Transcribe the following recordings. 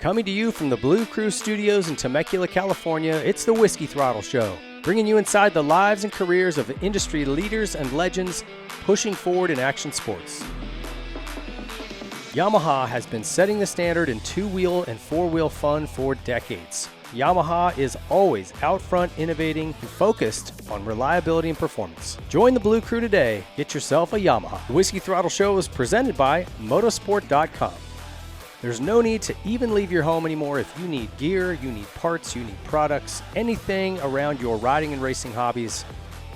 Coming to you from the Blue Crew Studios in Temecula, California, it's the Whiskey Throttle Show, bringing you inside the lives and careers of industry leaders and legends pushing forward in action sports. Yamaha has been setting the standard in two-wheel and four-wheel fun for decades. Yamaha is always out front innovating and focused on reliability and performance. Join the Blue Crew today. Get yourself a Yamaha. The Whiskey Throttle Show is presented by Motorsport.com. There's no need to even leave your home anymore if you need gear, you need parts, you need products, anything around your riding and racing hobbies.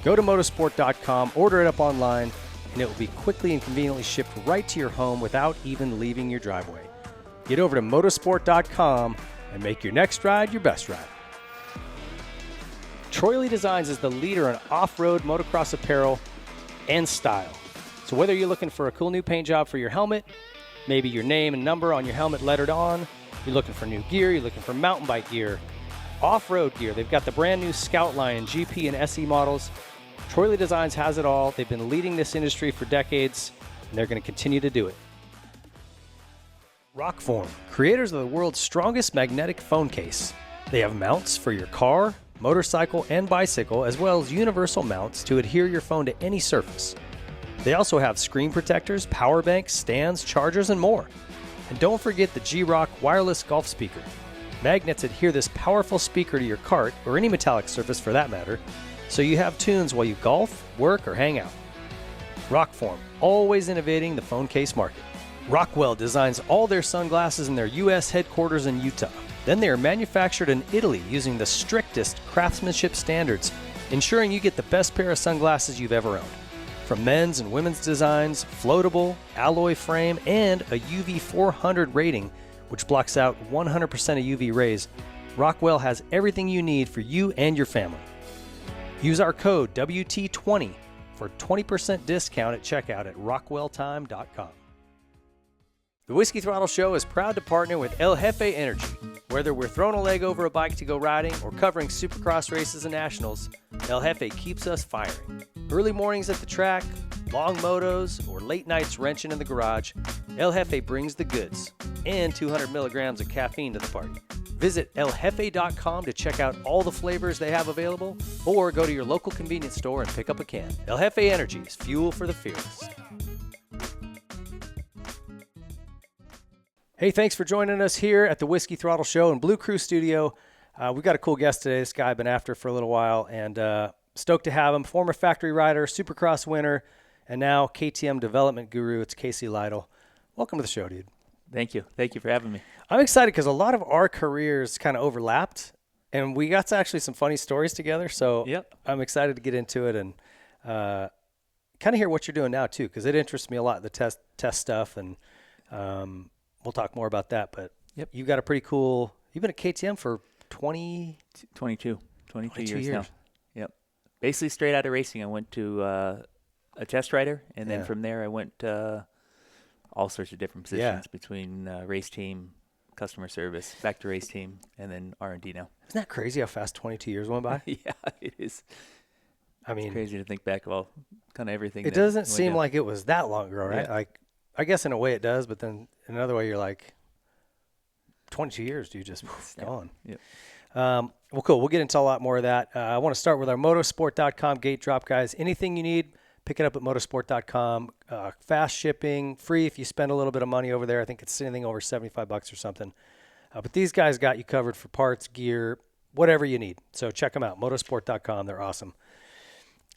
Go to Motorsport.com, order it up online, and it will be quickly and conveniently shipped right to your home without even leaving your driveway. Get over to Motorsport.com and make your next ride your best ride. Troy Designs is the leader in off-road motocross apparel and style. So whether you're looking for a cool new paint job for your helmet, maybe your name and number on your helmet lettered on, you're looking for new gear, you're looking for mountain bike gear, off-road gear, they've got the brand new Scout line, GP and SE models. Troy Designs has it all. They've been leading this industry for decades, and they're going to continue to do it. Rockform, creators of the world's strongest magnetic phone case. They have mounts for your car, motorcycle, and bicycle, as well as universal mounts to adhere your phone to any surface. They also have screen protectors, power banks, stands, chargers, and more. And don't forget the G-Rock wireless golf speaker. Magnets adhere this powerful speaker to your cart, or any metallic surface for that matter, so you have tunes while you golf, work, or hang out. Rockform, always innovating the phone case market. Rockwell designs all their sunglasses in their U.S. headquarters in Utah. Then they are manufactured in Italy using the strictest craftsmanship standards, ensuring you get the best pair of sunglasses you've ever owned. From men's and women's designs, floatable, alloy frame, and a UV 400 rating, which blocks out 100% of UV rays, Rockwell has everything you need for you and your family. Use our code WT20 for 20% discount at checkout at rockwelltime.com. The Whiskey Throttle Show is proud to partner with El Jefe Energy. Whether we're throwing a leg over a bike to go riding or covering Supercross races and nationals, El Jefe keeps us firing. Early mornings at the track, long motos, or late nights wrenching in the garage, El Jefe brings the goods and 200 milligrams of caffeine to the party. Visit eljefe.com to check out all the flavors they have available, or go to your local convenience store and pick up a can. El Jefe Energy is fuel for the fearless. Hey, thanks for joining us here at the Whiskey Throttle Show in Blue Crew Studio. We've got a cool guest today. This guy I've been after for a little while, and stoked to have him. Former factory rider, Supercross winner, and now KTM development guru. It's Casey Lytle. Welcome to the show, dude. Thank you. Thank you for having me. I'm excited because a lot of our careers kind of overlapped, and we got to actually some funny stories together. So Yep. I'm excited to get into it and kind of hear what you're doing now too, because it interests me a lot, the test stuff, and we'll talk more about that. But Yep. You've got a pretty cool. You've been at KTM for 22 years now. Yep. Basically straight out of racing. I went to a test rider, and then from there I went all sorts of different positions between race team, customer service, back to race team, and then R&D now. Isn't that crazy how fast 22 years went by? Yeah, it is. I mean, it's crazy to think back of all kind of everything. It doesn't seem like it was that long ago, right? Yeah. Like, I guess in a way it does, but then in another way you're like, 22 years, dude, just gone. Yep. Well, cool. We'll get into a lot more of that. I want to start with our motorsport.com gate drop, guys. Anything you need, pick it up at motorsport.com. Fast shipping, free if you spend a little bit of money over there. I think it's anything over $75 or something. But these guys got you covered for parts, gear, whatever you need. So check them out, motorsport.com. They're awesome.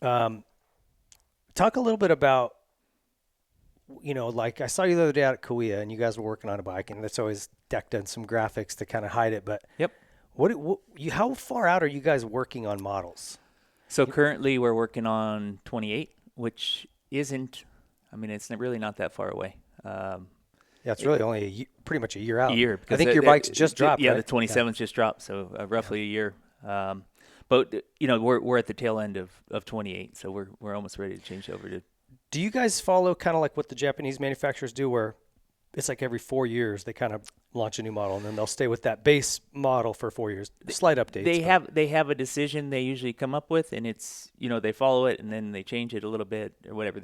Talk a little bit about, like I saw you the other day out at Kauai, and you guys were working on a bike, and it's always decked in some graphics to kind of hide it. But Yep. How far out are you guys working on models? So currently we're working on 28, which isn't, it's really not that far away. It's really only pretty much a year out. A year. I think your bike's just dropped, Yeah, right? the 27th just dropped, so roughly a year. But, we're at the tail end of 28, so we're almost ready to change over to. Do you guys follow kind of like what the Japanese manufacturers do, where it's like every 4 years they kind of launch a new model, and then they'll stay with that base model for 4 years? Slight updates. They have a decision they usually come up with, and it's, they follow it, and then they change it a little bit or whatever.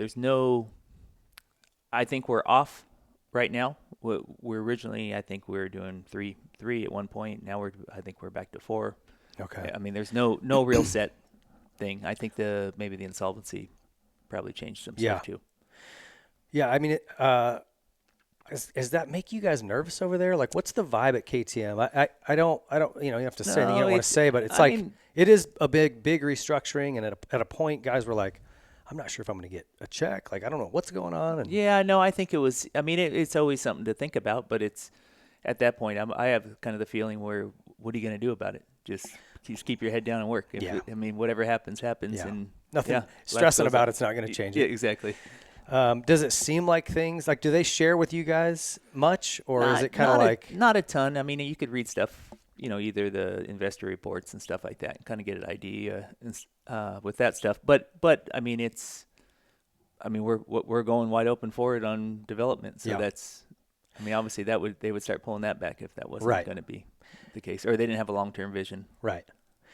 I think we're off right now we're originally, I think we were doing three at one point. Now I think we're back to 4. Okay. I mean, there's no real set thing. I think maybe the insolvency probably changed some stuff too. Yeah, I mean, does that make you guys nervous over there? Like, what's the vibe at KTM? I don't, you have to say anything you don't want to say, but it's it is a big restructuring. And at a point, guys were like, I'm not sure if I'm going to get a check. Like, I don't know what's going on. And yeah, no, I think it was, I mean, it's always something to think about, but it's at that point, I have kind of the feeling where, what are you going to do about it? Just keep your head down and work. I mean, whatever happens. Yeah. And nothing stressing about it's not going to change it. Yeah, exactly. Does it seem like things like, do they share with you guys much, or is it kind of like not a ton? I mean, you could read stuff, either the investor reports and stuff like that, and kind of get an idea with that stuff. But I mean, we're going wide open for it on development. So that's, I mean, obviously they would start pulling that back if that wasn't going to be the case, or they didn't have a long-term vision. Right.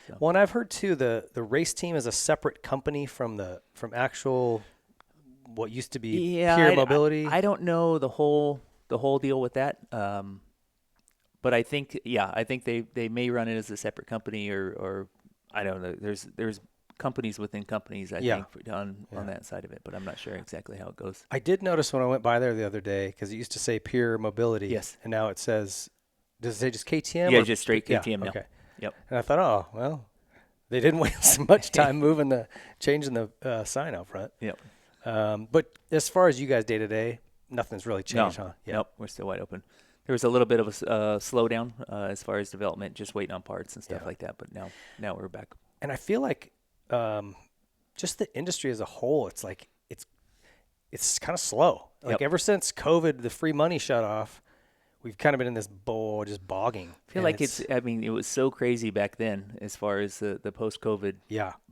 So. Well, and I've heard too, the race team is a separate company from actual what used to be Pure Mobility. I don't know the whole deal with that. But I think they may run it as a separate company, or I don't know. There's companies within companies, I think, on that side of it, but I'm not sure exactly how it goes. I did notice when I went by there the other day, because it used to say Pure Mobility. Yes. And now it says, does it say just KTM? Yeah, just straight KTM now. Okay. Yep. And I thought, oh, well, they didn't waste much time changing the sign out front. Yep. But as far as you guys day to day, nothing's really changed, huh? Yeah. Nope, we're still wide open. There was a little bit of a slowdown as far as development, just waiting on parts and stuff like that. But now we're back. And I feel like just the industry as a whole, it's like it's kind of slow. Like ever since COVID, the free money shut off, we've kind of been in this bowl, just bogging. I feel like it was so crazy back then as far as the post-COVID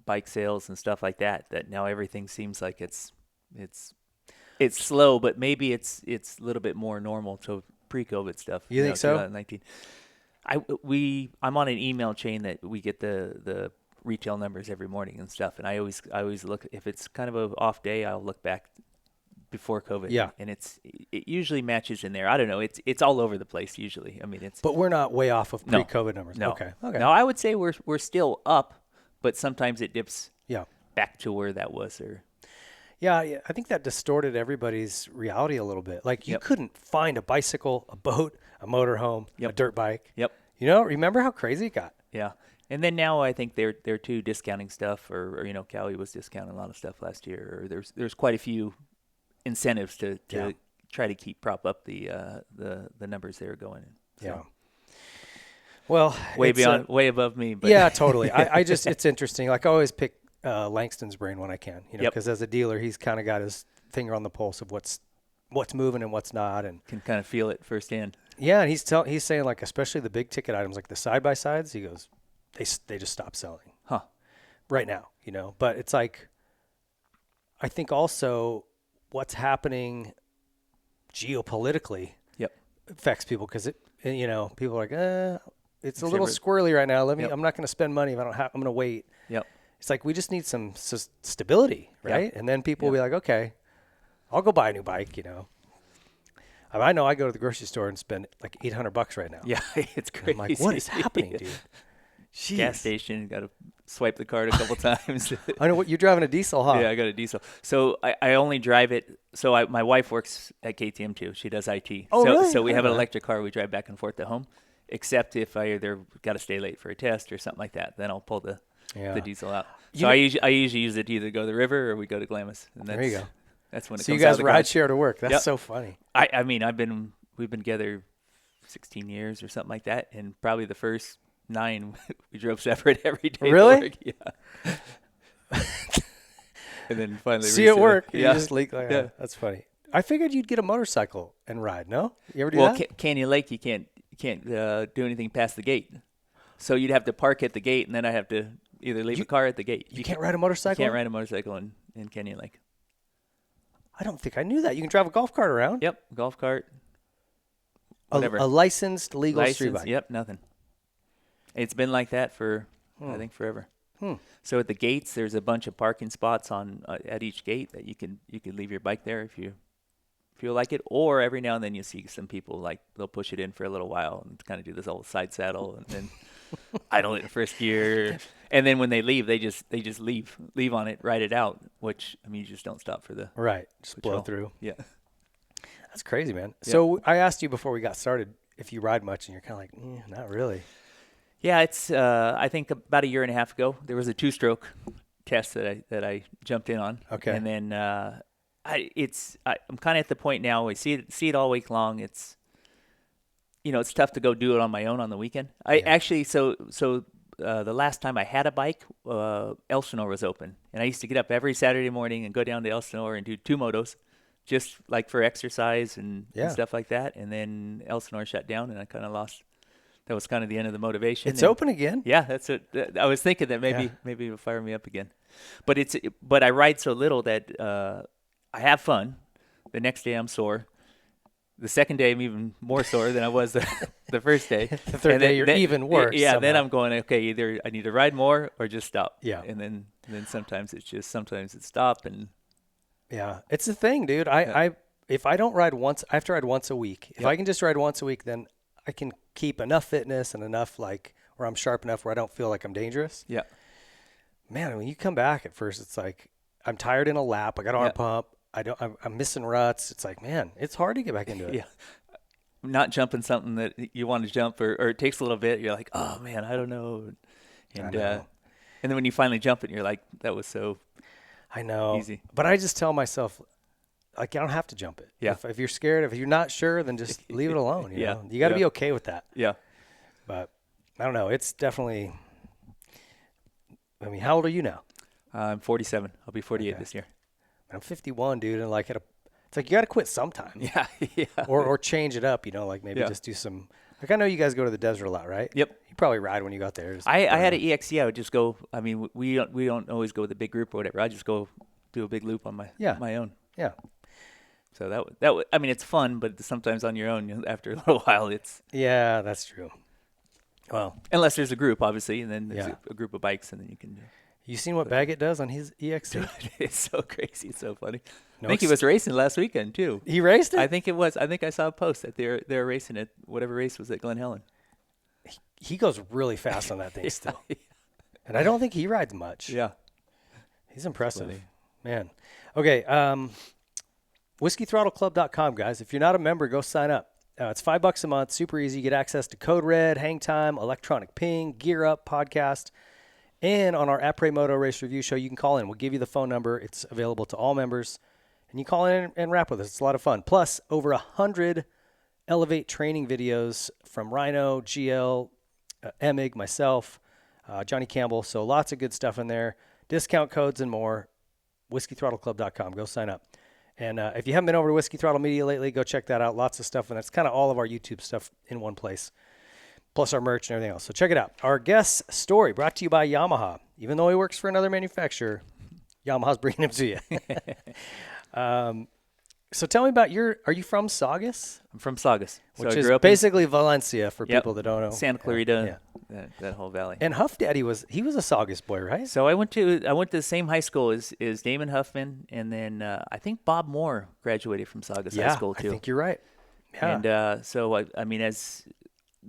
bike sales and stuff like that now everything seems like it's slow, but maybe it's a little bit more normal to pre-COVID stuff. You think so? 2019. I'm on an email chain that we get the retail numbers every morning and stuff, and I always look, if it's kind of an off day, I'll look back before COVID. Yeah. And it usually matches in there. I don't know. It's all over the place usually. I mean, but we're not way off of pre-COVID numbers. No. Okay. No, I would say we're still up, but sometimes it dips back to where that was. Yeah, I think that distorted everybody's reality a little bit. Like you couldn't find a bicycle, a boat, a motorhome, a dirt bike. Yep. Remember how crazy it got? Yeah. And then now I think they're too discounting stuff, or Cali was discounting a lot of stuff last year. Or there's quite a few incentives to try to prop up the numbers they were going in. So. Yeah. Well, way above me. But yeah, totally. I just it's interesting. Like I always pick Langston's brain when I can, because as a dealer, he's kind of got his finger on the pulse of what's moving and what's not, and can kind of feel it firsthand. Yeah, and he's saying, like, especially the big ticket items like the side by sides, he goes, they just stopped selling. Right now, But it's like, I think also what's happening geopolitically affects people, because people are like, it's a little squirrely right now. I'm not going to spend money if I don't have. I'm going to wait. Yep. It's like we just need some stability, right? And then people will be like, okay, I'll go buy a new bike. I know I go to the grocery store and spend like $800 right now. Yeah, it's crazy. I'm like, what is happening, dude? Jeez. Gas station, got to swipe the card a couple times. I know what you're driving, a diesel, huh? Yeah, I got a diesel. So I only drive it. So my wife works at KTM too. She does IT. Oh, really? So we have an electric car. We drive back and forth to home, except if I either got to stay late for a test or something like that. Then I'll pull the diesel out. So I usually use it to either go to the river or we go to Glamis. And there you go. That's when it so comes you guys out ride share to work. That's so funny. I mean, we've been together 16 years or something like that, and probably the first 9 we drove separate every day. Really? To work. Yeah. And then finally see it work. Yeah. You just leak like that. That's funny. I figured you'd get a motorcycle and ride. No, you ever do that? Well, Canyon Lake, you can't do anything past the gate, so you'd have to park at the gate, and then I have to either leave a car at the gate. You can't ride a motorcycle. You can't ride a motorcycle in Canyon Lake. I don't think I knew that. You can drive a golf cart around. Yep, golf cart. Whatever. A licensed legal street bike. Yep, nothing. It's been like that for I think forever. So at the gates, there's a bunch of parking spots at each gate that you can leave your bike there if you feel like it. Or every now and then you see some people like they'll push it in for a little while and kind of do this old side saddle and then idle it in first gear. And then when they leave, they just leave on it, ride it out, which, I mean, you just don't stop for the just patrol. blow through. Yeah. That's crazy, man. Yeah. So I asked you before we got started if you ride much, and you're kind of like, not really. Yeah, it's I think about a year and a half ago, there was a 2-stroke test that I jumped in on. Okay. And then I'm kind of at the point now. I see it all week long. It's it's tough to go do it on my own on the weekend. I actually the last time I had a bike, Elsinore was open, and I used to get up every Saturday morning and go down to Elsinore and do 2 motos, just like for exercise and stuff like that. And then Elsinore shut down, and I kind of lost. That was kind of the end of the motivation. It's open again. Yeah, that's it. I was thinking that maybe it'll fire me up again, but I ride so little that I have fun. The next day I'm sore. The second day I'm even more sore than I was the first day. The third day you're even worse. Yeah, somehow. then I'm going, okay, either I need to ride more or just stop. Yeah. And then sometimes it's stop and. Yeah, it's a thing, dude. If I don't ride once, I have to ride once a week. If I can just ride once a week, then I can keep enough fitness and enough like where I'm sharp enough where I don't feel like I'm dangerous. Yeah. Man, when you come back at first, it's like I'm tired in a lap. I got arm pump. I'm missing ruts. It's like, man, it's hard to get back into it. Yeah. Not jumping something that you want to jump or it takes a little bit. You're like, oh man, I don't know. And and then when you finally jump it, you're like, that was so easy. But I just tell myself, like, I don't have to jump it. Yeah. If you're scared, if you're not sure, then just leave it alone. You know? You got to be okay with that. Yeah. But I don't know. It's definitely, I mean, how old are you now? I'm 47. I'll be 48 this year. I'm 51, dude. And like, it's like you got to quit sometime. Yeah. Yeah. Or change it up, like maybe just do some, like I know you guys go to the desert a lot, right? Yep. You probably ride when you got there. I had an EXC. I would just go, I mean, we don't always go with a big group or whatever. I just go do a big loop on my own. Yeah. So I mean, it's fun, but sometimes on your own, after a little while, it's. Yeah, that's true. Well, unless there's a group, obviously, and then there's a group of bikes, and then you can. You seen what Baggett does on his EXC? It's so crazy. It's so funny. I think he was racing last weekend too. He raced it? I think it was. I think I saw a post that they're racing it. Whatever race was at Glen Helen. He goes really fast on that thing still, and I don't think he rides much. Yeah, he's impressive, man. Okay, WhiskeyThrottleClub.com, guys. If you're not a member, go sign up. It's $5 a month. Super easy. You get access to Code Red, Hang Time, Electronic Ping, Gear Up podcast. And on our Après Moto Race Review show, you can call in. We'll give you the phone number. It's available to all members. And you call in and rap with us. It's a lot of fun. Plus, over 100 Elevate training videos from Rhino, GL, Emig, myself, Johnny Campbell. So lots of good stuff in there. Discount codes and more. WhiskeyThrottleClub.com. Go sign up. And if you haven't been over to Whiskey Throttle Media lately, go check that out. Lots of stuff. And that's kind of all of our YouTube stuff in one place. Plus our merch and everything else. So check it out. Our guest story brought to you by Yamaha. Even though he works for another manufacturer, Yamaha's bringing him to you. So tell me about are you from Saugus? I'm from Saugus. Which is basically Valencia for people that don't know. Santa Clarita, that whole valley. And Huff Daddy was a Saugus boy, right? So I went to the same high school as Damon Huffman, and then I think Bob Moore graduated from Saugus High School too. I think you're right. Yeah. And so I mean, as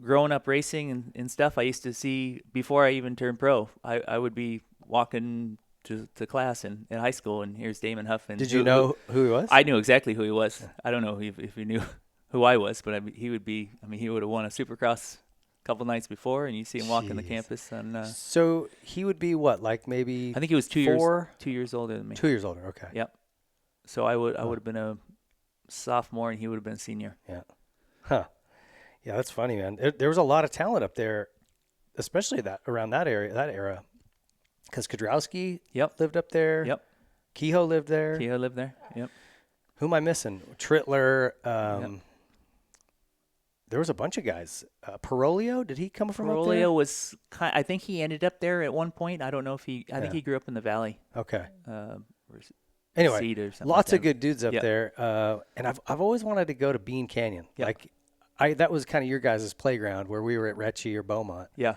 growing up racing and stuff, I used to see, before I even turned pro, I would be walking to class in high school, and here's Damon Huffman. Did you know who he was? I knew exactly who he was. Yeah. I don't know if he knew who I was, but he would have won a Supercross a couple nights before, and you see him walking the campus. So he would be what, like maybe I think he was 2 years older than me. 2 years older, okay. Yep. So I would have been a sophomore, and he would have been a senior. Yeah. Huh. Yeah, that's funny, man. There was a lot of talent up there, especially around that era. Because Kudrowski lived up there. Yep. Kehoe lived there. Yep. Who am I missing? Trittler. There was a bunch of guys. Parolio, did he come from up there? Parolio was I think he ended up there at one point. I don't know if I think he grew up in the valley. Okay. Anyway, lots of good dudes up there. And I've always wanted to go to Bean Canyon. Yep. That was kind of your guys' playground where we were at Retchie or Beaumont. Yeah.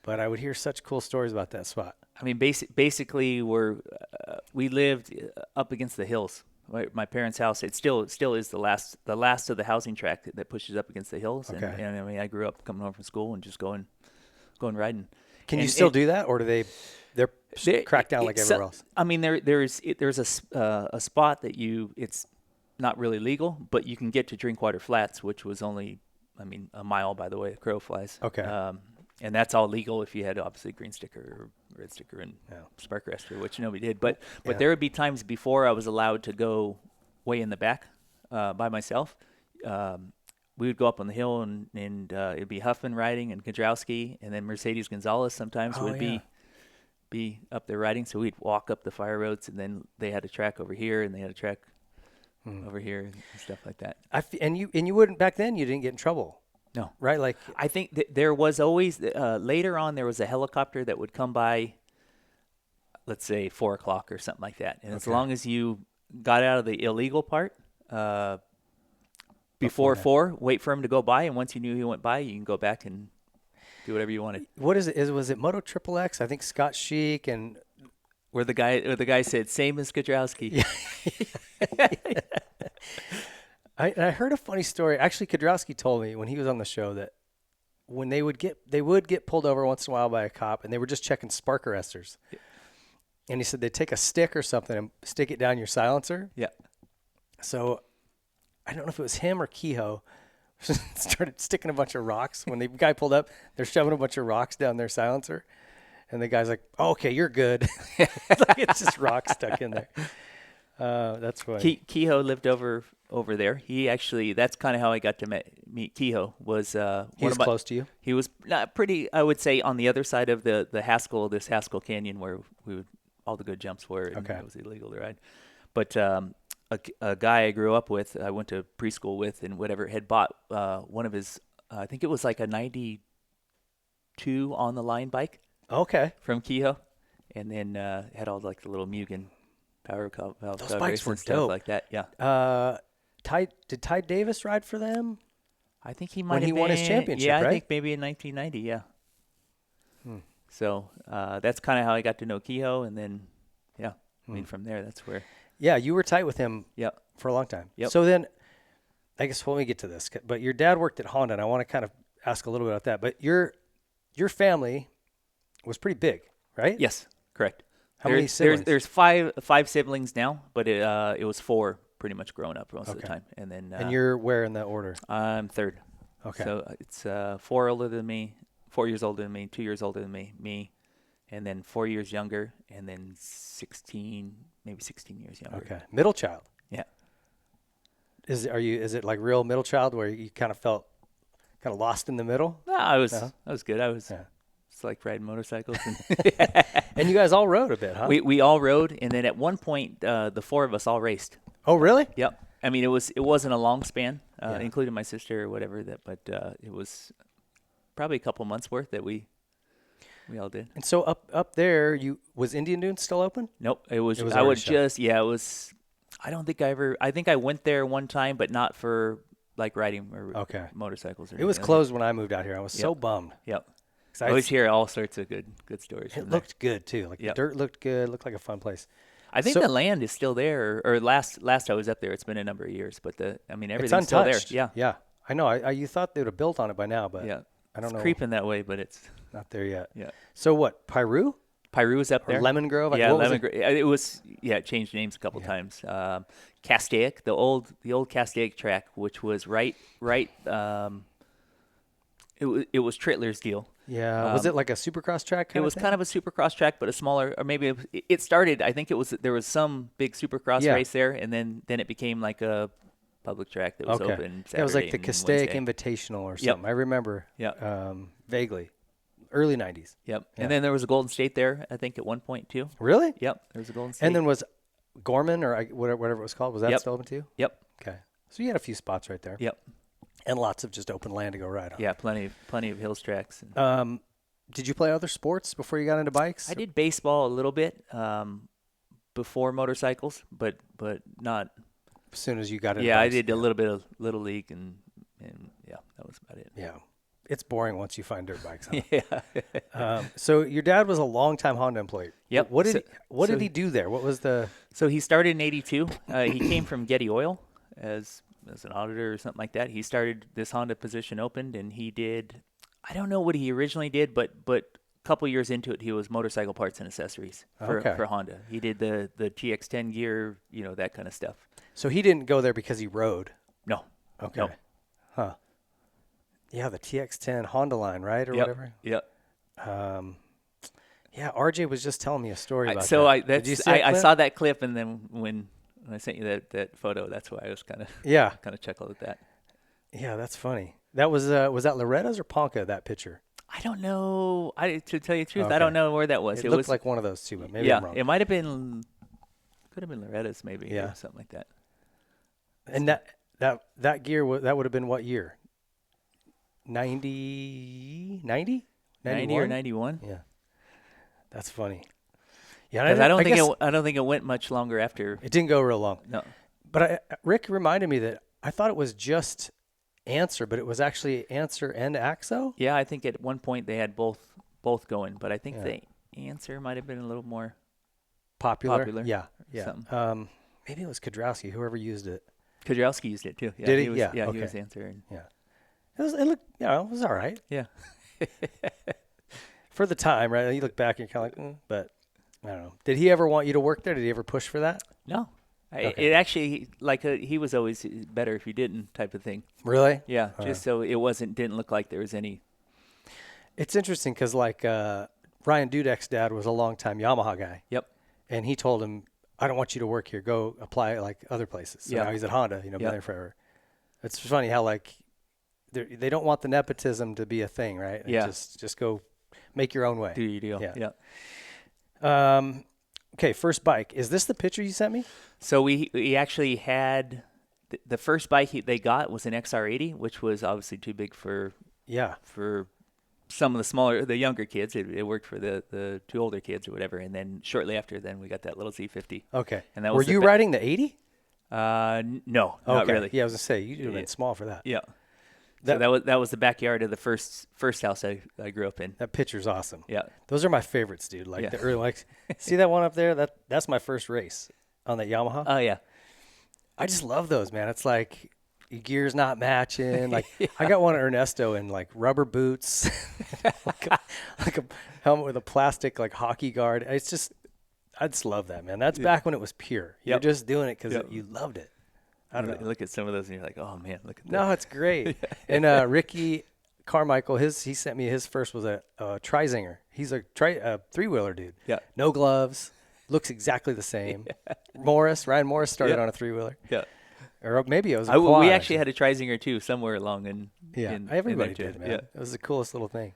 But I would hear such cool stories about that spot. I mean, basically, we lived up against the hills. my parents' house. It still is the last of the housing track that pushes up against the hills. Okay. And I mean, I grew up coming home from school and just going riding. Can you still do that, or do they're cracked down like everywhere else? I mean, there's a spot that it's not really legal, but you can get to Drinkwater Flats, which was only, I mean, a mile by the way the crow flies. Okay. And that's all legal if you had obviously green sticker or red sticker and spark arrestor, which nobody did. But there would be times before I was allowed to go way in the back by myself. We would go up on the hill and it'd be Huffman riding and Kudrowski, and then Mercedes Gonzalez sometimes would be up there riding. So we'd walk up the fire roads, and then they had a track over here and they had a track over here and stuff like that. And you wouldn't back then. You didn't get in trouble. No. Right? Like, I think that there was always, later on, there was a helicopter that would come by, let's say 4 o'clock or something like that. And as long as you got out of the illegal part, before 4, wait for him to go by. And once you knew he went by, you can go back and do whatever you wanted. What is it? Was it Moto XXX? I think Scott Sheik and where the guy said, same as Kudrowski. I heard a funny story. Actually, Kudrowski told me when he was on the show that when they would get pulled over once in a while by a cop, and they were just checking spark arresters. Yeah. And he said they'd take a stick or something and stick it down your silencer. Yeah. So I don't know if it was him or Kehoe started sticking a bunch of rocks. When the guy pulled up, they're shoving a bunch of rocks down their silencer. And the guy's like, oh, okay, you're good. It's just rocks stuck in there. That's funny. Kehoe lived over there. He actually, that's kind of how I got to meet Kehoe. He was close to you? He was pretty, I would say, on the other side of the Haskell Canyon where all the good jumps were, and it was illegal to ride. But a guy I grew up with, I went to preschool with, and whatever, had bought one of his, I think it was like a 92 on the line bike. Okay. From Kehoe. And then had all like the little Mugen power valve those bikes were and stuff dope. Like that. Yeah. Did Ty Davis ride for them? I think he might when have he won his championship. Yeah, right? I think maybe in 1990. Yeah. So that's kind of how I got to know Kehoe, and then I mean from there that's where. Yeah, you were tight with him. Yep. For a long time. Yep. So then, I guess when we get to this, but your dad worked at Honda, and I want to kind of ask a little bit about that. But your family was pretty big, right? Yes, correct. How many siblings? There's five siblings now, but it was 4 pretty much growing up most of the time. And then and you're where in that order? I'm third. Okay. So it's 4 older than me, 4 years older than me, 2 years older than me, and then 4 years younger, and then 16 years younger. Okay. Middle child. Yeah. Is it like real middle child where you kind of felt kind of lost in the middle? No, I was good. I was it's like riding motorcycles. And you guys all rode a bit, huh? We all rode, and then at one point the 4 of us all raced. Oh, really? Yep. I mean, it wasn't a long span, including my sister or whatever. But it was probably a couple months worth that we all did. And so up there, was Indian Dunes still open? Nope. It was I was. I don't think I think I went there one time, but not for like riding or motorcycles. Or it was closed when I moved out here. I was so bummed. Yep. I always hear all sorts of good stories. It looked good too. Like the dirt looked good. Looked like a fun place. I think the land is still there. Or last I was up there, it's been a number of years. But everything's still there. Yeah. Yeah. I know. You thought they would have built on it by now, but I don't know. It's creeping that way, but it's not there yet. Yeah. So what? Piru is up there. Lemon Grove. Lemon Grove. It was. Yeah, it changed names a couple times. Castaic, the old Castaic track, which was right. It was Trittler's deal. Yeah. Was it like a Supercross track? It was kind of a Supercross track, but a smaller, or maybe it started. I think there was some big Supercross race there, and then it became like a public track that was open. Saturday it was like the Castaic Wednesday. Invitational or something. I remember. Yeah. Vaguely. Early 90s. Yep. Yeah. And then there was a Golden State there, I think, at one point too. Really? Yep. There was a Golden State. And then was Gorman or whatever it was called, was that still open too? Yep. Okay. So you had a few spots right there. Yep. And lots of just open land to go ride on. Yeah, plenty of hills tracks. Did you play other sports before you got into bikes? I did baseball a little bit before motorcycles, but not. As soon as you got into bikes, I did a little bit of Little League and that was about it. Yeah. it's boring once you find dirt bikes. Huh? Yeah. So your dad was a longtime Honda employee. Yep. What did he do there? What was the? So he started in '82. He came from Getty Oil as an auditor or something like that. He started this Honda position opened, and he did. I don't know what he originally did, but a couple years into it, he was motorcycle parts and accessories for Honda. He did the TX10 gear, that kind of stuff. So he didn't go there because he rode. No. Okay. No. Huh. Yeah, the TX10 Honda line, right, or whatever. Yep. Yeah, RJ was just telling me a story about so that. Did you see that clip? I saw that clip, and then when I sent you that photo, that's why I was kind of chuckled at that. Yeah, that's funny. That was that Loretta's or Ponca, that picture? I don't know. To tell you the truth, I don't know where that was. It looked like one of those two, but maybe I'm wrong. It might have been, could have been Loretta's maybe, or something like that. And that gear, that would have been what year? 90 or 91? Yeah. That's funny. Yeah, I don't think it went much longer after. It didn't go real long. No. But Rick reminded me that I thought it was just Answer, but it was actually Answer and Axo. Yeah, I think at one point they had both going, but I think the Answer might have been a little more popular. Yeah. Maybe it was Kudrowski, whoever used it. Kudrowski used it too. Yeah, did he? He was Answer. And it looked, it was all right. Yeah. For the time, right? You look back and you're kind of like, but I don't know. Did he ever want you to work there? Did he ever push for that? No. It actually, he was always better if you didn't type of thing. Really? Yeah, just so it didn't look like there was any. It's interesting because Ryan Dudek's dad was a longtime Yamaha guy. Yep. And he told him, I don't want you to work here. Go apply like other places. So now he's at Honda, been there forever. It's funny how they don't want the nepotism to be a thing, right? Yeah. Just go make your own way. Do your deal. Yeah. Okay, first bike. Is this the picture you sent me? So we actually had the first bike they got was an XR80, which was obviously too big for some of the younger kids. It worked for the two older kids or whatever. And then shortly after, we got that little Z50. Okay. And that were you riding the 80? No, not really. Yeah, I was gonna say you'd have been small for that. Yeah. So that was the backyard of the first house I grew up in. That picture's awesome. Yeah. Those are my favorites, dude. The early see that one up there? That's my first race on that Yamaha. Oh yeah. I just love those, man. It's like your gear's not matching. I got one at Ernesto in rubber boots, like a helmet with a plastic hockey guard. I just love that, man. That's back when it was pure. You're just doing it because you loved it. I don't know. Look at some of those and you're like, oh man, look at that. No, it's great. And Ricky Carmichael, he sent me his first was a Trizinger. He's a three-wheeler dude. Yeah. No gloves, looks exactly the same. Ryan Morris started on a three-wheeler. Yeah. Or maybe it was a quad. We actually had a Trizinger too somewhere along in. Everybody did, man. Yeah. It was the coolest little thing.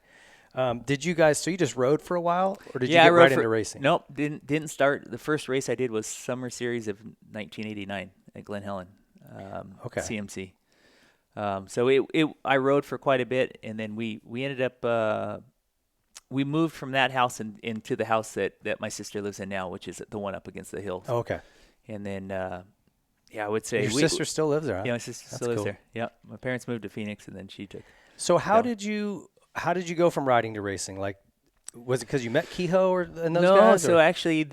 Did you guys? So you just rode for a while, or did you get right into racing? Nope, didn't start. The first race I did was Summer Series of 1989 at Glen Helen. CMC. So I rode for quite a bit, and then we ended up we moved from that house into the house that my sister lives in now, which is the one up against the hills. Oh, okay. And then I would say your sister still lives there. Huh? Yeah, my sister still lives there. Yeah, my parents moved to Phoenix, and then she took. So how did you go from riding to racing? Was it because you met Kehoe and those guys? No, so actually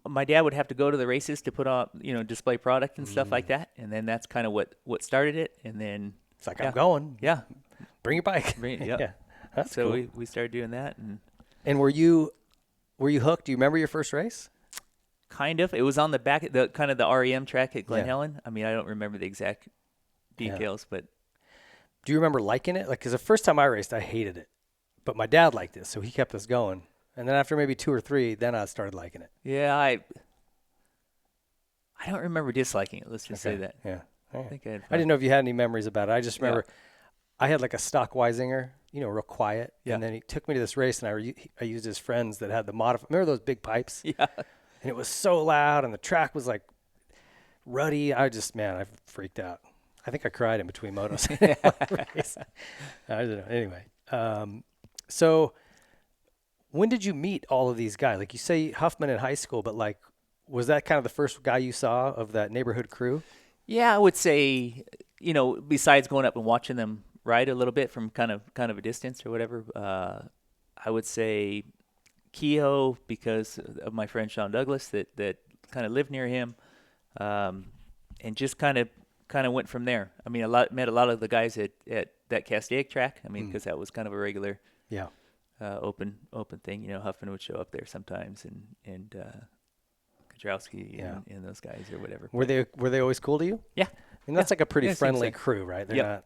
my dad would have to go to the races to put on, display product and stuff like that. And then that's kind of what started it. And then it's I'm going. Yeah. Bring your bike. Yeah. That's so cool. we started doing that. And were you hooked? Do you remember your first race? Kind of. It was on the back, the REM track at Glen Helen. I mean, I don't remember the exact details, but. Do you remember liking it? Because the first time I raced, I hated it. But my dad liked it, so he kept us going. And then after maybe 2 or 3, then I started liking it. Yeah, I don't remember disliking it. Let's just say that. Yeah. I think I didn't know if you had any memories about it. I just remember I had a stock Weisinger, real quiet. Yeah. And then he took me to this race, and I used his friends that had the remember those big pipes? Yeah. And it was so loud, and the track was ruddy. I freaked out. I think I cried in between motos. I don't know. Anyway. So when did you meet all of these guys? You say Huffman in high school, but was that kind of the first guy you saw of that neighborhood crew? Yeah, I would say, besides going up and watching them ride a little bit from kind of a distance or whatever. I would say Kehoe because of my friend Sean Douglas that kind of lived near him, and just kind of went from there. I mean, met a lot of the guys at that Castaic track. I mean, because that was kind of a regular open thing. You know, Huffman would show up there sometimes, and Kudrowski and those guys or whatever. Were they always cool to you? Yeah. I mean, that's like a pretty friendly crew, right? They're not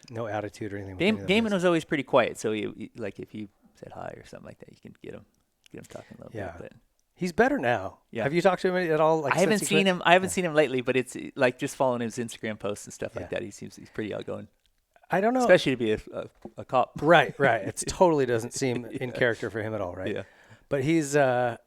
no attitude or anything. Damon was always pretty quiet, so he, like if you said hi or something like that, you can get him talking a little bit. But he's better now. Yeah. Have you talked to him at all? Like, I haven't seen him. I haven't seen him lately, but it's like just following his Instagram posts and stuff like that. He's pretty outgoing. I don't know, especially to be a cop. Right. It totally doesn't seem in character for him at all, right? Yeah. But he's. I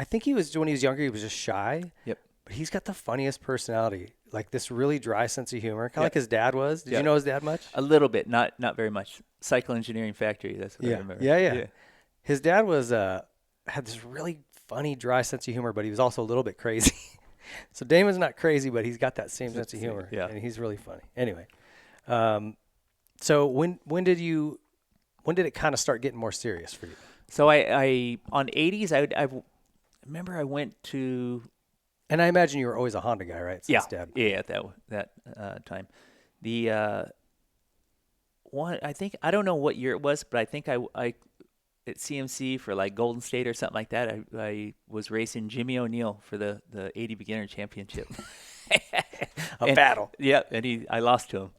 think he was when he was younger. He was just shy. Yep. But he's got the funniest personality, like this really dry sense of humor, kind of like his dad was. Did you know his dad much? A little bit, not very much. Cycle Engineering Factory. That's what I remember. Yeah. His dad was had this really funny, dry sense of humor, but he was also a little bit crazy. So Damon's not crazy, but he's got that same sense of humor. Yeah. And he's really funny. Anyway, so when did it kind of start getting more serious for you? So I on 80s, I remember I went to. And I imagine you were always a Honda guy, right? Since Dad. Yeah, at that time. The one, I think, I don't know what year it was, but I think I at CMC for like Golden State or something like that, I was racing Jimmy O'Neill for the 80 Beginner Championship. Battle. Yeah, and I lost to him.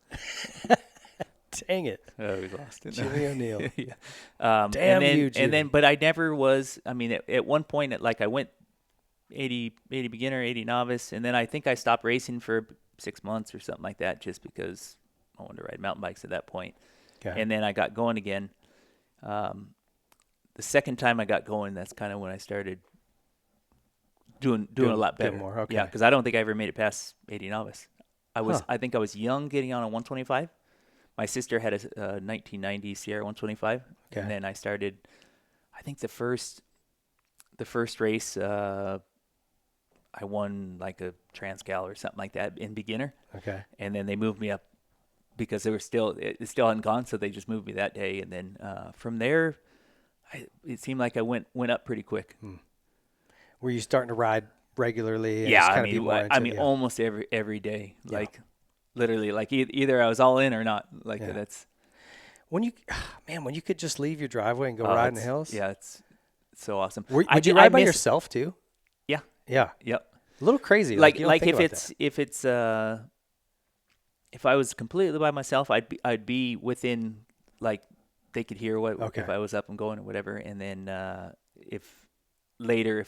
Dang it. Oh, we lost. Jimmy O'Neill. Yeah. Damn you, Jimmy. And then, but I never was, I mean, at one point, I went 80 beginner, 80 novice, and then I think I stopped racing for 6 months or something like that just because I wanted to ride mountain bikes at that point. Okay. And then I got going again. The second time I got going, that's kind of when I started doing a lot better. More, okay. Yeah, because I don't think I ever made it past 80 novice. I think I was young getting on a 125. My sister had a 1990 Sierra 125, and then I started. I think the first race, I won like a Transcal or something like that in beginner. Okay. And then they moved me up because it still hadn't gone, so they just moved me that day. And then from there, it seemed like I went up pretty quick. Were you starting to ride regularly? And yeah, I mean, almost every day. Yeah. Like literally, like either I was all in or not. Like that's when you could just leave your driveway and go ride in the hills. Yeah, it's so awesome. Would you ride by yourself too? Yeah. Yeah. Yep. A little crazy. Like if I was completely by myself, I'd be within, like, they could hear if I was up and going or whatever. And then if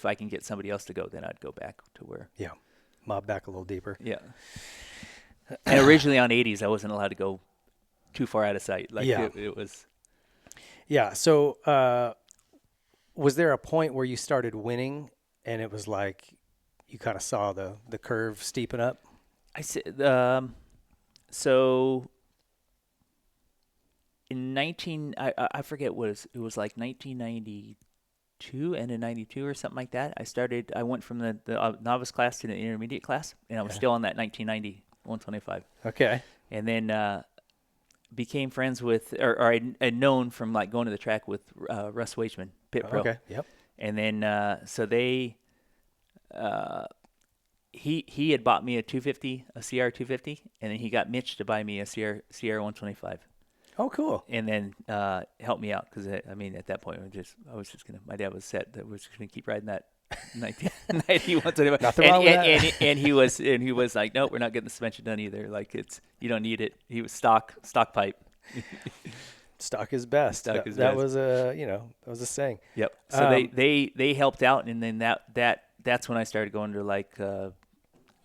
I can get somebody else to go, then I'd go back to where. Yeah. Mob back a little deeper. Yeah. And originally on 80s, I wasn't allowed to go too far out of sight. Like it was. Yeah. So was there a point where you started winning and it was like you kind of saw the curve steepen up? I said, so in I forget what it was like 1992, end of 92 or something like that. I went from the novice class to the intermediate class, and I was still on that 1990 125. Okay. And then became friends with, or I'd known from like going to the track with Russ Wageman, Pit Pro. Okay. Yep. And then so they. He had bought me a 250, a CR 250, and then he got Mitch to buy me a CR 125. Oh, cool. And then helped me out because at that point I was just gonna. My dad was set that we're just gonna keep riding that 1990 125. Nothing wrong with that. And he was like, nope, we're not getting the suspension done either. Like you don't need it. He was stock pipe. Stock is best. That was that was a saying. Yep. So they helped out, and then that's when I started going to like.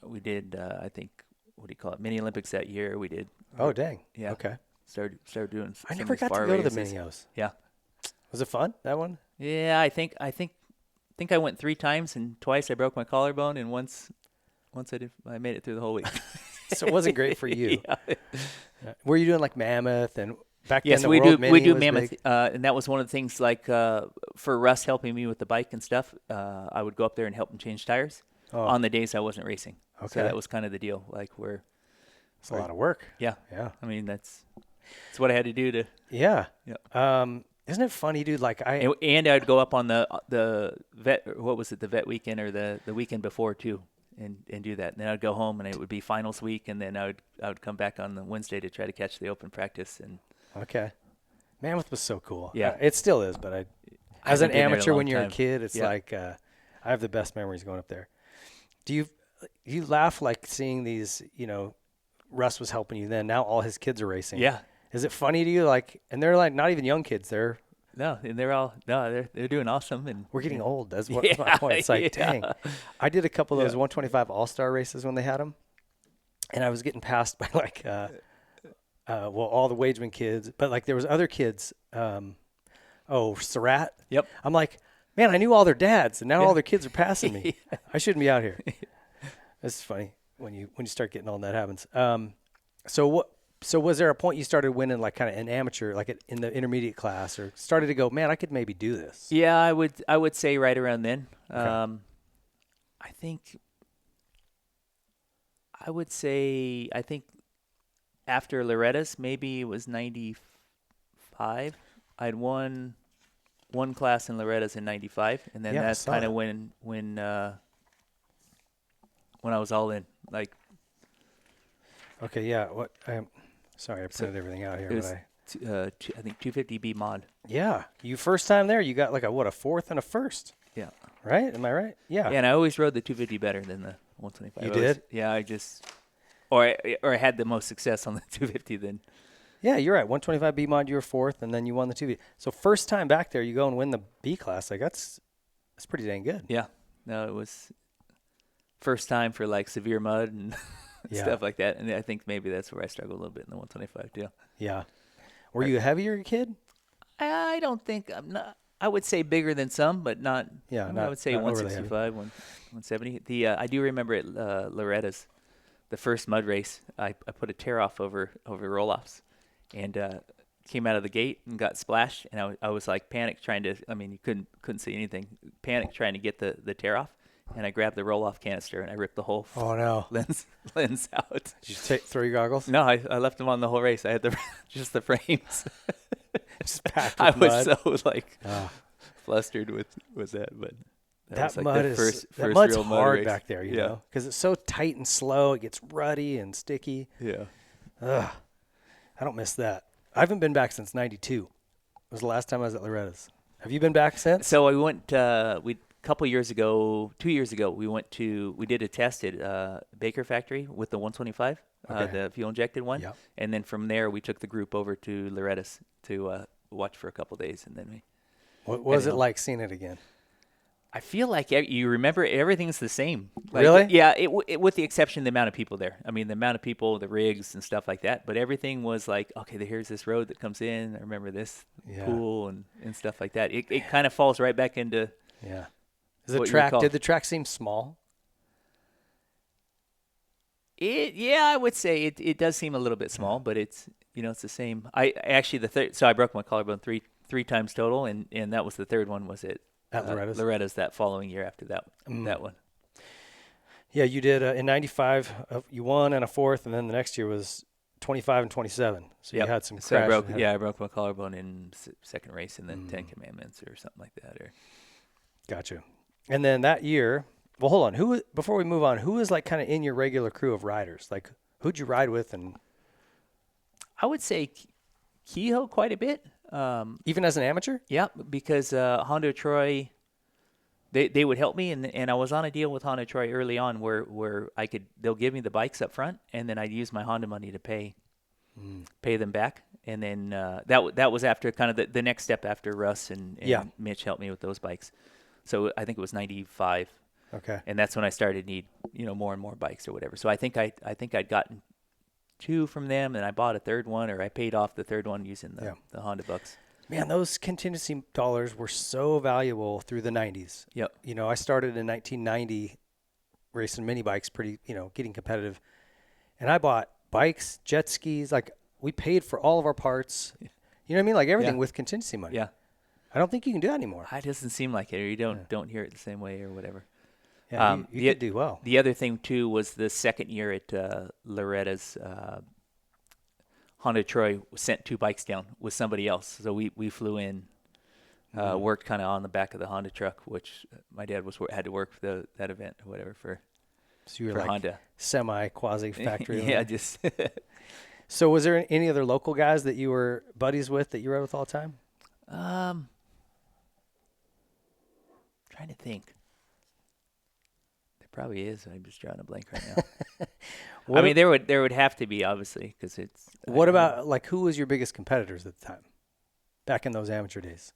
We did, I think, what do you call it, Mini Olympics that year. We did. Oh, dang. Yeah. Okay. Started doing. I never got to go to the Mini-Os. Yeah. Was it fun, that one? Yeah, I think I went 3 times, and twice I broke my collarbone, and once I made it through the whole week. So it wasn't great for you. Yeah. Were you doing like Mammoth and back then? Yes, the we World do. Mini We do was Mammoth, big? and that was one of the things. Like for Russ helping me with the bike and stuff, I would go up there and help him change tires on the days I wasn't racing. Okay. So that was kind of the deal. Like it's a lot of work. Yeah. Yeah. I mean, that's. It's what I had to do to. Yeah. Yeah. Isn't it funny, dude? Like and I'd go up on the vet. What was it? The vet weekend or the weekend before too, and do that. And then I'd go home and it would be finals week, and then I would come back on the Wednesday to try to catch the open practice. And okay, Mammoth was so cool. Yeah, it still is. But as an amateur, when you're a kid, it's like I have the best memories going up there. Do you laugh like seeing these? Russ was helping you then. Now all his kids are racing. Yeah. Is it funny to you? Like, and they're like not even young kids. They're doing awesome, and we're getting old. That's my point. It's like, dang, I did a couple of those 125 All-Star races when they had them, and I was getting passed by like, all the Wageman kids, but like there was other kids. Surratt. Yep. I'm like, man, I knew all their dads, and now all their kids are passing me. I shouldn't be out here. It's funny when you start getting old, that happens. So was there a point you started winning like kind of an amateur, like in the intermediate class, or started to go, man, I could maybe do this? Yeah, I would say right around then. Okay. I think after Loretta's, maybe it was 95. I'd won one class in Loretta's in 95, and then that's kind of when I was all in. Like, okay, yeah. Sorry, I printed everything out here. It was, I think 250B mod. Yeah, you first time there, you got like a fourth and a first. Yeah. Right? Am I right? Yeah. Yeah, and I always rode the 250 better than the 125. You did? Yeah, I had the most success on the 250 then. Yeah, you're right. 125B mod, you were fourth, and then you won the 2B. So first time back there, you go and win the B class. Like that's pretty dang good. Yeah. No, it was first time for like severe mud and stuff like that. And I think maybe that's where I struggled a little bit in the 125 too. Yeah. Were you a heavier kid? I don't think I'm not. I would say bigger than some, but not. Yeah, I would say 165, 170. I do remember at Loretta's, the first mud race, I put a tear off over roll-offs, and came out of the gate and got splashed, and I was like panicked trying to. I mean, you couldn't see anything. Panicked trying to get the tear off. And I grabbed the roll-off canister and I ripped the whole lens out. Did you throw your goggles? No, I left them on the whole race. I had just the frames. Just packed with I mud. was so flustered with that, but that was like mud the is first mud's real mud hard race. back there, you know, because it's so tight and slow. It gets ruddy and sticky. Yeah. I don't miss that. I haven't been back since '92. It was the last time I was at Loretta's. Have you been back since? So I went. Couple years ago, 2 years ago, we did a test at Baker Factory with the 125, the fuel injected one, and then from there we took the group over to Loretta's to watch for a couple of days, and then we. What was it like seeing it again? I feel like you remember everything's the same. Like, really? Yeah, it with the exception of the amount of people there. I mean, the amount of people, the rigs and stuff like that. But everything was like, okay, here's this road that comes in. I remember this pool and stuff like that. It kind of falls right back into. Yeah. Did the track seem small? I would say it does seem a little bit small, but it's it's the same. I actually I broke my collarbone three times total, and that was the third one was at Loretta's that following year after that one. Yeah, you did in '95. You won and a fourth, and then the next year was 25 and 27. So you had some crash. I broke my collarbone in second race in the 10 Commandments or something like that. Gotcha. And then that year, well, hold on. Before we move on, who was like kind of in your regular crew of riders? Like, who'd you ride with? And I would say Kehoe quite a bit. Even as an amateur? Yeah, because Honda of Troy, they would help me, and I was on a deal with Honda of Troy early on where they'll give me the bikes up front, and then I'd use my Honda money to pay them back. And then that was after kind of the next step after Russ and Mitch helped me with those bikes. So I think it was 95. Okay. And that's when I started to need, more and more bikes or whatever. So I think I'd gotten 2 from them, and I bought a third one, or I paid off the third one using the Honda bucks. Man, those contingency dollars were so valuable through the 90s. Yep. I started in 1990 racing mini bikes, pretty, getting competitive. And I bought bikes, jet skis, like we paid for all of our parts. You know what I mean? Like everything with contingency money. Yeah. I don't think you can do that anymore. It doesn't seem like it, or you don't hear it the same way or whatever. Yeah, you could do well. The other thing, too, was the second year at Loretta's. Honda Troy sent 2 bikes down with somebody else. So we flew in, worked kind of on the back of the Honda truck, which my dad had to work for that event or whatever for. So you were for like Honda. Semi-quasi factory. Yeah, just. So was there any other local guys that you were buddies with that you rode with all the time? Trying to think. There probably is. I'm just drawing a blank right now. I mean, there would have to be, obviously, because it's. What about, like, who was your biggest competitors at the time? Back in those amateur days?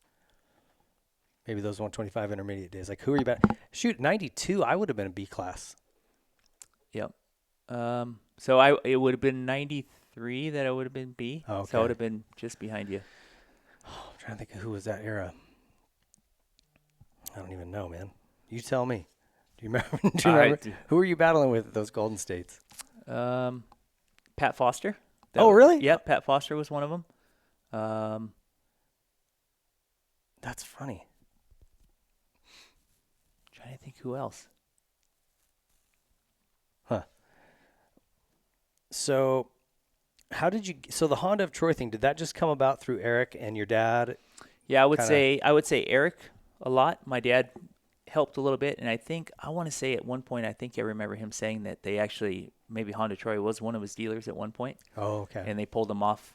Maybe those 125 intermediate days. Like, who are you about? Shoot, 92, I would have been a B class. Yep. So it would have been 93 that I would have been B. Oh, okay. So I would have been just behind you. Oh, I'm trying to think of who was that era. I don't even know, man. You tell me. Do you remember? Who were you battling with at those Golden States? Pat Foster. Really? Yeah, Pat Foster was one of them. That's funny. Trying to think who else. Huh. So, so the Honda of Troy thing, did that just come about through Eric and your dad? Yeah, I would say Eric a lot. My dad helped a little bit, and I want to say at one point, I remember him saying that they actually, maybe Honda Troy was one of his dealers at one point. Oh, okay. And they pulled him off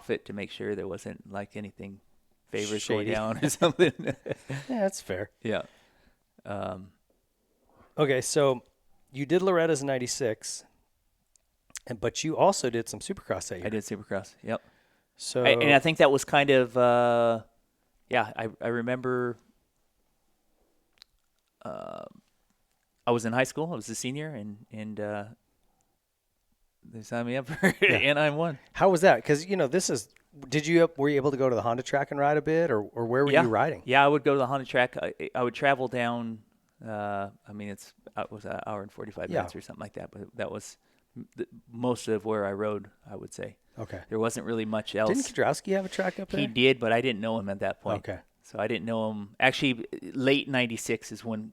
it to make sure there wasn't like anything favors going down or something. Yeah, that's fair. Yeah. Okay, so you did Loretta's in 96, but you also did some Supercross that year. I did Supercross, yep. So and I think that was kind of, I remember I was in high school. I was a senior, and they signed me up for Anaheim 1. How was that? Because, were you able to go to the Honda track and ride a bit, or where were you riding? Yeah, I would go to the Honda track. I would travel down, it was an hour and 45 minutes or something like that, but that was most of where I rode, I would say. Okay. There wasn't really much else. Didn't Kudrowski have a track up there? He did, but I didn't know him at that point. Okay. So I didn't know him. Actually, late 96 is when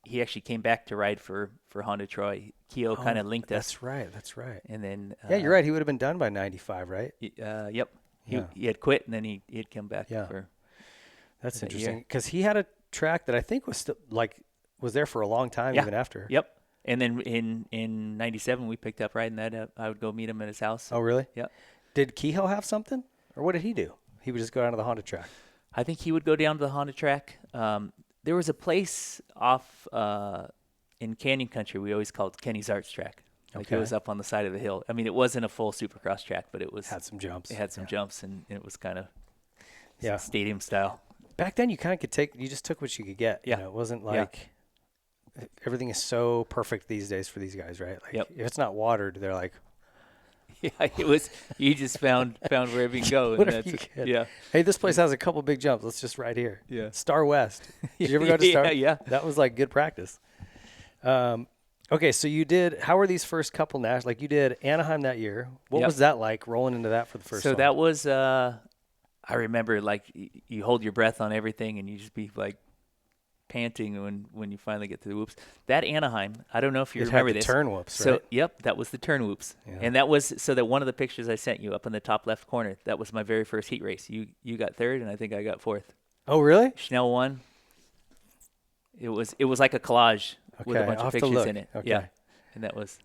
he actually came back to ride for Honda Troy. Keo kind of linked us. That's right. And then you're right. He would have been done by 95, right? Yep. He had quit, and then he'd come back for. That's interesting because he had a track that I think was still was there for a long time even after. Yep. And then in 97 we picked up riding that. I would go meet him at his house. Oh, really? Yep. Did Kehoe have something, or what did he do? He would just go down to the Honda track. I think he would go down to the Honda track. There was a place off in Canyon Country we always called Kenny's Arts track. It was up on the side of the hill. I mean, it wasn't a full Supercross track, but it was had some jumps. It had some jumps, and it was kind of Yeah. stadium style. Back then, you kind of could take, you just took what you could get. Yeah. You know, it wasn't like everything is so perfect these days for these guys, right? Like if it's not watered, they're like, yeah, it was, you just found wherever you can go. And whatever you can. Yeah. Hey, this place has a couple big jumps. Let's just ride here. Yeah. Star West. Did you ever go to Star? Yeah. That was like good practice. Okay, so you did, how were these first couple nationals? Like you did Anaheim that year. What was that like rolling into that for the first time? So that was, I remember like you hold your breath on everything and you just be like panting when you finally get to the whoops. That Anaheim, I don't know if you remember this. Turn whoops, So right? yep, that was the turn whoops. Yeah. And that was, so that one of the pictures I sent you up in the top left corner, that was my very first heat race. You got third and I think I got fourth. Oh, really? Schnell won. It was like a collage with a bunch of pictures in it. Okay. Yeah. And that was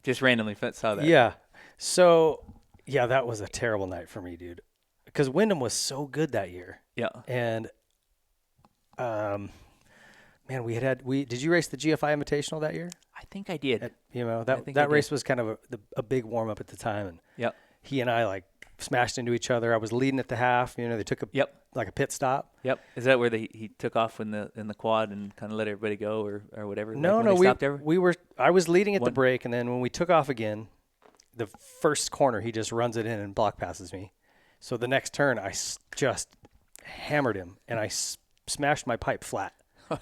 just randomly saw that. Yeah. So, yeah, that was a terrible night for me, dude. Because Wyndham was so good that year. Yeah. And, man, did you race the GFI Invitational that year? I think I did. That race was kind of a big warm up at the time. And he and I like smashed into each other. I was leading at the half. They took a pit stop. Yep. Is that where he took off in the quad and kind of let everybody go or whatever? No. I was leading at the break, and then when we took off again, the first corner he just runs it in and block passes me. So the next turn I just hammered him and I smashed my pipe flat.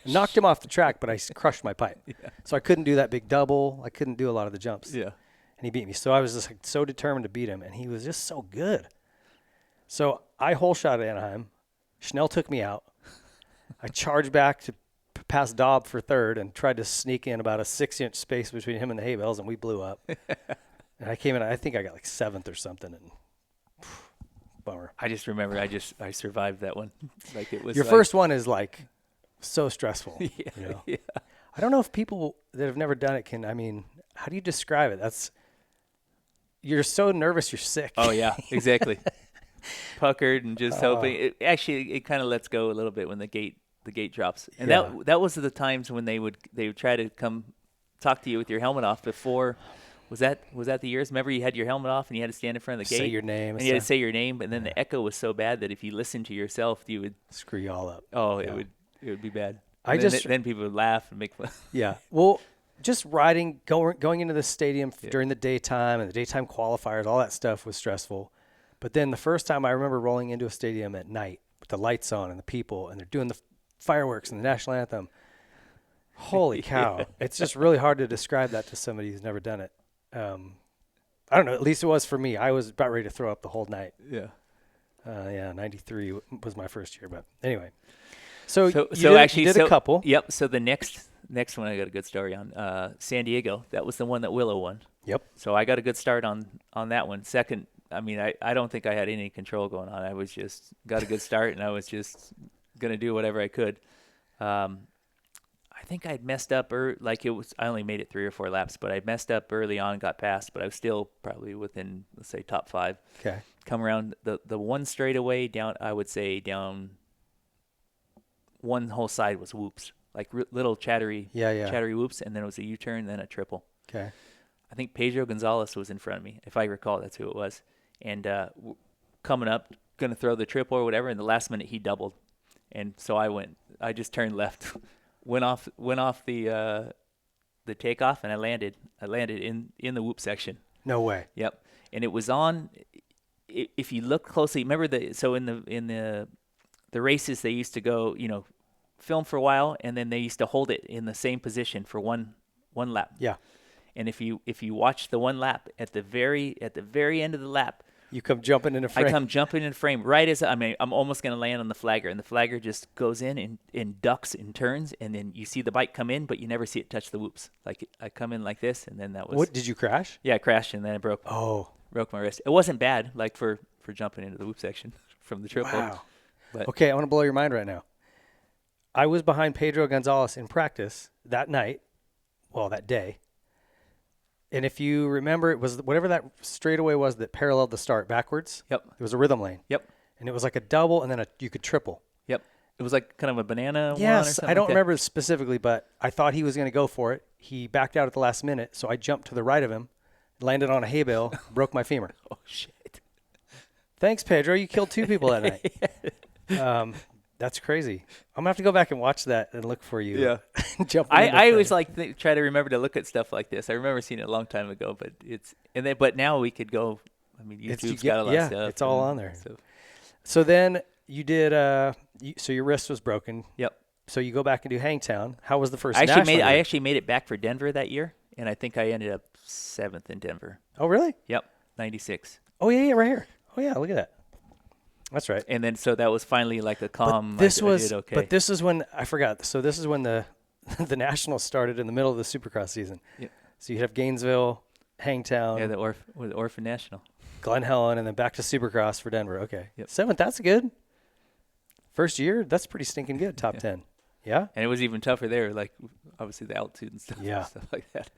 Knocked him off the track, but I crushed my pipe. Yeah. So I couldn't do that big double. I couldn't do a lot of the jumps. Yeah. And he beat me. So I was just so determined to beat him, and he was just so good. So I hole shot at Anaheim. Schnell took me out. I charged back to pass Daub for third and tried to sneak in about a 6-inch space between him and the hay bales, and we blew up. And I came in, I think I got like 7th or something, and bummer. I just remember I survived that one. Like it was your first one is like so stressful. Yeah, you know? yeah. I don't know if people that have never done it can. I mean, how do you describe it? You're so nervous, you're sick. Oh yeah, exactly. Puckered and just hoping. It kind of lets go a little bit when the gate drops. And that was the times when they would try to come talk to you with your helmet off before. Was that the years? Remember, you had your helmet off and you had to stand in front of the gate. Say your name. And you had to say your name, and then the echo was so bad that if you listened to yourself, you would screw you all up. Oh, it would be bad. Then people would laugh and make fun. Yeah. Well, just riding, going into the stadium during the daytime and the daytime qualifiers, all that stuff was stressful. But then the first time I remember rolling into a stadium at night with the lights on and the people, and they're doing the fireworks and the national anthem. Holy cow. It's just really hard to describe that to somebody who's never done it. I don't know. At least it was for me. I was about ready to throw up the whole night. Yeah. 93 was my first year. But anyway. So you did a couple. Yep. So the next one I got a good story on. San Diego. That was the one that Willow won. Yep. So I got a good start on that one. Second, I mean, I don't think I had any control going on. I was just got a good start, and I was just going to do whatever I could. I think I'd messed up, I only made it 3 or 4 laps, but I messed up early on, got past, but I was still probably within, let's say, top 5. Okay. Come around the one straightaway down, I would say down one whole side was whoops, like little chattery whoops, and then it was a U-turn, then a triple. Okay. I think Pedro Gonzalez was in front of me, if I recall, that's who it was. And coming up, going to throw the triple or whatever, and the last minute he doubled. And so I just turned left, went off the takeoff, and I landed in the whoop section. No way. Yep. And it was on, if you look closely, remember in the races they used to go, film for a while, and then they used to hold it in the same position for one lap. Yeah. And if you watch the one lap at the very end of the lap, you come jumping into frame. I come jumping in frame right as I'm almost going to land on the flagger, and the flagger just goes in and ducks and turns, and then you see the bike come in, but you never see it touch the whoops. Like I come in like this, and then that was. What, did you crash? Yeah, I crashed, and then I broke my wrist. It wasn't bad, like for jumping into the whoop section from the triple. Wow. But okay, I want to blow your mind right now. I was behind Pedro Gonzalez in practice that day. And if you remember, it was whatever that straightaway was that paralleled the start backwards. Yep. It was a rhythm lane. Yep. And it was like a double, and then you could triple. Yep. It was like kind of a banana one or yes, something. I don't remember specifically, but I thought he was going to go for it. He backed out at the last minute, so I jumped to the right of him, landed on a hay bale, broke my femur. Oh, shit. Thanks, Pedro. You killed 2 people that night. That's crazy. I'm going to have to go back and watch that and look for you. Yeah. I always try to remember to look at stuff like this. I remember seeing it a long time ago, but now we could go. I mean, YouTube's got a lot of stuff. Yeah, it's all on there. So then you did. So your wrist was broken. Yep. So you go back and do Hangtown. How was the first? I actually made it back for Denver that year, and I think I ended up 7th in Denver. Oh, really? Yep. 96. Oh yeah, right here. Oh yeah, look at that. That's right. And then so that was finally like a calm. But this I did okay. But this is when I forgot. So this is when the Nationals started in the middle of the Supercross season. Yep. So you have Gainesville, Hangtown. Yeah, the Orphan National. Glen Helen, and then back to Supercross for Denver. Okay. Yep. 7th, that's good. First year, that's pretty stinking good. Top 10. Yeah. And it was even tougher there, like obviously the altitude and stuff. Yeah. Stuff like that.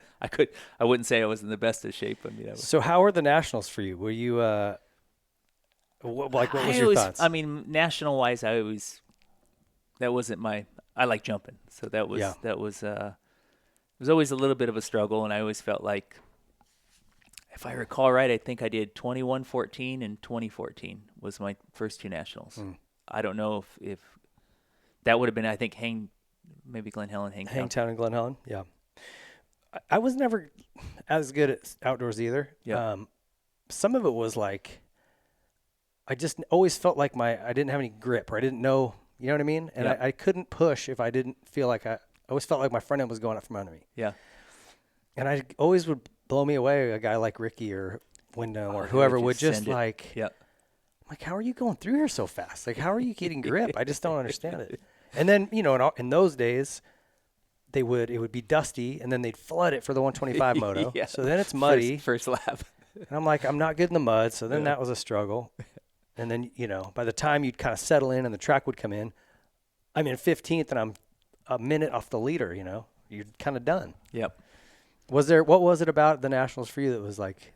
I wouldn't say I was in the best of shape. I mean, so how were the Nationals for you? Were you what was your thoughts? I mean, national wise, that wasn't I like jumping, so that was it was always a little bit of a struggle, and I always felt like, if I recall right, I think I did 21-14 and 2014 was my first 2 nationals. I don't know if that would have been, I think, maybe Glen Helen, Hangtown and Glen Helen. Yeah, I was never as good at outdoors either. Yeah. Some of it was like, I just always felt like I didn't have any grip, or I didn't know, you know what I mean? And I couldn't push if I didn't feel like I always felt like my front end was going up from under me. Yeah. And I always would blow me away, a guy like Ricky or Wyndham or whoever would just like, I'm like, how are you going through here so fast? Like, how are you getting grip? I just don't understand it. And then, in those days, it would be dusty, and then they'd flood it for the 125 moto. Yeah. So then it's muddy. First lap. And I'm like, I'm not good in the mud. So then that was a struggle. And then, by the time you'd kind of settle in and the track would come in, I'm in 15th and I'm a minute off the leader, you're kind of done. Yep. What was it about the Nationals for you that was like?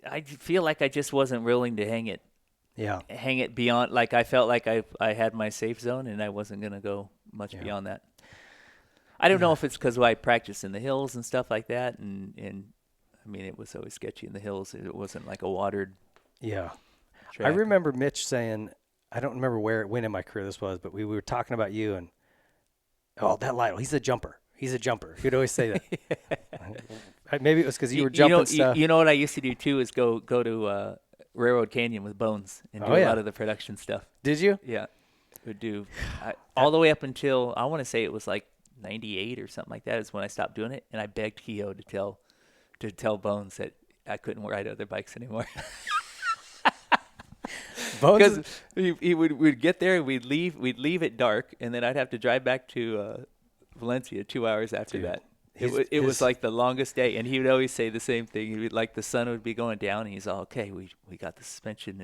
I feel like I just wasn't willing to hang it. Yeah. Hang it beyond, like I felt like I had my safe zone and I wasn't going to go much beyond that. I don't know if it's because I practiced in the hills and stuff like that. And I mean, it was always sketchy in the hills. It wasn't like a watered track. I remember Mitch saying, I don't remember when in my career this was, but we were talking about you and, that Lytle, he's a jumper. He's a jumper. He'd always say that. Maybe it was because you were jumping stuff. You know what I used to do too is go to Railroad Canyon with Bones and do a lot of the production stuff. Did you? Yeah. Would do all the way up until, I want to say it was like 98 or something like that is when I stopped doing it. And I begged Keogh to tell Bones that I couldn't ride other bikes anymore. Because we'd get there, we'd leave at dark, and then I'd have to drive back to Valencia 2 hours after that. It was like the longest day, and he would always say the same thing. He would, like, the sun would be going down, and he's all, okay, we got the suspension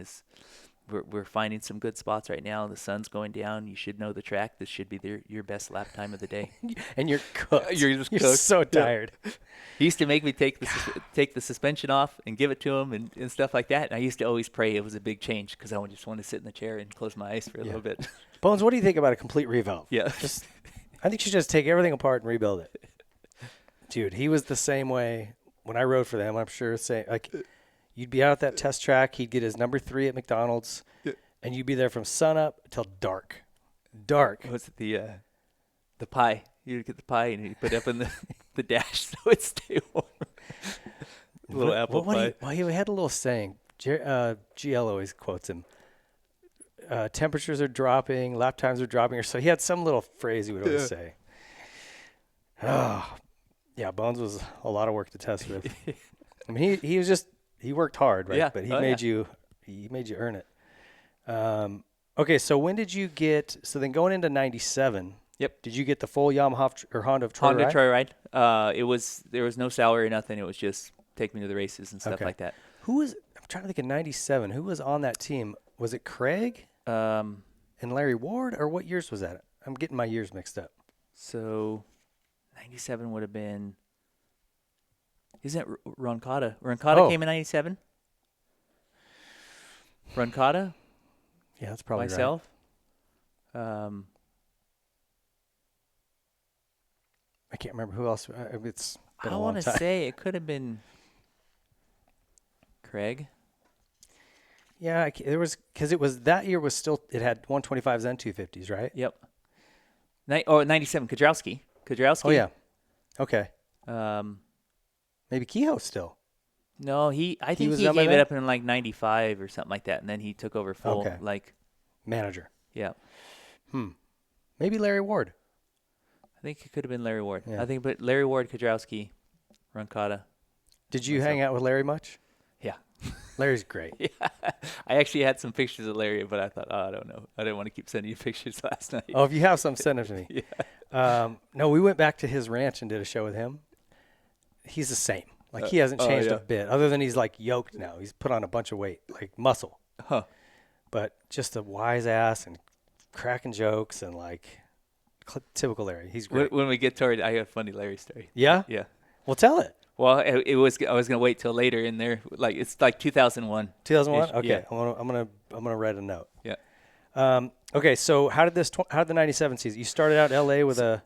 we're finding some good spots right now. The sun's going down. You should know the track. This should be your best lap time of the day. And you're cooked. You're just cooked. You're so tired. Yeah. He used to make me take the suspension off and give it to him and stuff like that. And I used to always pray it was a big change because I just want to sit in the chair and close my eyes for a little bit. Bones, what do you think about a complete revalve? Yeah. I think you should just take everything apart and rebuild it. Dude, he was the same way when I rode for them. I'm sure you'd be out at that test track. He'd get his number 3 at McDonald's, and you'd be there from sunup till dark. Dark. Was it the pie? You'd get the pie and you'd put it up in the dash so it'd stay warm. A little apple pie. He had a little saying. GL always quotes him. Temperatures are dropping, lap times are dropping. Or so he had some little phrase he would always say. Oh, yeah, Bones was a lot of work to test with. I mean, he worked hard, right? Yeah. But he made you earn it. Okay, so when did you get? So then going into '97. Yep. Did you get the full Yamaha or Honda of Troy Honda ride? Troy ride. There was no salary or nothing. It was just take me to the races and stuff like that. I'm trying to think of '97. Who was on that team? Was it Craig? And Larry Ward, or what years was that? I'm getting my years mixed up. So 97 would have been, isn't it Roncada? Roncada came in 97? Roncada? Yeah, that's probably myself. Right. I can't remember who else. It's been a long time. I want to say it could have been Craig. Yeah, there was, because it was, that year was still, it had 125s and 250s, right? Yep. 97, Kudrowski. Oh, yeah. Okay. Maybe Kehoe still. No, I think he gave it up in like 95 or something like that, and then he took over full, manager. Yeah. Maybe Larry Ward. I think it could have been Larry Ward. Yeah. But Larry Ward, Kudrowski, Roncada. Did you hang out with Larry much? Yeah. Larry's great. Yeah. I actually had some pictures of Larry, but I thought, I don't know. I didn't want to keep sending you pictures last night. Oh, if you have some, send them to me. Yeah. No, we went back to his ranch and did a show with him. He's the same. Like, he hasn't changed a bit, other than he's, like, yoked now. He's put on a bunch of weight, like muscle. Huh. But just a wise ass and cracking jokes and, like, typical Larry. He's great. When we get toward, I got a funny Larry story. Yeah? Yeah. Well, tell it. Well, I was going to wait till later in there. Like, it's like 2001. 2001? Okay. Yeah. I'm gonna write a note. Yeah. Okay, so how did the 97 season? You started out LA with a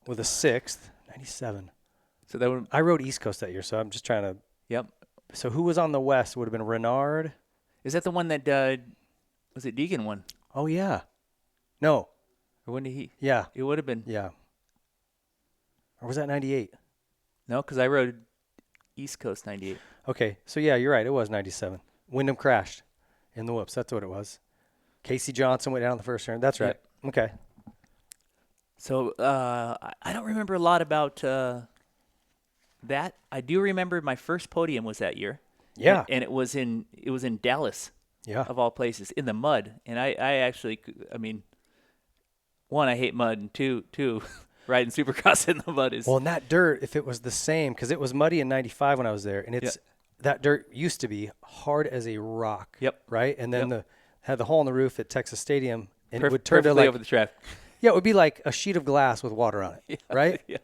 6th, 97. So that I rode East Coast that year, so I'm just trying to. Yep. So who was on the West? Would have been Renard. Is that the one that was it Deegan won? Oh yeah. No. Or when did he? Yeah. It would have been. Yeah. Or was that 98? No, because I rode East Coast 98. Okay, so yeah, you're right. It was 97. Wyndham crashed in the whoops. That's what it was. Casey Johnson went down the first turn. That's right. Yep. Okay. So I don't remember a lot about that. I do remember my first podium was that year. Yeah. And it was in Dallas. Yeah. Of all places, in the mud. And I actually, I mean, one, I hate mud, and two, riding Supercross in the mud is. Well, and that dirt, if it was the same, because it was muddy in '95 when I was there, and that dirt used to be hard as a rock. Yep. Right, and then had the hole in the roof at Texas Stadium, and it would turn perfectly to like over the track. Yeah, it would be like a sheet of glass with water on it. Right. Yeah.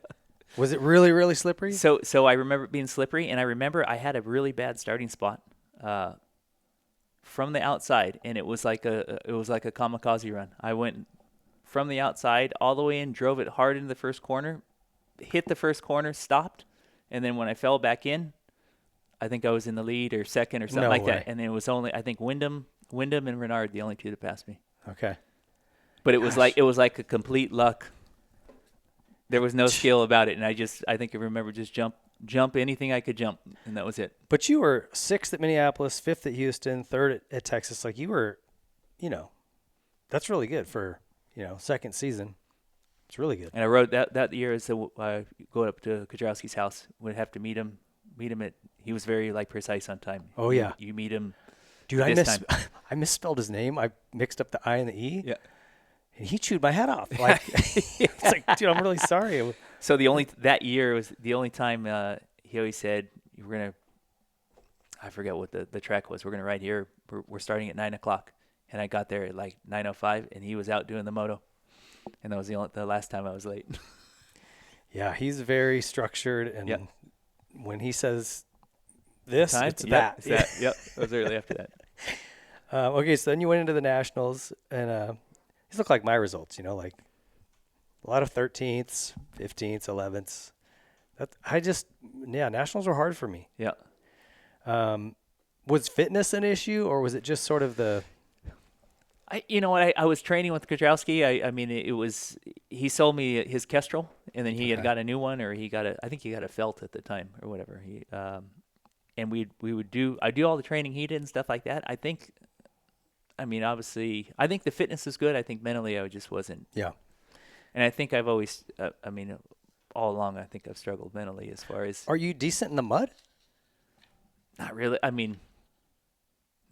Was it really, really slippery? So I remember it being slippery, and I remember I had a really bad starting spot from the outside, and it was like a kamikaze run. I went from the outside all the way in, drove it hard into the first corner, hit the first corner, stopped, and then when I fell back in, I think I was in the lead or second or something that. And then it was only, I think, Wyndham and Renard, the only two that passed me. Okay. But it was like a complete luck. There was no skill about it, and I think I remember just jump anything I could jump, and that was it. But you were 6th at Minneapolis, 5th at Houston, 3rd at Texas. Like, you were, that's really good for, second season. It's really good. And I rode that year as I go up to Kudrowski's house. Would have to meet him at. He was very precise on time. Oh yeah. You meet him. Dude, I misspelled his name. I mixed up the I and the E. Yeah. And he chewed my head off. Like, it's like, dude, I'm really sorry. So that year was the only time he always said, we're going to, I forget what the track was. We're going to ride here. We're starting at 9:00. And I got there at 9:05, and he was out doing the moto. And that was the last time I was late. Yeah, he's very structured. And when he says this, it's that. Yep, it was early after that. Okay, so then you went into the Nationals, and these look like my results, like a lot of 13ths, 15ths, 11ths. Nationals were hard for me. Yeah. Was fitness an issue, or was it just sort of the? I was training with Kudrowski. I mean, he sold me his Kestrel, and then he had got a new one, or I think he got a Felt at the time, or whatever. And I do all the training he did and stuff like that. Obviously, I think the fitness is good. I think mentally I just wasn't. Yeah. And I think I've always, all along, I think I've struggled mentally as far as. Are you decent in the mud? Not really.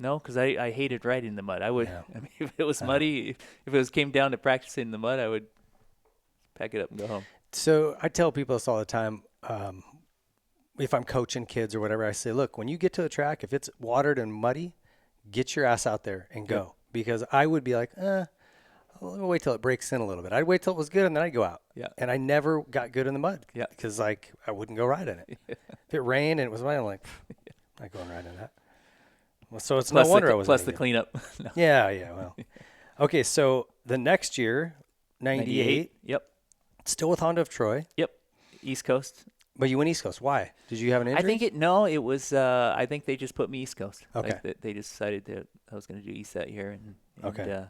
No, because I hated riding in the mud. I would, if it was muddy, if it came down to practicing in the mud, I would pack it up and go home. So I tell people this all the time. If I'm coaching kids or whatever, I say, look, when you get to the track, if it's watered and muddy, get your ass out there and go. Because I would be like, I'll wait till it breaks in a little bit. I'd wait till it was good, and then I'd go out. Yeah. And I never got good in the mud. Yeah. Because, I wouldn't go ride in it. If it rained and it was muddy, I'm like, I'm not going riding in that. Well, so it's no wonder I was plus the cleanup. No. Yeah, well. Okay, so the next year, 98. Yep. Still with Honda of Troy. Yep. East Coast. But you went East Coast. Why? Did you have an injury? It was, I think they just put me East Coast. Okay. They just decided that I was going to do East that year. Okay.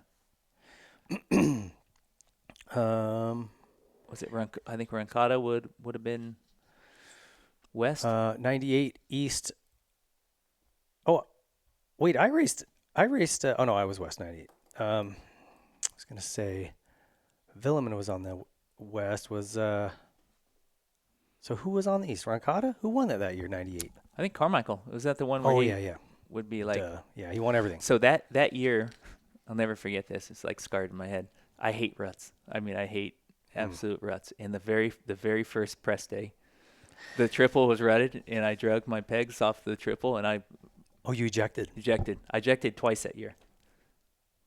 Was it I think Rancada would have been West? 98 East. Oh, wait, I raced, oh no, I was West 98. I was going to say Villeman was on the West, so who was on the East? Rancada? Who won that year, 98? I think Carmichael. Was that the one where he would be like... Yeah, he won everything. So that year, I'll never forget this. It's scarred in my head. I hate ruts. I hate absolute ruts. And the very first press day, the triple was rutted, and I drug my pegs off the triple, and I... Oh, you ejected? Ejected. I ejected twice that year.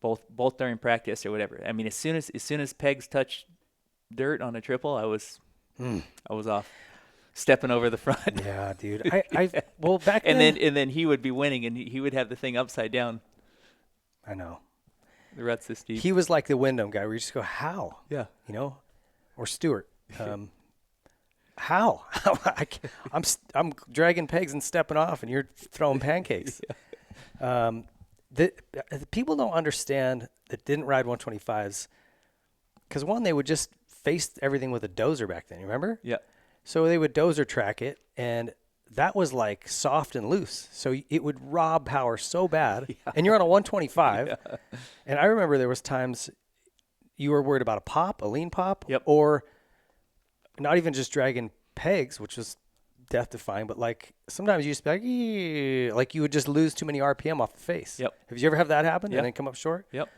Both during practice or whatever. As soon as pegs touched dirt on a triple, I was off, stepping over the front. Yeah, dude. Well, back then. And then he would be winning, and he would have the thing upside down. I know. The rut's this deep. He was like the Wyndham guy where you just go, how? Yeah. Or Stewart. How? I'm dragging pegs and stepping off, and you're throwing pancakes. The people don't understand that didn't ride 125s because, one, they would just face everything with a dozer back then. You remember? Yeah. So they would dozer track it, and that was soft and loose. So it would rob power so bad. Yeah. And you're on a 125. Yeah. And I remember there was times you were worried about a lean pop, or not even just dragging pegs, which was death-defying, but sometimes you just be like you would just lose too many RPM off the face. Yep. Have you ever had that happen and then come up short? Yep.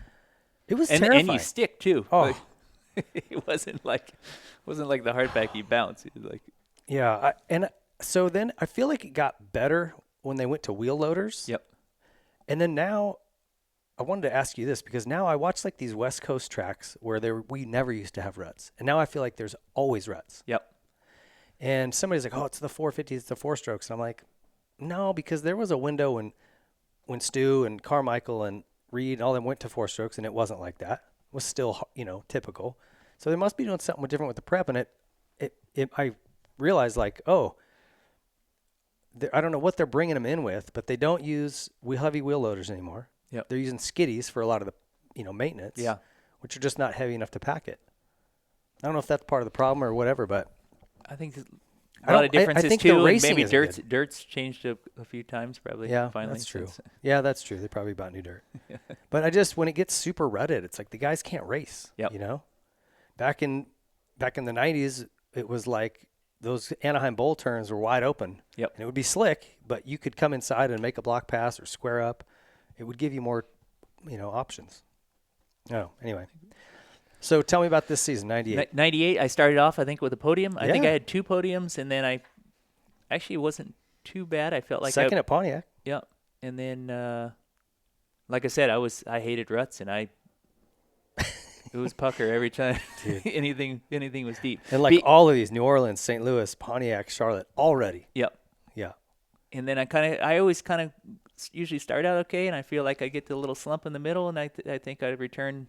It was terrifying. And you stick too. Oh. It wasn't like the hardback you bounce. It was like and so then I feel like it got better when they went to wheel loaders. Yep. And then now I wanted to ask you this because now I watch like these West Coast tracks where we never used to have ruts. And now I feel like there's always ruts. Yep. And somebody's like, oh, it's the 450, it's the 4-strokes. And I'm like, no, because there was a window when Stu and Carmichael and Reed and all them went to 4-strokes, and it wasn't like that. It was still, typical. So they must be doing something different with the prep. And I realized like, oh, I don't know what they're bringing them in with, but they don't use heavy wheel loaders anymore. Yep. They're using skiddies for a lot of the, maintenance. Yeah. Which are just not heavy enough to pack it. I don't know if that's part of the problem or whatever, but I think a lot of differences I think too. the racing maybe isn't dirt's changed a few times probably. Yeah, finally, that's true. Yeah, that's true. They probably bought new dirt. But when it gets super rutted, it's like the guys can't race. Yep. Back in the 90s, it was like those Anaheim bowl turns were wide open. Yep. And it would be slick, but you could come inside and make a block pass or square up. It would give you more, options. Oh, anyway. So tell me about this season, 98. 98, I started off, I think, with a podium. I think Yeah. I had 2 podiums, and then it wasn't too bad. I felt like second at Pontiac. Yeah. And then, like I said, I hated ruts, and it was pucker every time. anything was deep. And all of these, New Orleans, St. Louis, Pontiac, Charlotte, already. Yep. Yeah. And then I always kind of usually start out okay, and I feel like I get to a little slump in the middle, and I think I return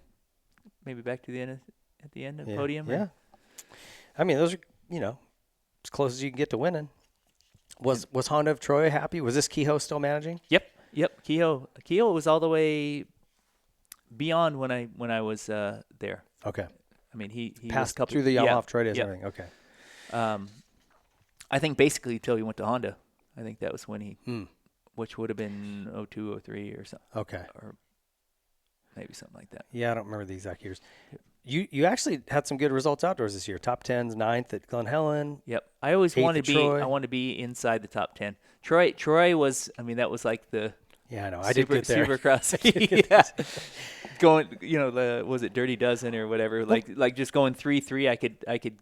maybe back to the end at the end of the podium. Yeah. I mean, those are, as close as you can get to winning. Was Honda of Troy happy? Was this Kehoe still managing? Yep. Kehoe was all the way beyond when I was there. Okay. I mean, he passed was through the Yamaha of Troy days and everything. Okay. I think basically until he went to Honda. I think that was when he, which would have been 02, 03 or something. Okay. Or maybe something like that. Yeah, I don't remember the exact years. You actually had some good results outdoors this year. Top 10s, 9th at Glen Helen. Yep. I always wanted to be inside the top 10. Troy was, that was like the I know. I did get there. Supercross. Yeah. Going, was it Dirty Dozen or whatever? Like just going 3-3, I could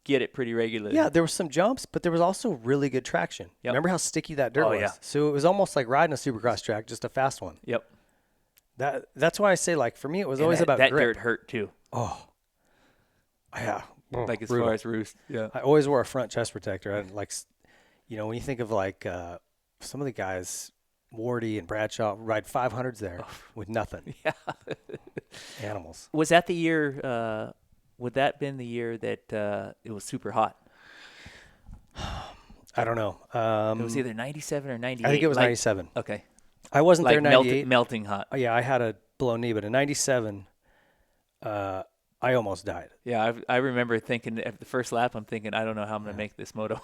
get it pretty regularly. Yeah, there were some jumps, but there was also really good traction. Yep. Remember how sticky that dirt was? Yeah. So it was almost like riding a Supercross track, just a fast one. Yep. That's why I say, for me, it was always about that grip. Dirt hurt too. Oh, yeah. Like as brutal. far as roost. Yeah. I always wore a front chest protector. I when you think of some of the guys, Wardy and Bradshaw ride 500s there with nothing. Yeah. Animals. Was that the year? Would that been the year that it was super hot? I don't know. It was either 97 or 98. I think it was 97. Okay. I wasn't there in 98. Melting hot. Oh, yeah, I had a blown knee, but in 97, I almost died. Yeah, I remember thinking at the first lap, I'm thinking, I don't know how I'm going to make this moto.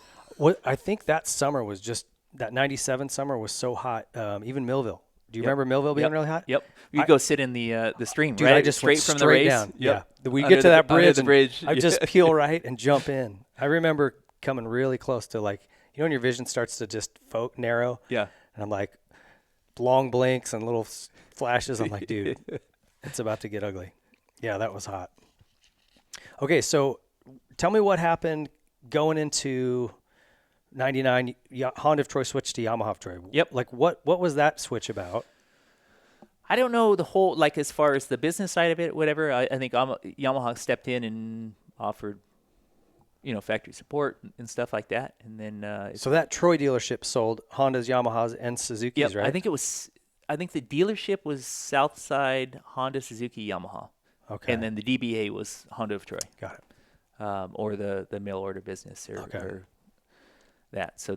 I think that summer was just that 97 summer was so hot. Even Millville. Do you remember Millville being really hot? Yep. You'd go sit in the stream, dude, right? I just straight went from straight the race down. Yep. Yeah. We get to that bridge. I Yeah. just peel right and jump in. I remember coming really close to when your vision starts to just narrow. Yeah. And I'm like, long blinks and little flashes. I'm like, dude, it's about to get ugly. Yeah, that was hot. Okay, so tell me what happened going into 99. Honda of Troy switched to Yamaha of Troy. Yep. What was that switch about? I don't know the whole, as far as the business side of it, whatever. I think Yamaha stepped in and offered, factory support and stuff like that. And then so that Troy dealership sold Hondas, Yamahas, and Suzuki's, right? I think the dealership was Southside Honda, Suzuki, Yamaha. Okay. And then the DBA was Honda of Troy. Got it. Or the mail order business or that. So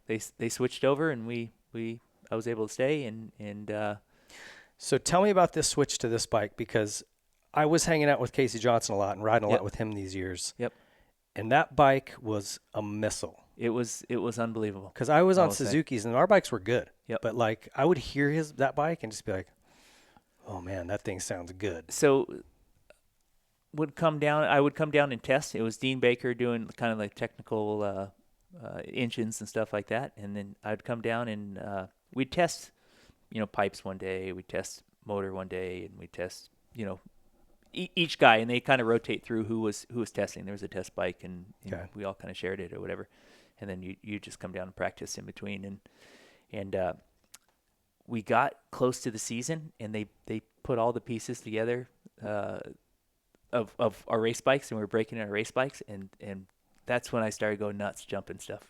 they switched over and I was able to stay and So tell me about this switch to this bike, because I was hanging out with Casey Johnson a lot and riding a lot with him these years. Yep. And that bike was a missile. It was unbelievable. Because I was on Suzuki's and our bikes were good. Yep. But I would hear that bike and just be like, oh man, that thing sounds good. So I would come down and test. It was Dean Baker doing kind of technical engines and stuff like that. And then I'd come down and we'd test, pipes one day, we'd test motor one day, and we'd test, each guy, and they kind of rotate through who was testing. There was a test bike, and we all kind of shared it or whatever. And then you just come down and practice in between. And we got close to the season, and they put all the pieces together of our race bikes, and we were breaking in our race bikes, and that's when I started going nuts, jumping stuff.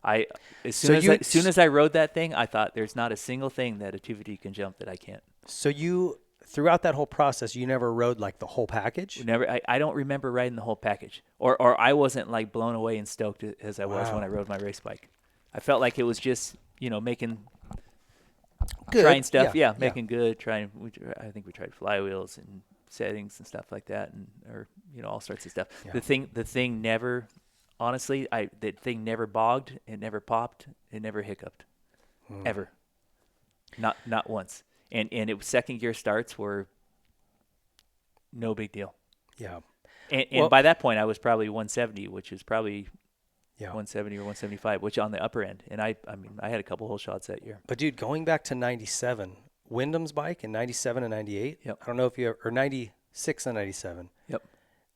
As soon as I rode that thing, I thought there's not a single thing that a 250 can jump that I can't. So you, throughout that whole process, you never rode like the whole package? Never. I don't remember riding the whole package, or I wasn't like blown away and stoked as I was when I rode my race bike. I felt like it was just making good, trying stuff. Yeah, making good. Trying. I think we tried flywheels and settings and stuff like that, or all sorts of stuff. Yeah. The thing never. Honestly, that thing never bogged, it never popped, it never hiccuped, ever, not once. And it was second gear starts were no big deal. Yeah. And by that point, I was probably 170, which is probably 170 or 175, which on the upper end. And I had a couple hole shots that year. But dude, going back to 97, Wyndham's bike in 97 and 98. Yep. I don't know if or 96 and 97. Yep.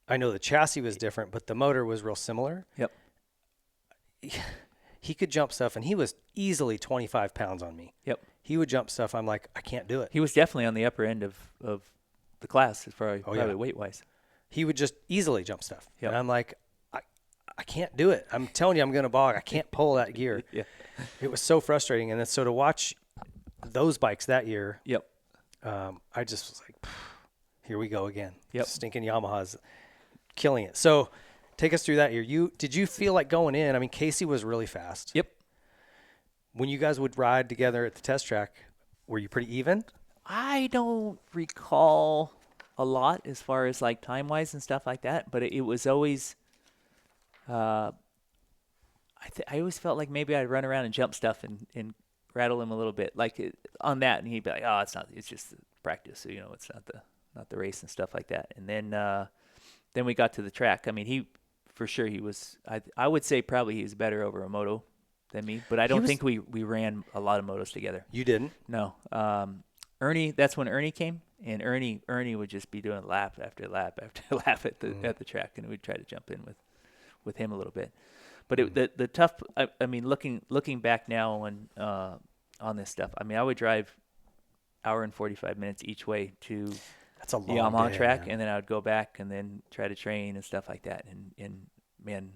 I know the chassis was different, but the motor was real similar. Yep. He could jump stuff, and he was easily 25 pounds on me. Yep. He would jump stuff. I'm like, I can't do it. He was definitely on the upper end of the class as far as probably weight-wise. He would just easily jump stuff. Yep. And I'm like, I can't do it. I'm telling you, I'm going to bog. I can't pull that gear. Yeah. It was so frustrating. And then so to watch those bikes that year, yep. I just was like, here we go again. Yep. Stinking Yamaha's killing it. So take us through that year. Did you feel like going in? I mean, Casey was really fast. Yep. When you guys would ride together at the test track, were you pretty even? I don't recall a lot as far as like time-wise and stuff like that, but it was always I always felt like maybe I'd run around and jump stuff and rattle him a little bit on that, and he'd be like, oh, it's just practice, so, it's not the race and stuff like that. And then we got to the track. I mean, he was, I would say probably he was better over a moto than me, but I don't think we ran a lot of motos together. You didn't? No. Ernie, that's when Ernie came, and Ernie would just be doing lap after lap after lap at the track, and we'd try to jump in with him a little bit. But the tough, I mean, looking back now on this stuff, I mean, I would drive hour and 45 minutes each way to that's a long Yamaha day, track, man. and then I would go back and then try to train and stuff like that. And man,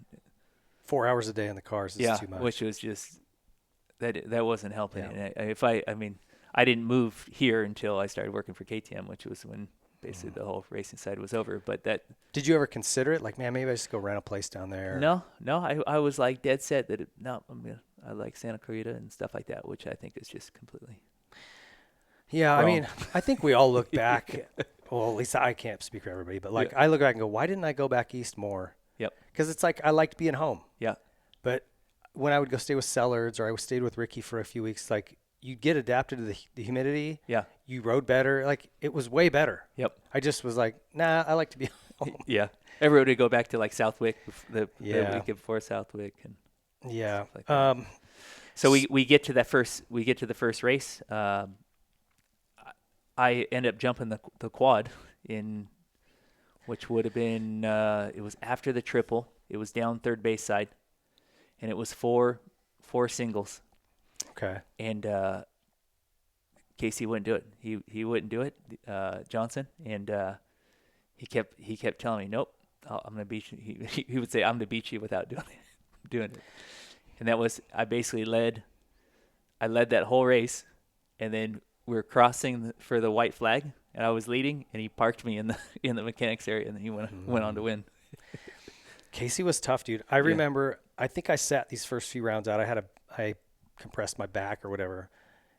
4 hours a day in the cars is too much. Which was just that wasn't helping. Yeah. And I didn't move here until I started working for KTM, which was when basically the whole racing side was over. But did you ever consider it? Like, man, maybe I just go rent a place down there. No. I was like dead set that I like Santa Clarita and stuff like that, which I think is just completely. Yeah, wrong. I mean, I think we all look back. Well, at least I can't speak for everybody, but I look back and go, why didn't I go back east more? Yep. Because it's like I liked being home. Yeah. But when I would go stay with Sellards or I stayed with Ricky for a few weeks, like you get adapted to the humidity. Yeah. You rode better. Like it was way better. Yep. I just was like, nah, I like to be home. Yeah. Everybody would go back to like Southwick, the weekend before Southwick, and yeah. Like that. So we get to the first race. I end up jumping the quad which would have been it was after the triple. It was down third base side, and it was four singles. Okay. And Casey wouldn't do it. He wouldn't do it, Johnson, and he kept telling me, nope, I'm gonna beat you. He would say, I'm gonna beat you without doing it. And that was I led that whole race, and then we were crossing for the white flag, and I was leading, and he parked me in the mechanics area, and then he went on to win. Casey was tough, dude. I remember. I think I sat these first few rounds out. I compressed my back or whatever,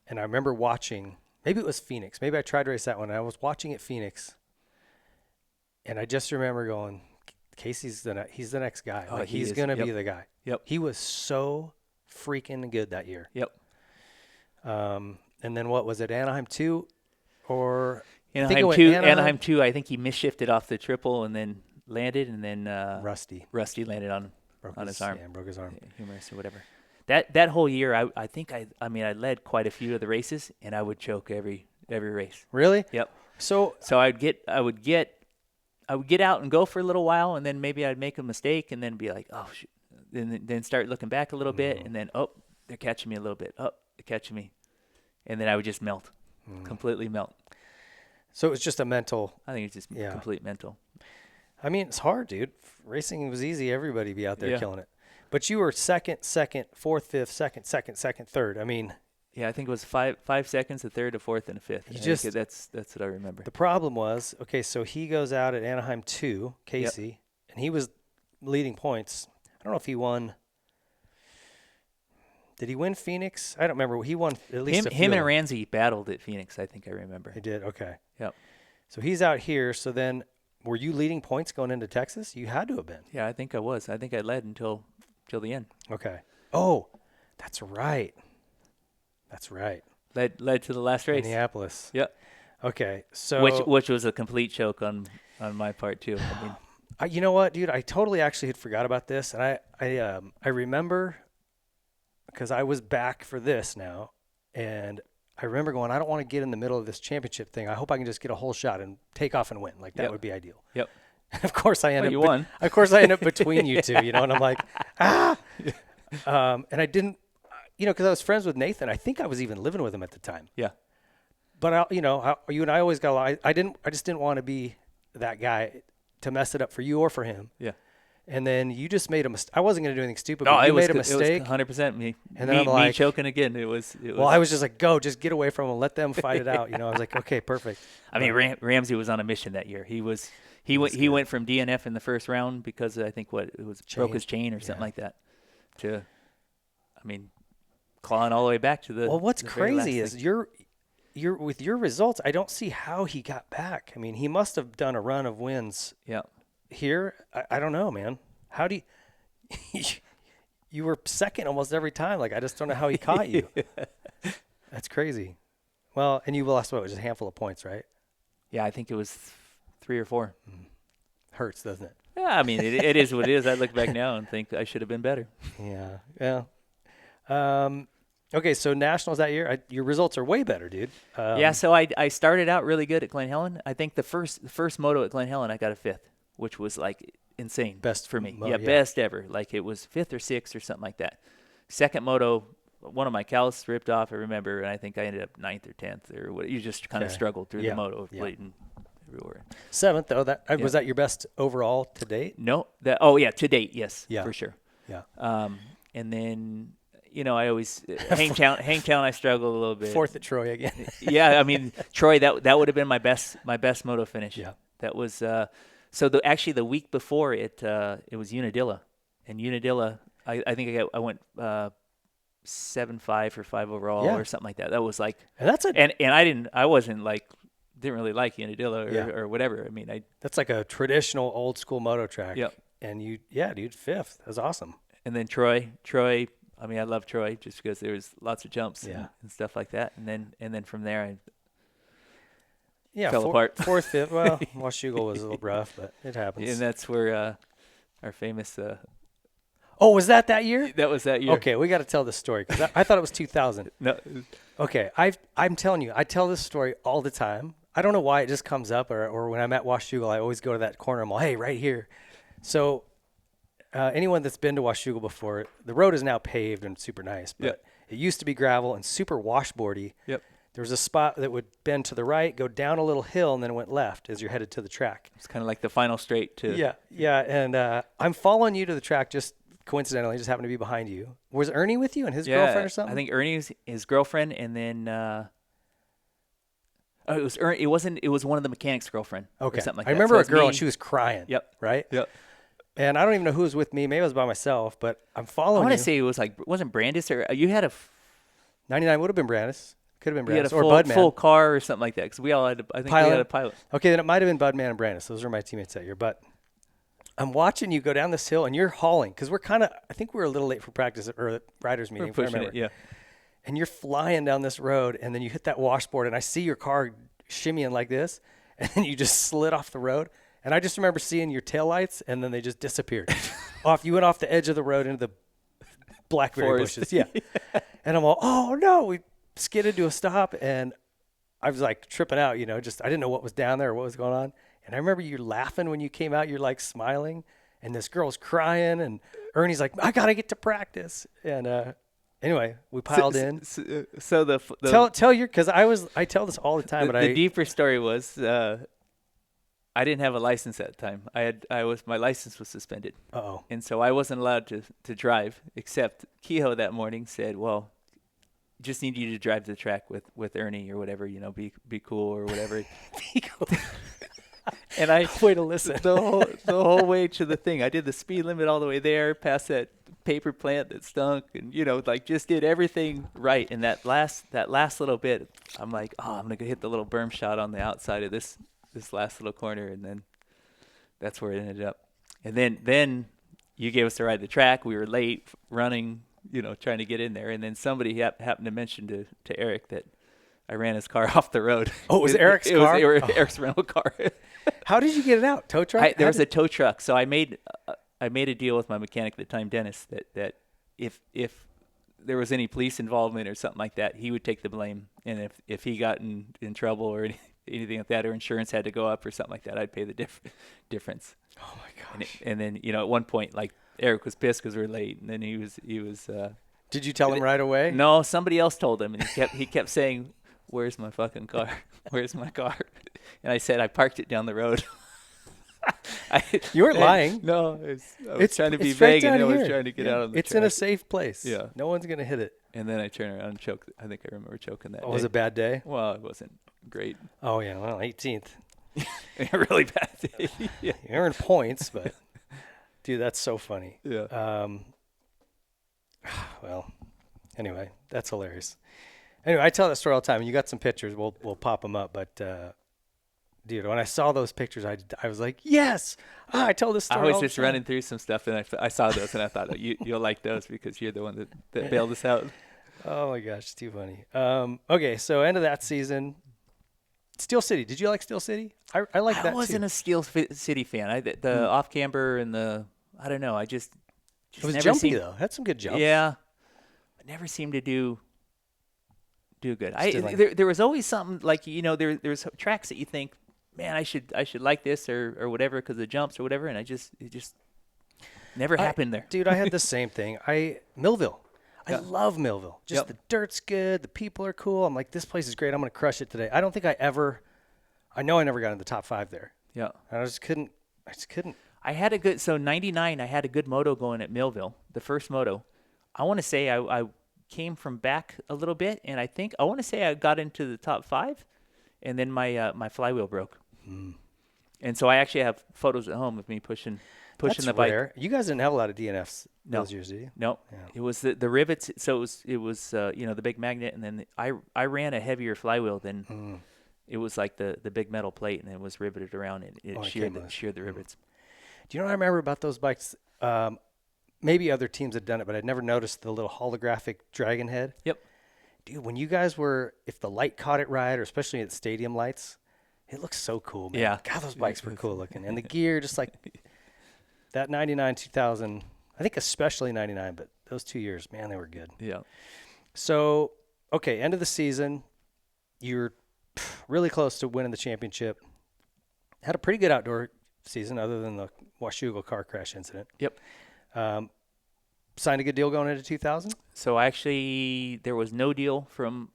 and I remember watching. Maybe it was Phoenix. Maybe I tried to race that one. And I was watching at Phoenix, and I just remember going, Casey's he's the next guy. Like he's gonna be the guy. Yep. He was so freaking good that year. Yep. And then what was it? Anaheim 2 or Anaheim 2? Anaheim 2. I think he misshifted off the triple and then landed, and then Rusty landed on his arm. Yeah, broke his arm. Humerus or whatever. That whole year, I think I led quite a few of the races, and I would choke every race. Really? Yep. So I would get I would get out and go for a little while, and then maybe I'd make a mistake, and then be like, oh, shoot. Then start looking back a little bit, and then, oh, they're catching me a little bit. Oh, they're catching me. And then I would just melt, completely melt. So it was just a mental. I think it's just complete mental. I mean, it's hard, dude. Racing was easy. Everybody be out there killing it. But you were second, fourth, fifth, second, third. I mean. Yeah, I think it was 5 seconds, a third, a fourth, and a fifth. That's what I remember. The problem was, okay, so he goes out at Anaheim 2, Casey, and he was leading points. I don't know if he won. Did he win Phoenix? I don't remember. He won at least a few. Him and Ramsey battled at Phoenix, I think I remember. He did? Okay. Yep. So he's out here. So then were you leading points going into Texas? You had to have been. Yeah, I think I was. I think I led until the end. Okay. Oh, that's right. That's right. Led to the last race. Minneapolis. Yep. Okay. So which was a complete choke on my part too. I mean, you know what, dude? I totally actually had forgot about this, and I remember because I was back for this now, and I remember going, I don't want to get in the middle of this championship thing. I hope I can just get a whole shot and take off and win. Like that would be ideal. Yep. And of course I end up. You won. Of course I end up between you two, you know, and I'm like, and I didn't, you know, because I was friends with Nathan. I think I was even living with him at the time. Yeah. But you and I always got along. I just didn't want to be that guy to mess it up for you or for him. Yeah. And then you just made a mistake. I wasn't going to do anything stupid, no, but you made a mistake. mistake. 100% me. And then I'm like, me choking again. It was. Well, I was just like, go, just get away from them, let them fight it out. You know, I was like, okay, perfect. I mean, Ramsey was on a mission that year. He went from DNF in the first round because I think broke his chain or something like that, to, I mean, clawing all the way back to the. Well, what's crazy is you're with your results. I don't see how he got back. I mean, he must have done a run of wins. Yeah. Here, I don't know, man. How do you? You were second almost every time. Like I just don't know how he caught you. That's crazy. Well, and you lost what? Just a handful of points, right? Yeah, I think it was 3 or 4. Hurts, doesn't it? Yeah, I mean, it is what it is. I look back now and think I should have been better. Yeah. Okay, so nationals that year, your results are way better, dude. Yeah, so I started out really good at Glen Helen. I think the first moto at Glen Helen, I got a 5th, which was like insane. Best for me. moto, Best ever. Like it was 5th or 6th or something like that. Second moto, one of my calluses ripped off, I remember, and I think I ended up 9th or 10th or what. You just kind of struggled through the moto, bleeding everywhere. 7th, though. Was that your best overall to date? No. To date, yes, for sure. Yeah. And then, you know, I always Hangtown I struggled a little bit. 4th at Troy again. Yeah, I mean, Troy, that would have been my best moto finish. Yeah. That was so the week before it was Unadilla. And Unadilla, I think I went 7.5 or 5 overall or something like that. That was like, and that's I wasn't like, didn't really like Unadilla or whatever. I mean, that's like a traditional old school moto track. Yep. And dude, 5th. That was awesome. And then Troy, I mean, I love Troy just because there was lots of jumps and stuff like that. And then from there, I fell apart. 4th, 5th. Well, Washougal was a little rough, but it happens. And that's where our famous. Oh, was that year? That was that year. Okay, we got to tell this story because I thought it was 2000. No. Okay, I'm telling you, I tell this story all the time. I don't know why it just comes up, or when I'm at Washougal, I always go to that corner. I'm like, hey, right here. So anyone that's been to Washougal before, the road is now paved and super nice, but it used to be gravel and super washboardy. Yep. There was a spot that would bend to the right, go down a little hill, and then it went left as you're headed to the track. It's kind of like the final straight to. Yeah, and I'm following you to the track just coincidentally, just happened to be behind you. Was Ernie with you and his girlfriend or something? I think Ernie's his girlfriend, and then it was Ernie. It was one of the mechanics' girlfriend. Okay, or something like I remember that. a girl and she was crying. Yep. Right. Yep. And I don't even know who was with me. Maybe I was by myself, but I'm following. I want to say it was wasn't Brandis or you had a 99 would have been Brandis. Could have been Brandis or Budman. Full car or something like that because we all had. I think we had a pilot. Okay, then it might have been Budman and Brandis. Those were my teammates that year, but. I'm watching you go down this hill, and you're hauling because I think we were a little late for practice or riders meeting. We're pushing it, yeah. And you're flying down this road, and then you hit that washboard, and I see your car shimmying like this, and then you just slid off the road. And I just remember seeing your taillights, and then they just disappeared. You went off the edge of the road into the blackberry bushes. Yeah. And I'm all, oh, no. We skidded to a stop, and I was like tripping out, I didn't know what was down there or what was going on. And I remember you laughing when you came out. You're like smiling, and this girl's crying, and Ernie's like, I got to get to practice. And anyway, we piled in. So the tell your, because I tell this all the time, but the deeper story was I didn't have a license at the time. My license was suspended. Uh-oh. And so I wasn't allowed to drive, except Kehoe that morning said, well, just need you to drive the track with Ernie or whatever, be cool or whatever. Be cool. And I way to listen. the whole way to the thing. I did the speed limit all the way there, past that paper plant that stunk, and just did everything right. And that last little bit, I'm like, oh, I'm gonna hit the little berm shot on the outside of this last little corner, and then that's where it ended up. And then you gave us a ride the track. We were late running, trying to get in there, and then somebody happened to mention to Eric that I ran his car off the road. Oh, it was Eric's car? It was Eric's rental car. How did you get it out? Tow truck? There was a tow truck. So I made a deal with my mechanic at the time, Dennis, that if there was any police involvement or something like that, he would take the blame. And if he got in trouble or anything like that, or insurance had to go up or something like that, I'd pay the difference. Oh my gosh. And then, at one point, like, Eric was pissed because we were late, and then he was Did you tell him right away? No, somebody else told him, and he kept saying, where's my fucking car? Where's my car? And I said, I parked it down the road. You weren't lying. No, I was trying to be vague, and I was trying to get out of the It's track. in a safe place. Yeah. No one's going to hit it. And then I turned around and choked. I think I remember choking that day. Was it a bad day? Well, it wasn't great. Oh, yeah. Well, 18th. A really bad day. Yeah. You earned points, but, dude, that's so funny. Yeah. Well, anyway, that's hilarious. Anyway, I tell that story all the time, and you got some pictures. We'll pop them up. But, dude, when I saw those pictures, I was like, yes! I tell this story I was all just the time. running through some stuff, and I saw those, and I thought, you'll like those because you're the one that bailed us out. Oh, my gosh, it's too funny. Okay, so end of that season. Steel City. Did you like Steel City? I like that, too. I wasn't a Steel City fan. The off-camber and I don't know, I just it was never jumpy, though. It had some good jumps. Yeah. I never seemed to do good. There was always something like, there's tracks that you think, man, I should like this or whatever because of the jumps or whatever, and it just never happened there. Dude, I had the same thing. Millville. I love Millville. Just the dirt's good. The people are cool. I'm like, this place is great. I'm going to crush it today. I don't think I know I never got in the top 5 there. Yeah. I just couldn't. I had a good, 99, I had a good moto going at Millville, the first moto. I want to say I came from back a little bit, and I want to say I got into the top 5, and then my flywheel broke. And so I actually have photos at home of me pushing That's the bike. rare. You guys didn't have a lot of DNFs those years, did you? No. Yeah. It was the rivets. So it was the big magnet, and then I ran a heavier flywheel than it was like the big metal plate, and it was riveted around, and it sheared the rivets. Do you know what I remember about those bikes? Maybe other teams had done it, but I'd never noticed the little holographic dragon head. Yep. Dude, when you guys if the light caught it right, or especially at stadium lights, it looks so cool, man. Yeah. God, those bikes were cool looking. And the gear, just like that 99, 2000, I think especially 99, but those 2 years, man, they were good. Yeah. So, okay, end of the season, you're really close to winning the championship. Had a pretty good outdoor season other than the Washougal car crash incident. Yep. Signed a good deal going into 2000? So actually, there was no deal from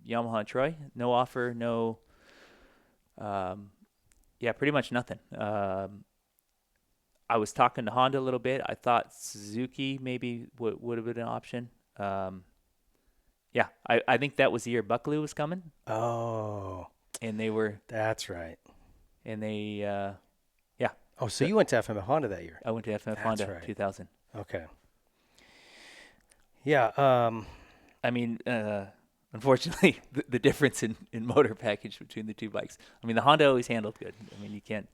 Yamaha of Troy. No offer, no. Pretty much nothing. I was talking to Honda a little bit. I thought Suzuki maybe would have been an option. I think that was the year Buckley was coming. Oh. And they were. That's right. And they, Oh, so you went to FMF Honda that year? I went to FMF Honda right. 2000. Okay. Yeah. I mean, unfortunately, the difference in motor package between the two bikes. I mean, the Honda always handled good. I mean, you can't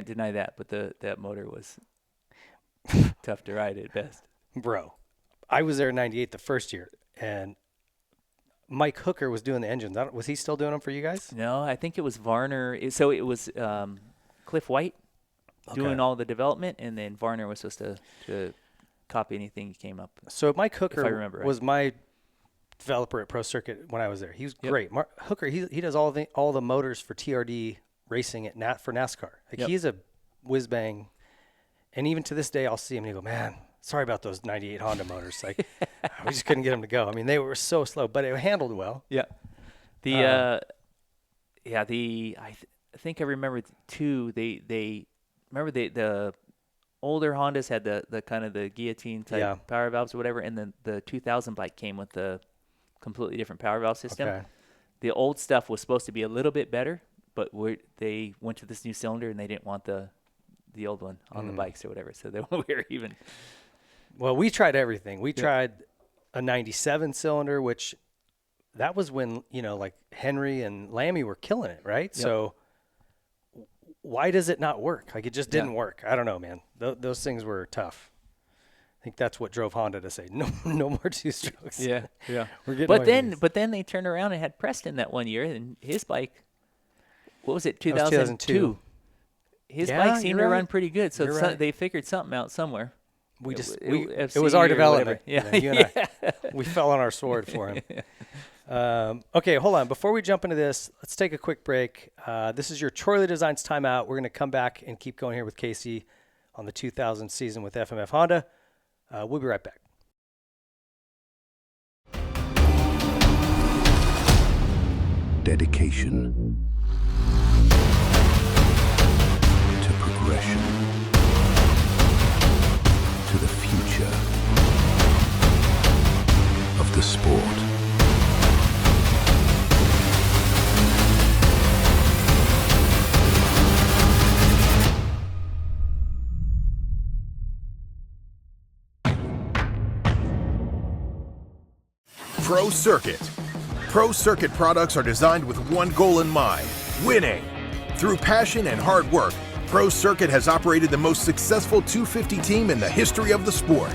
deny that. But that motor was tough to ride at best. Bro, I was there in '98 the first year, and Mike Hooker was doing the engines. Was he still doing them for you guys? No, I think it was Varner. So it was Cliff White doing all the development, and then Varner was supposed to copy anything he came up. So Mike Hooker right. was my developer at Pro Circuit when I was there. He was great. Hooker, he does all the motors for TRD racing for NASCAR. Like, Yep. he's a whiz bang. And even to this day, I'll see him and he'll go, man, sorry about those 98 Honda motors. Like, we just couldn't get them to go. I mean, they were so slow, but it handled well. Yeah. I think I remember too. They remember the older Hondas had the kind of the guillotine type power valves or whatever, and then the 2000 bike came with the completely different power valve system. Okay. The old stuff was supposed to be a little bit better, but they went to this new cylinder and they didn't want the old one on the bikes or whatever. So we were even. Well, we tried everything. We tried a 97 cylinder, which that was when, like Henry and Lammy were killing it, right? Yep. So why does it not work? Like, it just didn't work. I don't know, man. Those things were tough. I think that's what drove Honda to say, no more two-strokes. Yeah. We're getting But then they turned around and had Preston that one year, and his bike, what was it, 2002? His bike seemed to run pretty good, so they figured something out somewhere. It was our development. Yeah. You and I, we fell on our sword for him. Okay, hold on. Before we jump into this, let's take a quick break. This is your Troy Designs timeout. We're going to come back and keep going here with Casey on the 2000 season with FMF Honda. We'll be right back. Dedication to progression to the future of the sport. Pro Circuit. Pro Circuit products are designed with one goal in mind: winning. Through passion and hard work, Pro Circuit has operated the most successful 250 team in the history of the sport.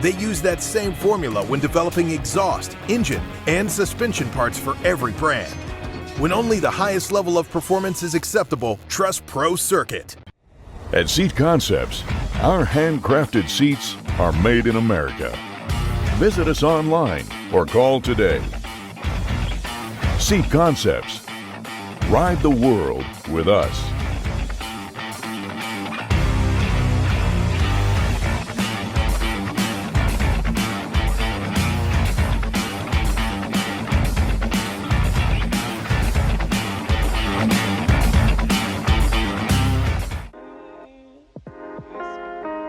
They use that same formula when developing exhaust, engine, and suspension parts for every brand. When only the highest level of performance is acceptable, trust Pro Circuit. At Seat Concepts, our handcrafted seats are made in America. Visit us online or call today. Seat Concepts. Ride the world with us.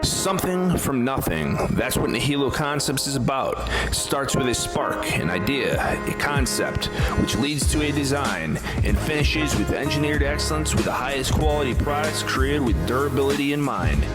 Something from nothing. That's what Nihilo Concepts is about. It starts with a spark, an idea, a concept, which leads to a design, and finishes with engineered excellence with the highest quality products created with durability in mind.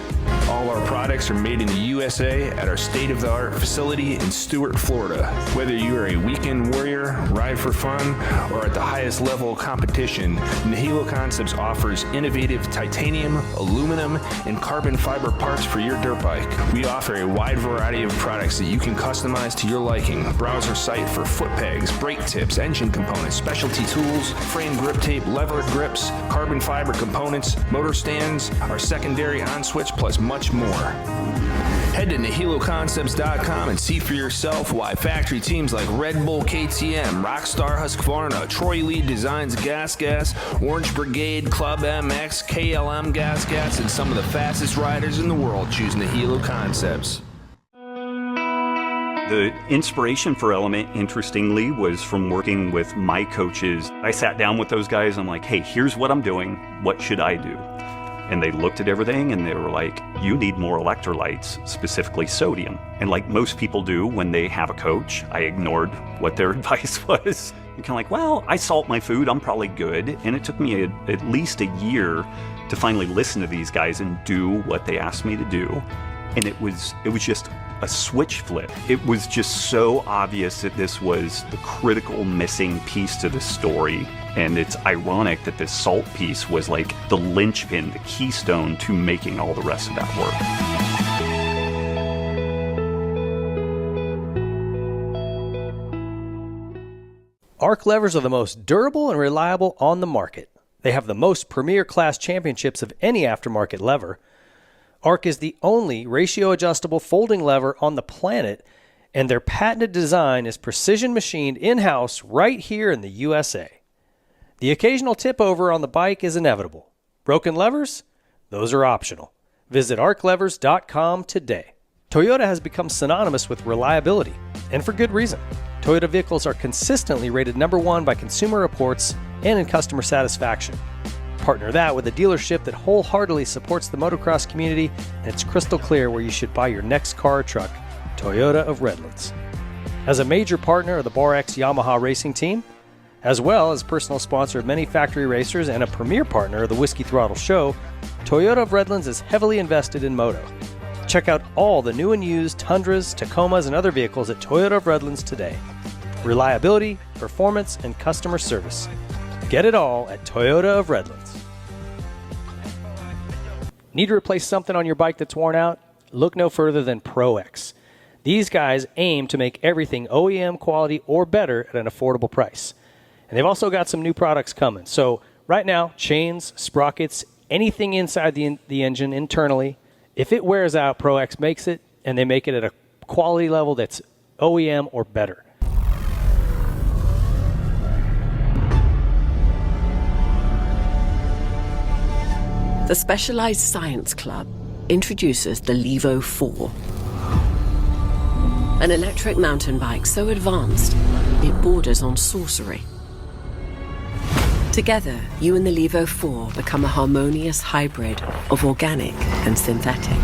All our products are made in the USA at our state-of-the-art facility in Stuart, Florida. Whether you are a weekend warrior, ride for fun, or at the highest level of competition, Nihilo Concepts offers innovative titanium, aluminum, and carbon fiber parts for your dirt bike. We offer a wide variety of products that you can customize to your liking. Browse our site for foot pegs, brake tips, engine components, specialty tools, frame grip tape, lever grips, carbon fiber components, motor stands, our secondary on-switch, plus much more. Head to NihiloConcepts.com and see for yourself why factory teams like Red Bull KTM, Rockstar Husqvarna, Troy Lead Designs Gas, Orange Brigade, Club MX, KLM Gas, and some of the fastest riders in the world choose Nihilo Concepts. The inspiration for Element, interestingly, was from working with my coaches. I sat down with those guys. I'm like, hey, here's what I'm doing. What should I do? And they looked at everything and they were like, you need more electrolytes, specifically sodium. And like most people do when they have a coach, I ignored what their advice was. You're kind of like, well, I salt my food, I'm probably good. And it took me at least a year to finally listen to these guys and do what they asked me to do. And it was just a switch flip. It was just so obvious that this was the critical missing piece to the story. And it's ironic that this salt piece was like the linchpin, the keystone to making all the rest of that work. Arc levers are the most durable and reliable on the market. They have the most premier class championships of any aftermarket lever. Arc is the only ratio adjustable folding lever on the planet, and their patented design is precision machined in-house right here in the USA. The occasional tip over on the bike is inevitable. Broken levers? Those are optional. Visit arclevers.com today. Toyota has become synonymous with reliability, and for good reason. Toyota vehicles are consistently rated #1 by Consumer Reports and in customer satisfaction. Partner that with a dealership that wholeheartedly supports the motocross community, and it's crystal clear where you should buy your next car or truck, Toyota of Redlands. As a major partner of the BarX Yamaha racing team, as well as personal sponsor of many factory racers and a premier partner of the Whiskey Throttle Show, Toyota of Redlands is heavily invested in moto. Check out all the new and used Tundras, Tacomas, and other vehicles at Toyota of Redlands today. Reliability, performance, and customer service. Get it all at Toyota of Redlands. Need to replace something on your bike that's worn out? Look no further than ProX. These guys aim to make everything OEM quality or better at an affordable price. And they've also got some new products coming. So right now, chains, sprockets, anything inside the engine internally, if it wears out, ProX makes it, and they make it at a quality level that's OEM or better. The Specialized Science Club introduces the Levo 4, an electric mountain bike so advanced it borders on sorcery. Together, you and the Levo 4 become a harmonious hybrid of organic and synthetic.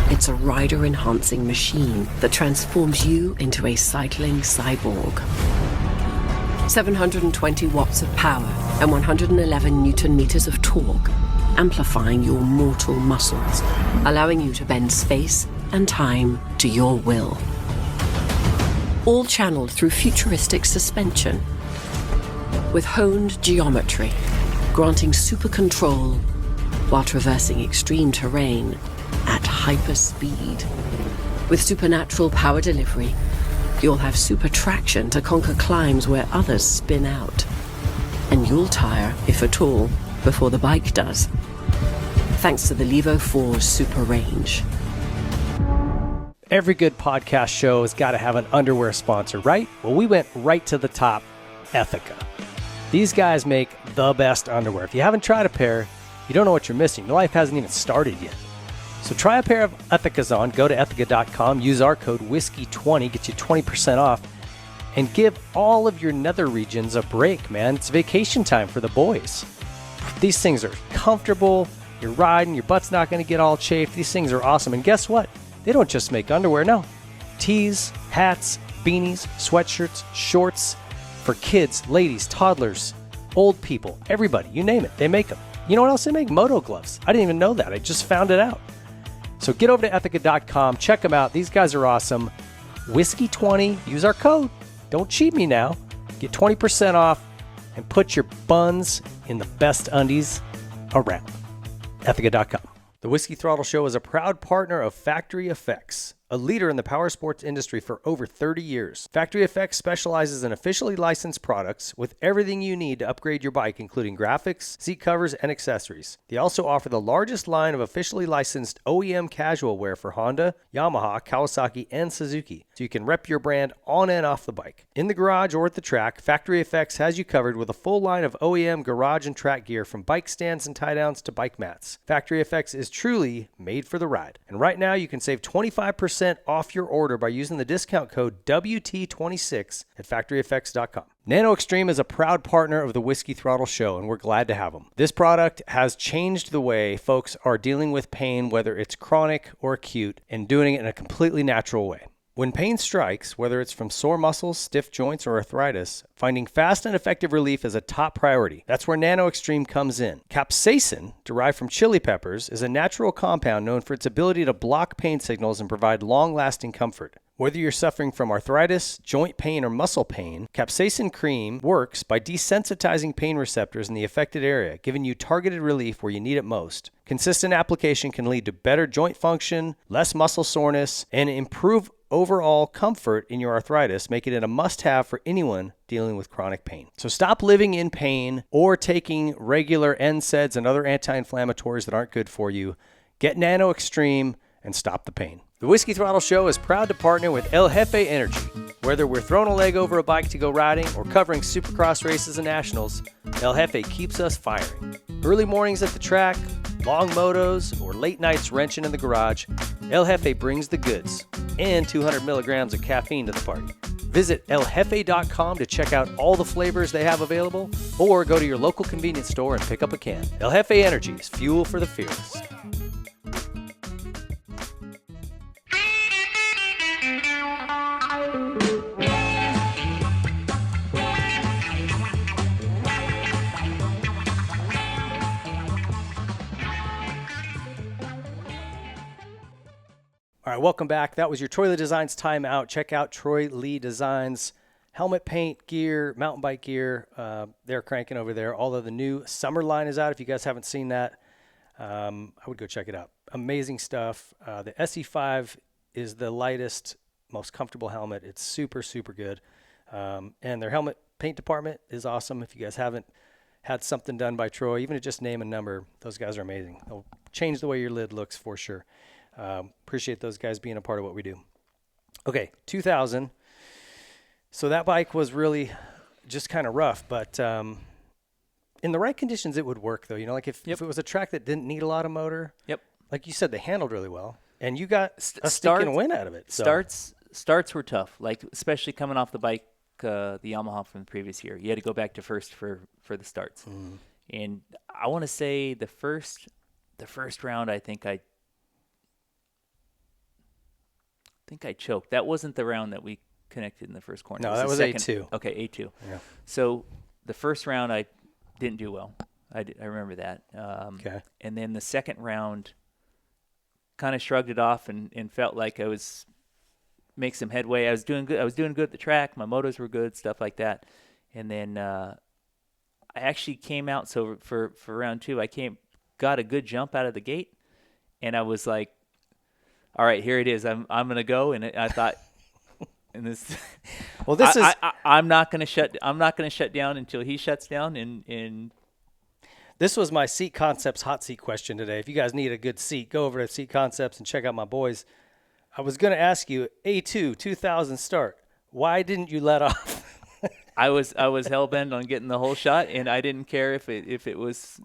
It's a rider-enhancing machine that transforms you into a cycling cyborg. 720 watts of power and 111 Newton meters of torque, amplifying your mortal muscles, allowing you to bend space and time to your will. All channeled through futuristic suspension, with honed geometry, granting super control while traversing extreme terrain at hyper speed. With supernatural power delivery, you'll have super traction to conquer climbs where others spin out. And you'll tire, if at all, before the bike does, thanks to the Levo 4's super range. Every good podcast show has got to have an underwear sponsor, right? Well, we went right to the top, Ethica. These guys make the best underwear. If you haven't tried a pair, you don't know what you're missing. Your life hasn't even started yet. So try a pair of Ethicas on. Go to Ethica.com, use our code WHISKEY20, get you 20% off, and give all of your nether regions a break, man. It's vacation time for the boys. These things are comfortable. You're riding, your butt's not going to get all chafed. These things are awesome. And guess what? They don't just make underwear, no. Tees, hats, beanies, sweatshirts, shorts for kids, ladies, toddlers, old people, everybody, you name it. They make them. You know what else they make? Moto gloves. I didn't even know that. I just found it out. So get over to Ethica.com. Check them out. These guys are awesome. Whiskey20. Use our code. Don't cheat me now. Get 20% off and put your buns in the best undies around. Ethica.com. The Whiskey Throttle Show is a proud partner of Factory Effects, a leader in the power sports industry for over 30 years. Factory Effects specializes in officially licensed products with everything you need to upgrade your bike, including graphics, seat covers, and accessories. They also offer the largest line of officially licensed OEM casual wear for Honda, Yamaha, Kawasaki, and Suzuki, so you can rep your brand on and off the bike. In the garage or at the track, Factory Effects has you covered with a full line of OEM garage and track gear, from bike stands and tie-downs to bike mats. Factory Effects is truly made for the ride. And right now you can save 25% off your order by using the discount code WT26 at FactoryEffects.com. Nano Extreme is a proud partner of the Whiskey Throttle Show, and we're glad to have them. This product has changed the way folks are dealing with pain, whether it's chronic or acute, and doing it in a completely natural way. When pain strikes, whether it's from sore muscles, stiff joints, or arthritis, finding fast and effective relief is a top priority. That's where Nano Extreme comes in. Capsaicin, derived from chili peppers, is a natural compound known for its ability to block pain signals and provide long-lasting comfort. Whether you're suffering from arthritis, joint pain, or muscle pain, capsaicin cream works by desensitizing pain receptors in the affected area, giving you targeted relief where you need it most. Consistent application can lead to better joint function, less muscle soreness, and improve overall comfort in your arthritis, making it a must-have for anyone dealing with chronic pain. So stop living in pain or taking regular NSAIDs and other anti-inflammatories that aren't good for you. Get Nano Extreme and stop the pain. The Whiskey Throttle Show is proud to partner with El Jefe Energy. Whether we're throwing a leg over a bike to go riding or covering Supercross races and nationals, El Jefe keeps us firing. Early mornings at the track, long motos, or late nights wrenching in the garage, El Jefe brings the goods and 200 milligrams of caffeine to the party. Visit eljefe.com to check out all the flavors they have available, or go to your local convenience store and pick up a can. El Jefe Energy is fuel for the fearless. All right, welcome back. That was your Troy Lee Designs timeout. Check out Troy Lee Designs helmet paint, gear, mountain bike gear. They're cranking over there. Although the new summer line is out, if you guys haven't seen that, I would go check it out. Amazing stuff. The SE5 is the lightest, most comfortable helmet. It's super, super good. And their helmet paint department is awesome. If you guys haven't had something done by Troy, even to just name a number, those guys are amazing. They'll change the way your lid looks for sure. Appreciate those guys being a part of what we do. Okay, 2000. So that bike was really just kind of rough, but in the right conditions, it would work though. You know, like if it was a track that didn't need a lot of motor, like you said, they handled really well, and you got a sticking win out of it. So. Starts were tough, like especially coming off the bike, the Yamaha from the previous year. You had to go back to first for the starts, and I want to say the first round, I think I choked. That wasn't the round that we connected in the first corner. No, that was A2. Okay, A2. Yeah. So the first round I didn't do well. I remember that. Okay. And then the second round kind of shrugged it off and felt like I was make some headway. I was doing good. I was doing good at the track. My motos were good, stuff like that. And then I actually came out. So for round two, got a good jump out of the gate, and I was like, all right, here it is. I'm gonna go, and I thought, and this. Well, this is. I'm not gonna shut down until he shuts down, and. This was my Seat Concepts hot seat question today. If you guys need a good seat, go over to Seat Concepts and check out my boys. I was gonna ask you, A2 2000 start. Why didn't you let off? I was hell bent on getting the whole shot, and I didn't care if it was.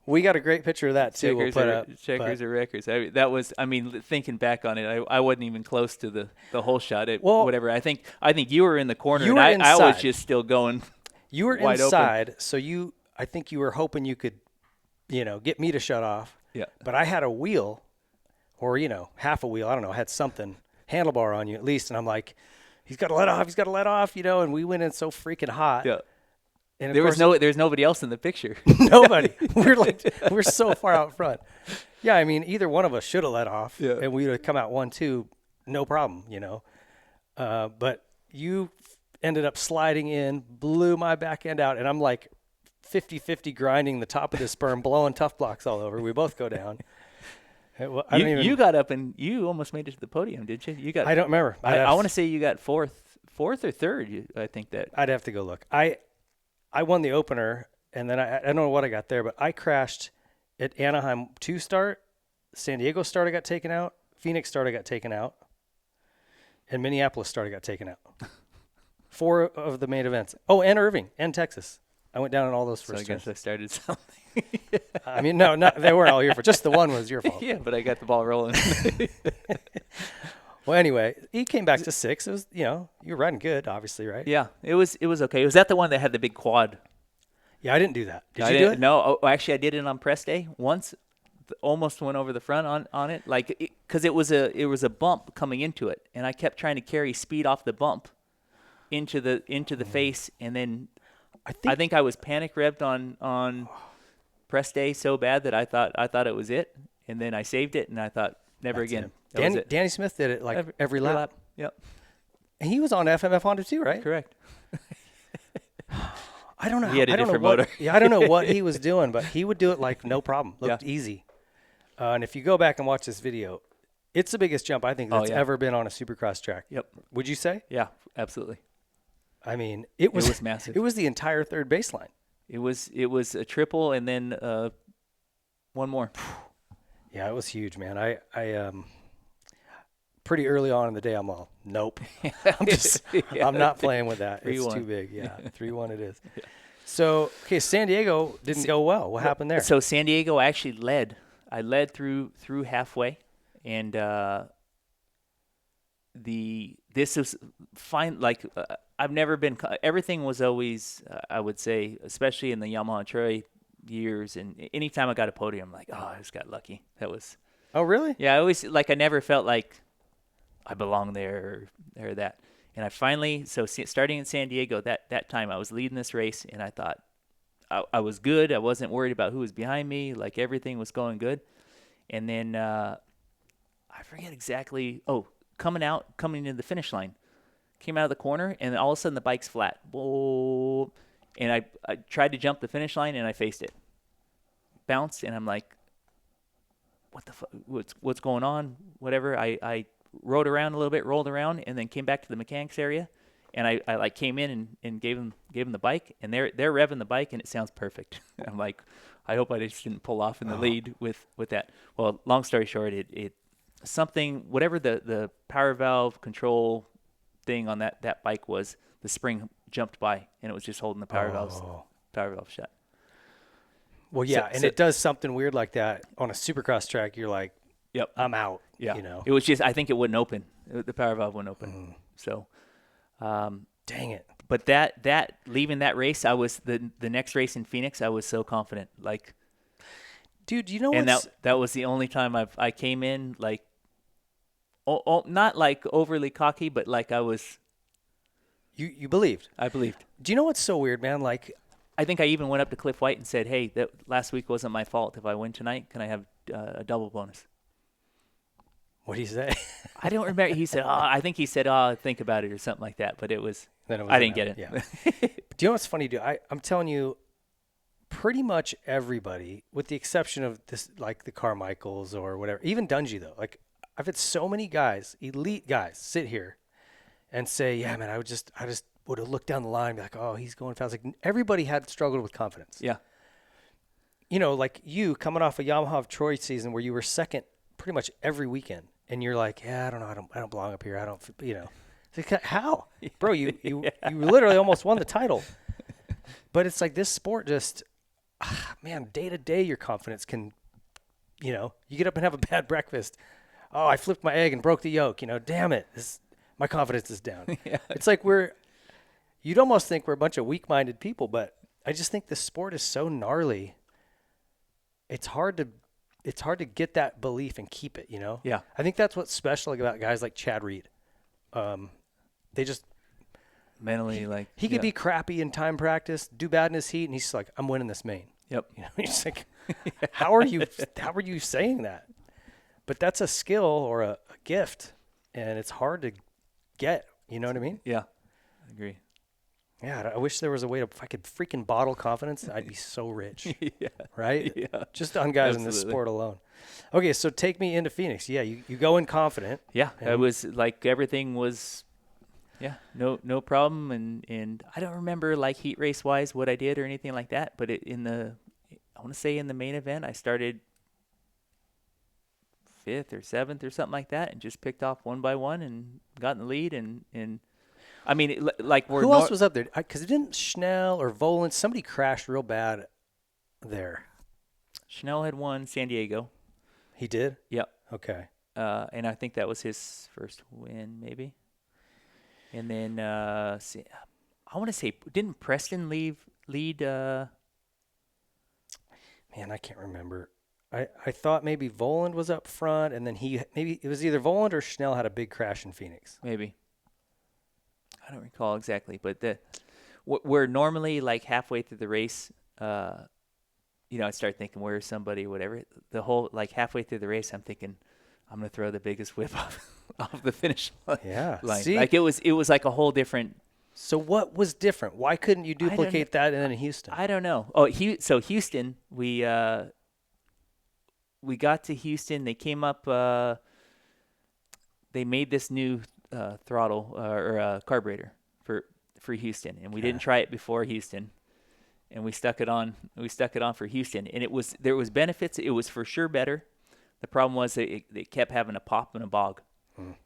We got a great picture of that too. We'll put up checkers or wreckers. Thinking back on it, I wasn't even close to the whole shot. Whatever. I think you were in the corner, and I was just still going. You were wide inside, open. So I think you were hoping you could, get me to shut off. Yeah. But I had a wheel, or half a wheel. I don't know. I had something handlebar on you at least, and I'm like, he's got to let off. He's got to let off. And we went in so freaking hot. Yeah. And there's nobody else in the picture. Nobody. We're so far out front. Yeah, I mean, either one of us should have let off, and we would have come out 1-2, no problem, But you ended up sliding in, blew my back end out, and I'm like 50-50 grinding the top of the sperm, blowing tough blocks all over. We both go down. You got up and you almost made it to the podium, did you? I don't remember. I want to say you got fourth or third. I think that. I'd have to go look. I won the opener, and then I don't know what I got there, but I crashed at Anaheim 2 start, San Diego start I got taken out, Phoenix start I got taken out, and Minneapolis start I got taken out. 4 of the main events. Oh, and Irving and Texas. I went down in all those first So I guess turns. I started something. I mean, no, they weren't all your fault. Just the one was your fault. Yeah, but I got the ball rolling. Well, anyway, he came back to 6. It was, you were riding good, obviously, right? Yeah, it was okay. Was that the one that had the big quad? Yeah, I didn't do that. Did you do it? No, actually, I did it on press day once. Almost went over the front on it, because it was a bump coming into it, and I kept trying to carry speed off the bump into the face, and then I think I was panic revved on press day so bad that I thought it was it, and then I saved it, and I thought never That's again. Danny Smith did it every lap. Yep. And he was on FMF Honda too, right? Correct. I don't know. He had a different motor. Yeah, I don't know what he was doing, but he would do it like no problem. Looked easy. And if you go back and watch this video, it's the biggest jump I think that's ever been on a Supercross track. Yep. Would you say? Yeah, absolutely. I mean, it was massive. It was the entire third baseline. It was a triple and then one more. Yeah, it was huge, man. pretty early on in the day, I'm all, nope. I'm not playing with that. It's too big. Yeah, 3-1 it is. Yeah. So, okay, San Diego didn't go well. What happened there? So San Diego, I actually led. I led through halfway, and this is fine. Like I've never been. Everything was always, I would say, especially in the Yamaha of Troy years, and anytime I got a podium, I'm like, oh, I just got lucky. That was. Oh, really? Yeah, I always I never felt like I belong there or that. And I finally, starting in San Diego, that time I was leading this race, and I thought I was good. I wasn't worried about who was behind me. Like everything was going good. And then I forget exactly. Oh, coming into the finish line, came out of the corner, and all of a sudden the bike's flat. Whoa. And I tried to jump the finish line, and I faced it. Bounced, and I'm like, what the fuck? What's going on? Whatever. I rode around a little bit, rolled around, and then came back to the mechanics area, and I like came in and gave them the bike, and they're revving the bike, and it sounds perfect. I'm like, I hope I just didn't pull off in the lead with that. Well, long story short, it something, whatever the power valve control thing on that bike was, the spring jumped by, and it was just holding the power valve shut. Well, yeah, and it does something weird like that on a Supercross track. You're like, yep, I'm out. Yeah, you know, it was just, I think it wouldn't open. The power valve wouldn't open. So, dang it. But that leaving that race, I was the next race in Phoenix. I was so confident, like, dude, you know, and that was the only time I came in like, not like overly cocky, but like I was. You believed. I believed. Do you know what's so weird, man? Like, I think I even went up to Cliff White and said, "Hey, that last week wasn't my fault. If I win tonight, can I have a double bonus?" What did he say? I don't remember. He said, I think he said, think about it or something like that. But I didn't get it. Yeah. Do you know what's funny, dude? I'm telling you, pretty much everybody, with the exception of this, like the Carmichaels or whatever, even Dungy though, like I've had so many guys, elite guys, sit here and say, yeah, man, I just would have looked down the line and be like, oh, he's going fast. Like everybody had struggled with confidence. Yeah. You know, like you coming off a Yamaha of Troy season where you were second pretty much every weekend. And you're like, yeah, I don't know. I don't belong up here. I don't, you know. It's like, how? Bro, you literally almost won the title. But it's like this sport just, man, day to day your confidence can, you know, you get up and have a bad breakfast. Oh, I flipped my egg and broke the yolk. You know, damn it. My confidence is down. Yeah. It's like you'd almost think we're a bunch of weak-minded people, but I just think the sport is so gnarly. It's hard to get that belief and keep it, you know? Yeah. I think that's what's special about guys like Chad Reed. They just mentally he could be crappy in time practice, do bad in his heat, and he's just like, I'm winning this main. Yep. You know, he's like, how are you saying that? But that's a skill or a gift, and it's hard to get. You know what I mean? Yeah, I agree. Yeah, I wish there was a way if I could freaking bottle confidence, I'd be so rich. Yeah. Right? Yeah. Just on guys in this sport alone. Okay, so take me into Phoenix. Yeah, you go in confident. Yeah, it was like everything was, no problem. And I don't remember like heat race wise what I did or anything like that. But I want to say in the main event, I started 5th or 7th or something like that, and just picked off one by one and got in the lead. And I mean, who else was up there? Because it didn't Schnell or Volant. Somebody crashed real bad there. Schnell had won San Diego. He did? Yep. Okay. And I think that was his first win, maybe. And then I want to say, didn't Preston lead? Man, I can't remember. I thought maybe Voland was up front, and then maybe it was either Voland or Schnell had a big crash in Phoenix. Maybe. I don't recall exactly, but we're normally like halfway through the race. I start thinking, where's somebody, whatever. The whole, like halfway through the race, I'm thinking, I'm going to throw the biggest whip off the finish line. Yeah. Line. See? Like it was like a whole different. So what was different? Why couldn't you duplicate that in Houston? I don't know. Oh, so Houston, we got to Houston. They came up, they made this new throttle or carburetor for Houston, and we didn't try it before Houston. And we stuck it on. For Houston, and there was benefits. It was for sure better. The problem was it kept having a pop and a bog.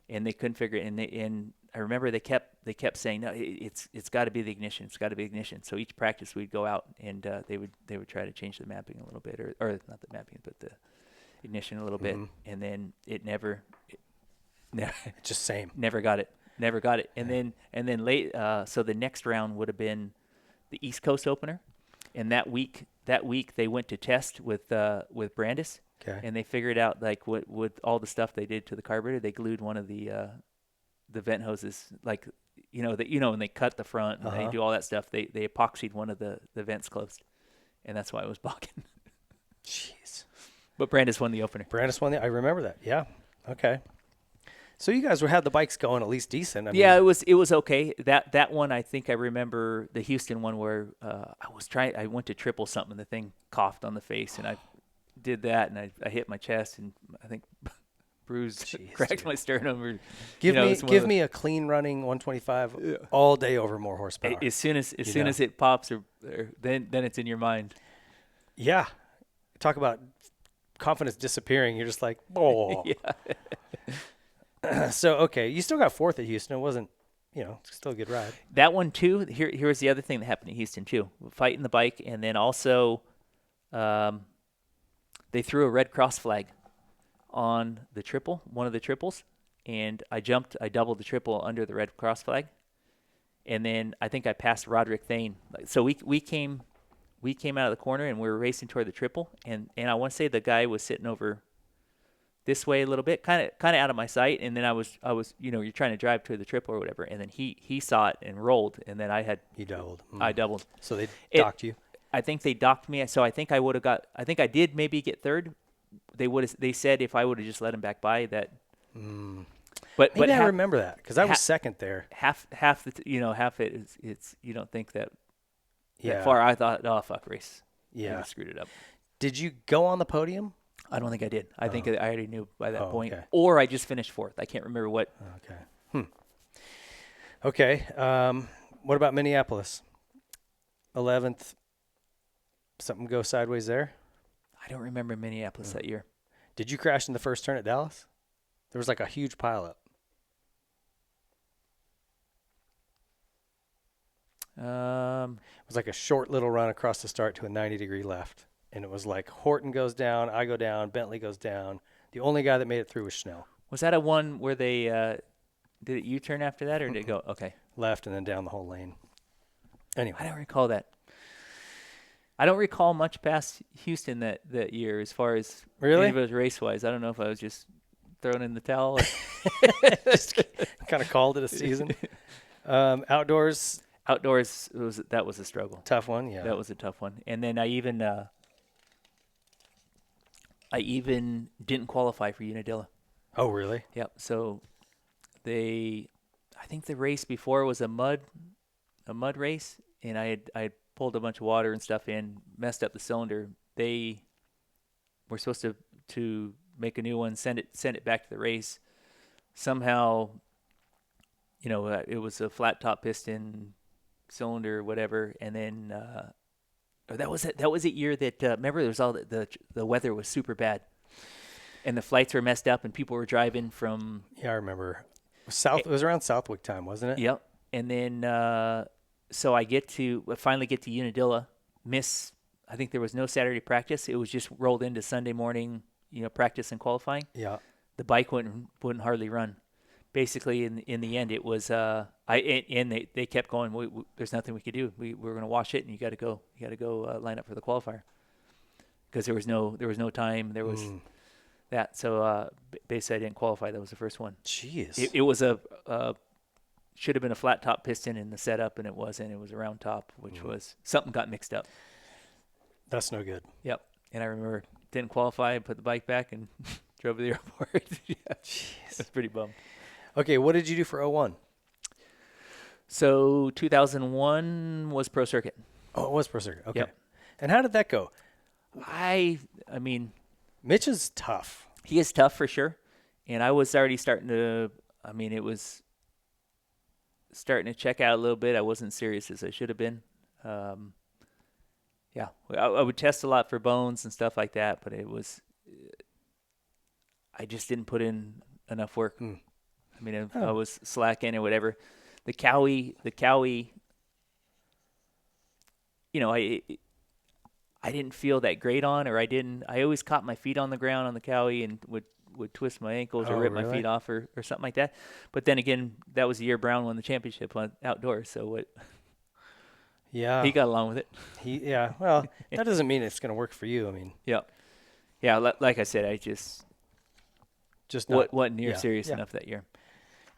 and they couldn't figure it. And I remember they kept saying, no, it's got to be the ignition. It's got to be ignition. So each practice we'd go out and they would try to change the mapping a little bit, or not the mapping, but the ignition a little bit, and then it never just same. Never got it. And then late. So the next round would have been the East Coast opener, and that week they went to test with Brandis. Okay. And they figured out, like, what with all the stuff they did to the carburetor, they glued one of the vent hoses, like, when they cut the front and they do all that stuff, they epoxied one of the vents closed, and that's why it was blocking. Jeez. But Brandis won the opener. I remember that. Yeah. Okay. So you guys had the bikes going at least decent. I mean, it was okay. That one, I think I remember the Houston one where I went to triple something, the thing coughed on the face, and I did that, and I hit my chest, and I think cracked my sternum. Give me a clean running 125 all day over more horsepower. As soon as it pops, or then it's in your mind. Yeah, talk about confidence disappearing. You're just like, oh. So okay, you still got fourth at Houston. It wasn't, it's still a good ride. That one too. Here's the other thing that happened at Houston too. Fighting the bike, and then also, they threw a Red Cross flag on one of the triples, and I doubled the triple under the Red Cross flag, and then I think I passed Roderick Thane. So we came out of the corner, and we were racing toward the triple, and I want to say the guy was sitting over this way a little bit, kind of out of my sight, and then I was you're trying to drive to the triple or whatever, and then he saw it and rolled, and then He doubled. I doubled. So they docked you. I think they docked me, so I think I did maybe get third. They said if I would have just let him back by that. But I remember that because I was second there. Half half it is you don't think that far. I thought, oh fuck, race. Yeah, I screwed it up. Did you go on the podium? I don't think I did. I think I already knew by that point, okay. or I just finished fourth. I can't remember what. Okay. Okay. What about Minneapolis? 11th. Something go sideways there? I don't remember Minneapolis that year. Did you crash in the first turn at Dallas? There was like a huge pileup. It was like a short little run across the start to a 90-degree left. And it was like Horton goes down, I go down, Bentley goes down. The only guy that made it through was Schnell. Was that a one where they did it U-turn after that, or did it go? Okay. Left and then down the whole lane. Anyway. I don't recall that. I don't recall much past Houston that year as far as really race-wise. I don't know if I was just throwing in the towel. Just kind of called it a season. Outdoors, that was a struggle. Tough one, yeah. That was a tough one. And then I even didn't qualify for Unadilla. Oh, really? Yep. So I think the race before was a mud race, and I had pulled a bunch of water and stuff in, messed up the cylinder. They were supposed to make a new one, send it back to the race. Somehow, it was a flat top piston cylinder or whatever, and then that was a year that remember there was all the weather was super bad, and the flights were messed up, and people were driving from. Yeah, I remember. It was around Southwick time, wasn't it? Yep. And then so I finally get to Unadilla. I think there was no Saturday practice. It was just rolled into Sunday morning, practice and qualifying. Yeah. The bike wouldn't hardly run. Basically, in the end, it was they kept going. There's nothing we could do. We're going to wash it, and you got to go line up for the qualifier because there was no time. There was that. So basically, I didn't qualify. That was the first one. Jeez. It was should have been a flat top piston in the setup, and it wasn't. It was a round top, which was something got mixed up. That's no good. Yep. And I remember didn't qualify, put the bike back, and drove to the airport. Yeah. Jeez. That's pretty bummed. Okay, what did you do for 01? So 2001 was Pro Circuit. Oh, it was Pro Circuit. Okay. Yep. And how did that go? I mean, Mitch is tough. He is tough for sure. And I was already it was starting to check out a little bit. I wasn't serious as I should have been. Yeah, I would test a lot for bones and stuff like that, but I just didn't put in enough work. I mean, I was slacking or whatever. The Cowie, you know, I didn't feel that great on, or I always caught my feet on the ground on the Cowie and would twist my ankles or rip my feet off or something like that. But then again, that was the year Brown won the championship on outdoors. So what? Yeah. He got along with it. Well, that doesn't mean it's going to work for you. I mean. Yeah. Like I said, I just wasn't near serious enough that year.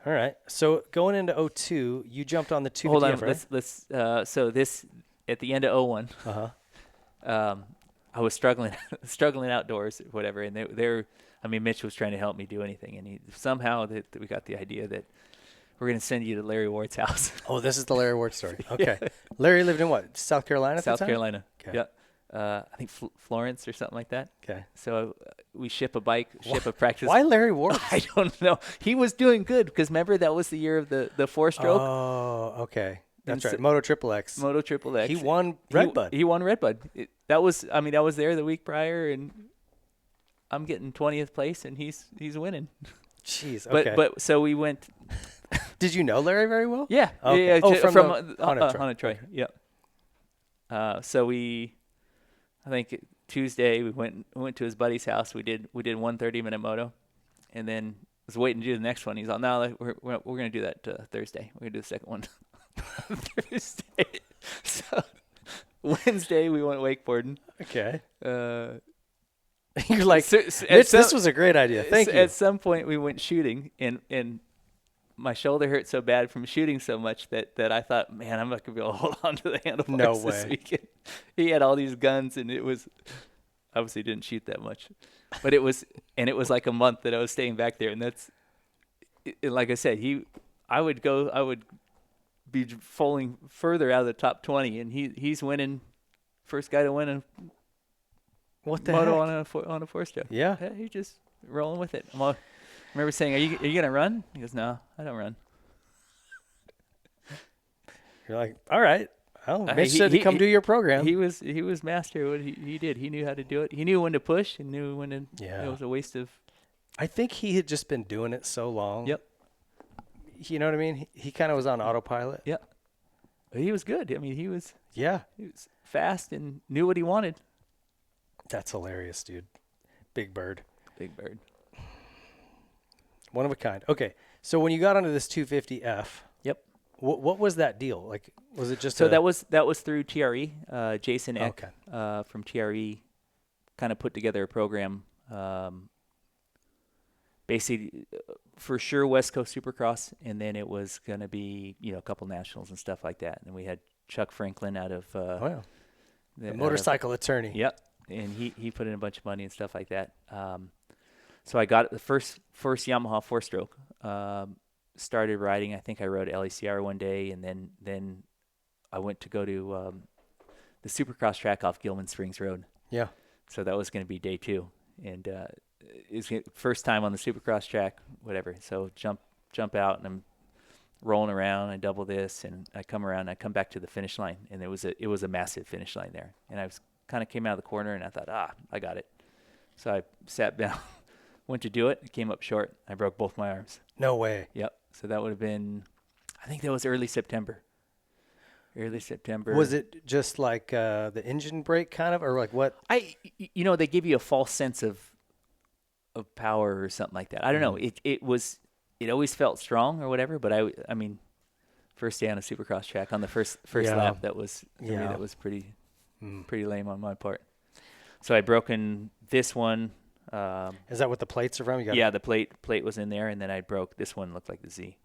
All right. So going into 02, you jumped on the 250F, Hold on. right? Let's. So this at the end of 01. I was struggling outdoors, whatever, and they're. I mean, Mitch was trying to help me do anything, and somehow we got the idea that we're going to send you to Larry Ward's house. Oh, this is the Larry Ward story. Okay. Yeah. Larry lived in what? South Carolina at the time? South Carolina. Okay. Yeah. I think Florence or something like that. Okay. So we ship a practice. Why Larry Ward? I don't know. He was doing good because remember that was the year of the 4-stroke. Oh, okay. That's right. Moto XXX. Moto XXX. He won Redbud. He won Redbud. That was there the week prior, and I'm getting 20th place, and he's winning. Jeez. Okay. But so we went. Did you know Larry very well? Yeah. Okay. Yeah. From Honda Troy. Okay. Yeah. So I think Tuesday we went to his buddy's house. We did 1 30-minute moto, and then was waiting to do the next one. He's like, no, we're going to do that Thursday. We're going to do the second one Thursday. So Wednesday we went wakeboarding. Okay. You're like, Mitch, this was a great idea. Thank you. At some point we went shooting, and my shoulder hurt so bad from shooting so much that I thought, man, I'm not going to be able to hold on to the handlebars this weekend. He had all these guns, and it was obviously didn't shoot that much. But it was like a month that I was staying back there, and that's like I said, I would be falling further out of the top 20, and he's winning, first guy to win a moto on a 4-stroke. Yeah, he's just rolling with it. I remember saying, "Are you gonna run?" He goes, "No, I don't run." You're like, "All right." Well, Mitch said to come do your program. He was master. What he did. He knew how to do it. He knew when to push and knew when to. Yeah. It was a waste of. I think he had just been doing it so long. Yep. You know what I mean? He kind of was on autopilot. Yeah. He was good. I mean, he was. Yeah. He was fast and knew what he wanted. That's hilarious, dude. Big bird. Big bird. One of a kind. Okay, so when you got onto this 250F, yep. What was that deal? Like, was it just so that was through TRE? Jason Eck from TRE kind of put together a program. Basically, for sure West Coast Supercross, and then it was going to be a couple nationals and stuff like that. And we had Chuck Franklin out of the motorcycle attorney. Yep, and he put in a bunch of money and stuff like that. So I got the first Yamaha 4-stroke. Started riding. I think I rode LECR one day, and then I went to go to the Supercross track off Gilman Springs Road. Yeah. So that was going to be day 2, and it's first time on the Supercross track, whatever. So jump out, and I'm rolling around. I double this, and I come around. And I come back to the finish line, and it was a massive finish line there. And I kind of came out of the corner, and I thought, I got it. So I sat down. Went to do it. It came up short. I broke both my arms. No way. Yep. So that would have been, I think that was early September. Was it just like the engine brake kind of, or like what? They give you a false sense of power or something like that. I don't know. It always felt strong or whatever, but I mean, first day on a Supercross track on the first lap, that was, for me, that was pretty lame on my part. So I broken this one. Is that what the plates are from? The plate was in there, and then I broke this one. Looked like the Z.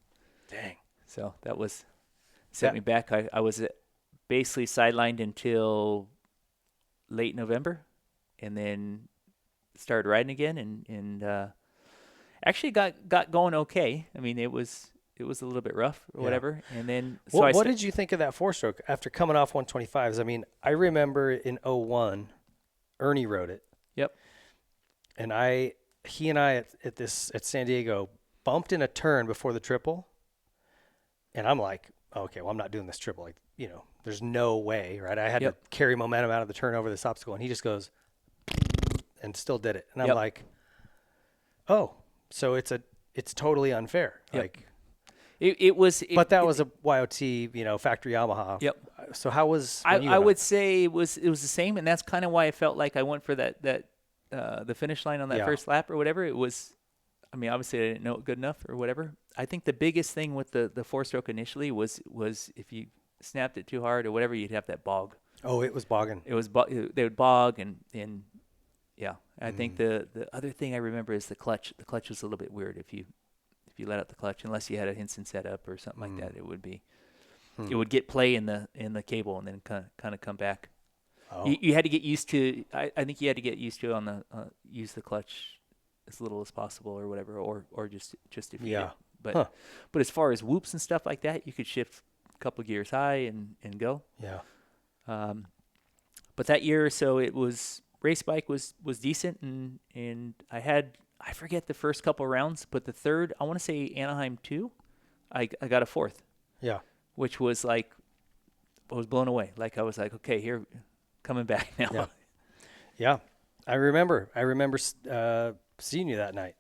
Dang. So that was set me back. I was basically sidelined until late November, and then started riding again, and actually got going okay. I mean, it was a little bit rough or whatever, and then. So what did you think of that 4-stroke after coming off 125s? I mean, I remember in 01, Ernie rode it. Yep. And he and I at San Diego bumped in a turn before the triple, and I'm like, okay, well, I'm not doing this triple. Like, there's no way, right? I had to carry momentum out of the turn over this obstacle, and he just goes and still did it. And I'm like, oh, so it's a it's totally unfair. Yep. Like it was. But that was a YOT, factory Yamaha. Yep. So how was? I would say it was the same, and that's kind of why I felt like I went for that the finish line on that first lap or whatever. It was. I mean, obviously I didn't know it good enough or whatever. I think the biggest thing with the 4-stroke initially was if you snapped it too hard or whatever, you'd have that bog. Oh, it was bogging. It was they would bog and yeah. I think the other thing I remember is the clutch. The clutch was a little bit weird if you let out the clutch, unless you had an instant setup or something like that. It would be it would get play in the cable and then kind of come back. Oh. You had to get used to. I think you had to get used to on the use the clutch as little as possible or whatever, or just if you did. But as far as whoops and stuff like that, you could shift a couple gears high and go. Yeah. But that year or so, it was race bike was decent, and I forget the first couple rounds, but the third, I want to say Anaheim 2, I got a fourth. Yeah. Which was like, I was blown away. Like I was like, okay, here, coming back now. Yeah. Yeah. I remember seeing you that night.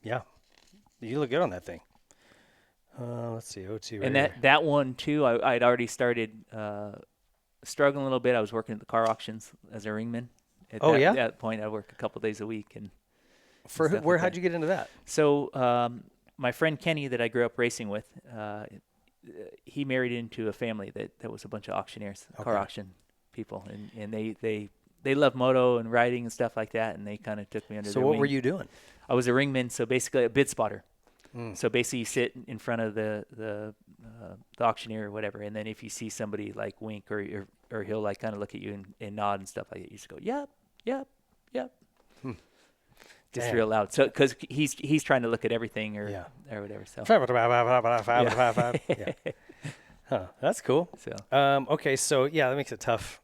Yeah. You look good on that thing. Let's see, OT right and here. that one too, I'd already started struggling a little bit. I was working at the car auctions as a ringman. At that point, I worked a couple days a week. And how'd you get into that? So my friend Kenny that I grew up racing with, he married into a family that was a bunch of auctioneers, car auction people, and they love moto and riding and stuff like that, and they kind of took me under their wing. So what were you doing? I was a ringman, so basically a bid spotter. So basically you sit in front of the auctioneer or whatever, and then if you see somebody like wink or he'll like kind of look at you and nod and stuff like that, you just go, yep. Just real loud. So because he's trying to look at everything or whatever. So yeah. Huh, that's cool. So okay, so yeah, that makes it tough.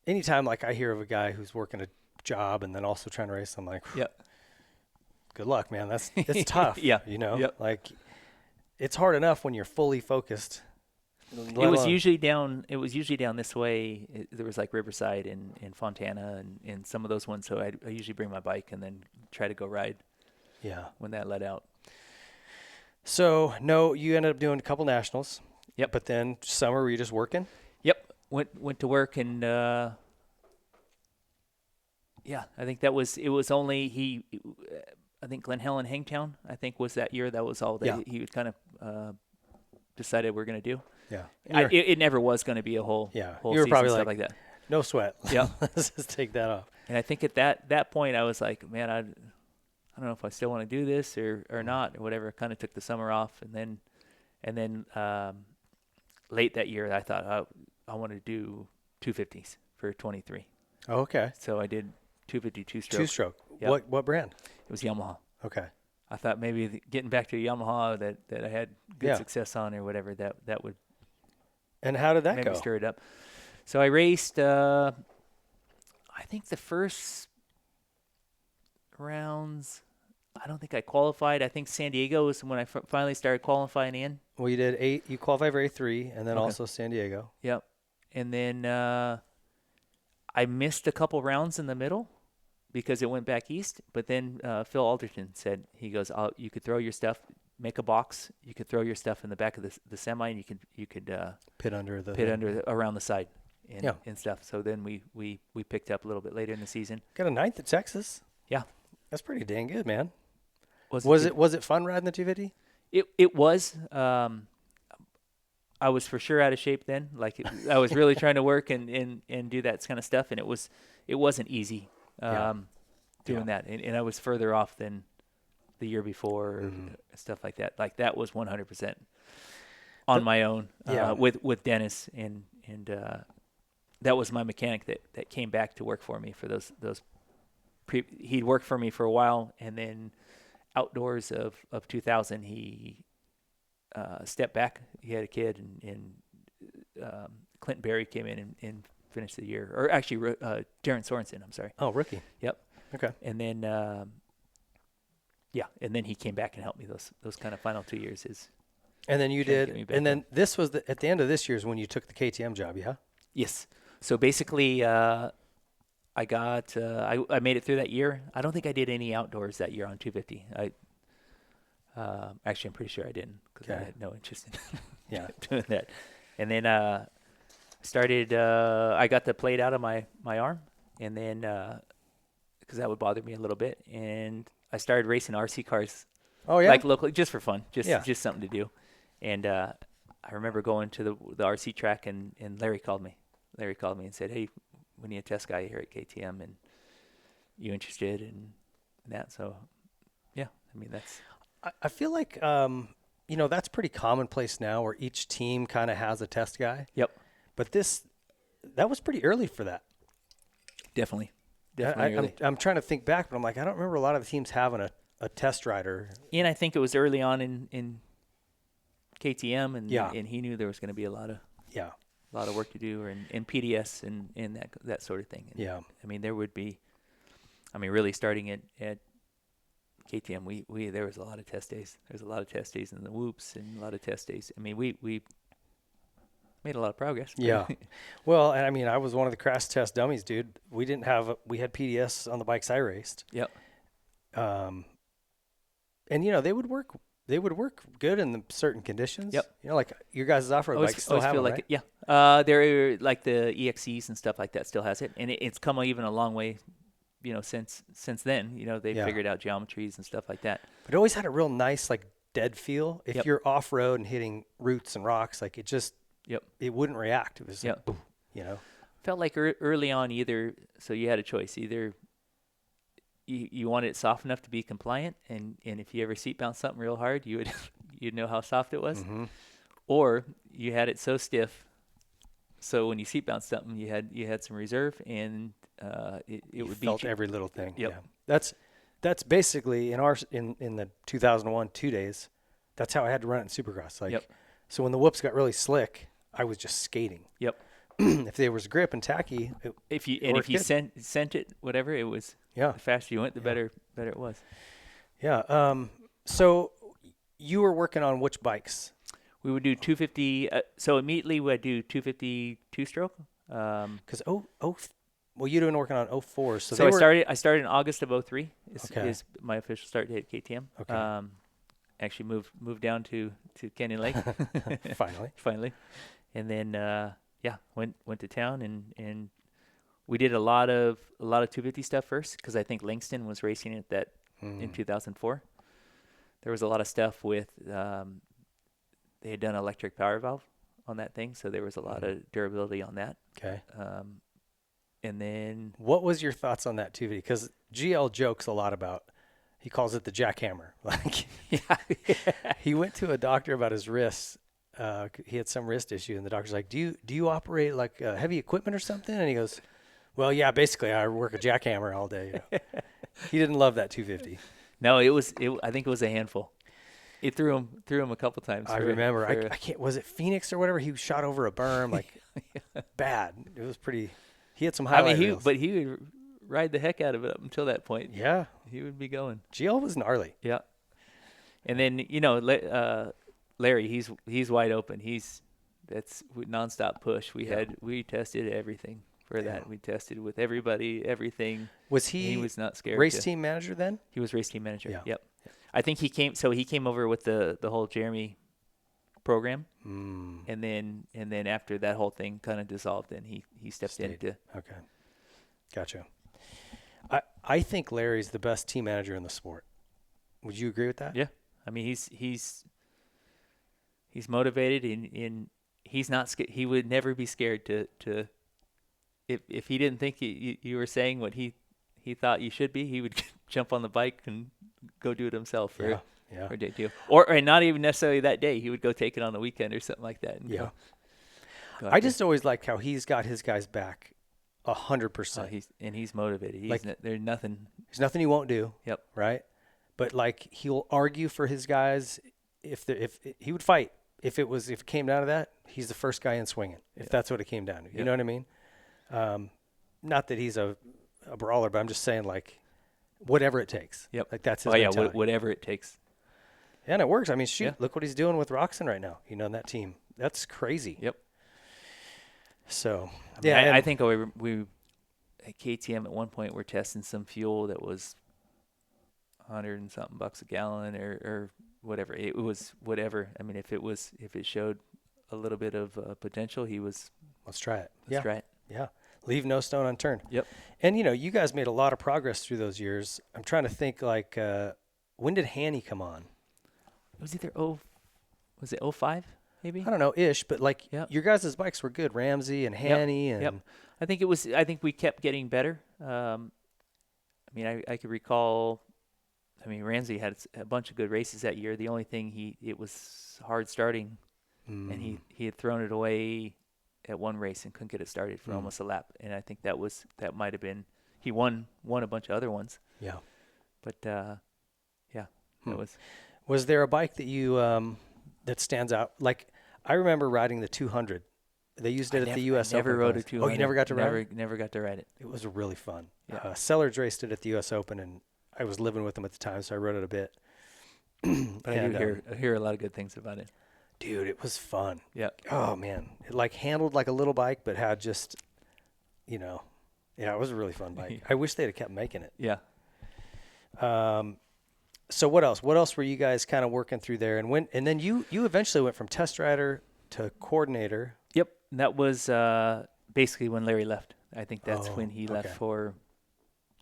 Anytime like I hear of a guy who's working a job and then also trying to race, I'm like, good luck, man. It's tough. Like it's hard enough when you're fully focused. It was usually down this way. There was like Riverside and Fontana and some of those ones. So I usually bring my bike and then try to go ride. Yeah. When that let out. So no, you ended up doing a couple nationals. Yep. But then summer, were you just working? Yep. Went to work and I think it was only I think Glen Helen Hangtown, I think was that year. That was all that he would kind of decided we're going to do. Yeah. It never was going to be a whole you were season, probably stuff like that. No sweat. Yeah. Let's just take that off. And I think at that point I was like, man, I don't know if I still want to do this or not or whatever. I kind of took the summer off and then late that year I thought I want to do 250s for 23. Oh, okay. So I did 250 two-stroke. Two-stroke. Yep. What brand? It was Yamaha. Okay. I thought maybe getting back to a Yamaha that I had good success on or whatever, that would. And how did that maybe go? Stir it up. So I raced, I think the first rounds, I don't think I qualified. I think San Diego was when I finally started qualifying in. Well, you did 8. You qualified for A3 and then also San Diego. Yep. And then I missed a couple rounds in the middle because it went back east. But then Phil Alderton said, he goes, you could throw your stuff, make a box. You could throw your stuff in the back of the semi, and you could pit under around the side and stuff. So then we picked up a little bit later in the season. Got a 9th at Texas. Yeah, that's pretty dang good, man. Was it fun riding the 250? It was. I was for sure out of shape then. Like I was really trying to work and do that kind of stuff, and it wasn't easy doing that. And I was further off than the year before or stuff like that. Like that was 100% on my own with Dennis and that was my mechanic that came back to work for me for those he'd worked for me for a while, and then outdoors of 2000 he stepped back. He had a kid, and Clinton Berry came in and finished the year, or actually Darren Sorensen, I'm sorry. Oh, rookie. Yep. Okay. And then and then he came back and helped me those kind of final 2 years. And then you did, and then this was at the end of this year's when you took the KTM job, yeah? Yes. So basically, I got I made it through that year. I don't think I did any outdoors that year on 250. Actually, I'm pretty sure I didn't because I had no interest in doing that. And then started. I got the plate out of my arm, and then because that would bother me a little bit, and I started racing RC cars. Oh yeah, like locally, just for fun, just something to do. And I remember going to the RC track, and Larry called me. Larry called me and said, "Hey, we need a test guy here at KTM, and you interested in that?" So, yeah, I mean that's. I feel like that's pretty commonplace now, where each team kind of has a test guy. Yep. But that was pretty early for that. Definitely. I'm trying to think back, but I'm like, I don't remember a lot of the teams having a test rider. And I think it was early on in KTM, and and he knew there was going to be a lot of work to do, and PDS and that sort of thing. And I mean, there would be, really starting at KTM, we there was a lot of test days. There's a lot of test days in the whoops and a lot of test days. I mean, we made a lot of progress. Yeah. Well, and I mean, I was one of the crash test dummies, dude. We had PDS on the bikes I raced. Yep. And they would work good in certain conditions. Yep. Like your guys' off-road bikes still have feel them, like right? it. Yeah. They're like the EXCs and stuff like that still has it, and it's come even a long way. Since then, they figured out geometries and stuff like that. But it always had a real nice, like, dead feel. If you're off-road and hitting roots and rocks, like, it just, it wouldn't react. It was, like, boom, Felt like early on so you had a choice. Either you wanted it soft enough to be compliant, and if you ever seat bounce something real hard, you'd know how soft it was. Mm-hmm. Or you had it so stiff, so when you seat bounce something, you had some reserve, and it would felt beat you. every little thing. Yep. Yeah. That's basically in the 2001 2 days. That's how I had to run it in Supercross. Like, so when the whoops got really slick, I was just skating. Yep. If there was grip and tacky, if you sent it, whatever it was, the faster you went, the better it was. Yeah. So you were working on which bikes? We would do 250. So immediately we would do 250 two-stroke. Because well, you didn't working on 04. So I started in August of 03. Is my official start date at KTM. Okay. Actually moved down to Canyon Lake. Finally, and then went to town and we did a lot of 250 stuff first, because I think Langston was racing it in 2004. There was a lot of stuff with they had done electric power valve on that thing, so there was a lot of durability on that. Okay. And then, what was your thoughts on that 250? Because GL jokes a lot about, he calls it the jackhammer. Like, he went to a doctor about his wrists. He had some wrist issue, and the doctor's like, "Do you operate like heavy equipment or something?" And he goes, "Well, yeah, basically, I work a jackhammer all day." He didn't love that 250. No, I think it was a handful. It threw him a couple times. I remember. I can't. Was it Phoenix or whatever? He shot over a berm, like bad. It was pretty. He had some highlight reels. But he would ride the heck out of it up until that point. Yeah, he would be going. GL was gnarly. Yeah, and then Larry, he's wide open. That's nonstop push. We tested everything for that. We tested with everybody, everything. Was he was not scared. Race team manager then? He was race team manager. Yeah. Yep. I think he came over with the whole Jeremy program, and then after that whole thing kind of dissolved, and he stepped into. Okay, gotcha. I think Larry's the best team manager in the sport. Would you agree with that? Yeah, I mean he's motivated, and he's not scared. He would never be scared to if he didn't think you were saying what he thought you should be, he would jump on the bike and go do it himself for day two, or not even necessarily that day. He would go take it on the weekend or something like that. And go I just always like how he's got his guys back 100%. He's motivated. There's nothing he won't do. Yep. Right. But like, he'll argue for his guys. If he would fight, if it came down to that, he's the first guy in swinging. If that's what it came down to, you know what I mean? Not that he's a brawler, but I'm just saying, like, whatever it takes. Yep. Like, that's his mentality. Whatever it takes. Yeah, and it works. I mean, shoot, look what he's doing with Roxon right now. In that team, that's crazy. Yep. So I think we at KTM at one point we're testing some fuel that was $100 and something a gallon or whatever. It was whatever. I mean, if it showed a little bit of potential, let's try it. Let's try it. Yeah. Leave no stone unturned. Yep. And, you guys made a lot of progress through those years. I'm trying to think, like, when did Hanny come on? It was either was it 05 maybe? I don't know, ish, but, like, yep. Your guys' bikes were good, Ramsey and Hanny. Yep. And yep. I think we kept getting better. I mean, I could recall, Ramsey had a bunch of good races that year. The only thing it was hard starting, and he had thrown it away at one race and couldn't get it started for almost a lap. And I think that might have been, he won a bunch of other ones. Yeah. But, yeah, that was. Was there a bike that you, that stands out? Like, I remember riding the 200. They used it at the U.S. Open. I never rode a 200. Oh, you never got to ride it? Never got to ride it. It was really fun. Yeah. Sellers raced it at the U.S. Open, and I was living with them at the time, so I rode it a bit. But I hear a lot of good things about it. Dude, it was fun. Yeah. Oh, man. It, like, handled like a little bike, but had just, yeah, it was a really fun bike. I wish they'd have kept making it. Yeah. So what else? What else were you guys kind of working through there? And then you eventually went from test rider to coordinator. Yep. That was basically when Larry left. I think that's when he left for.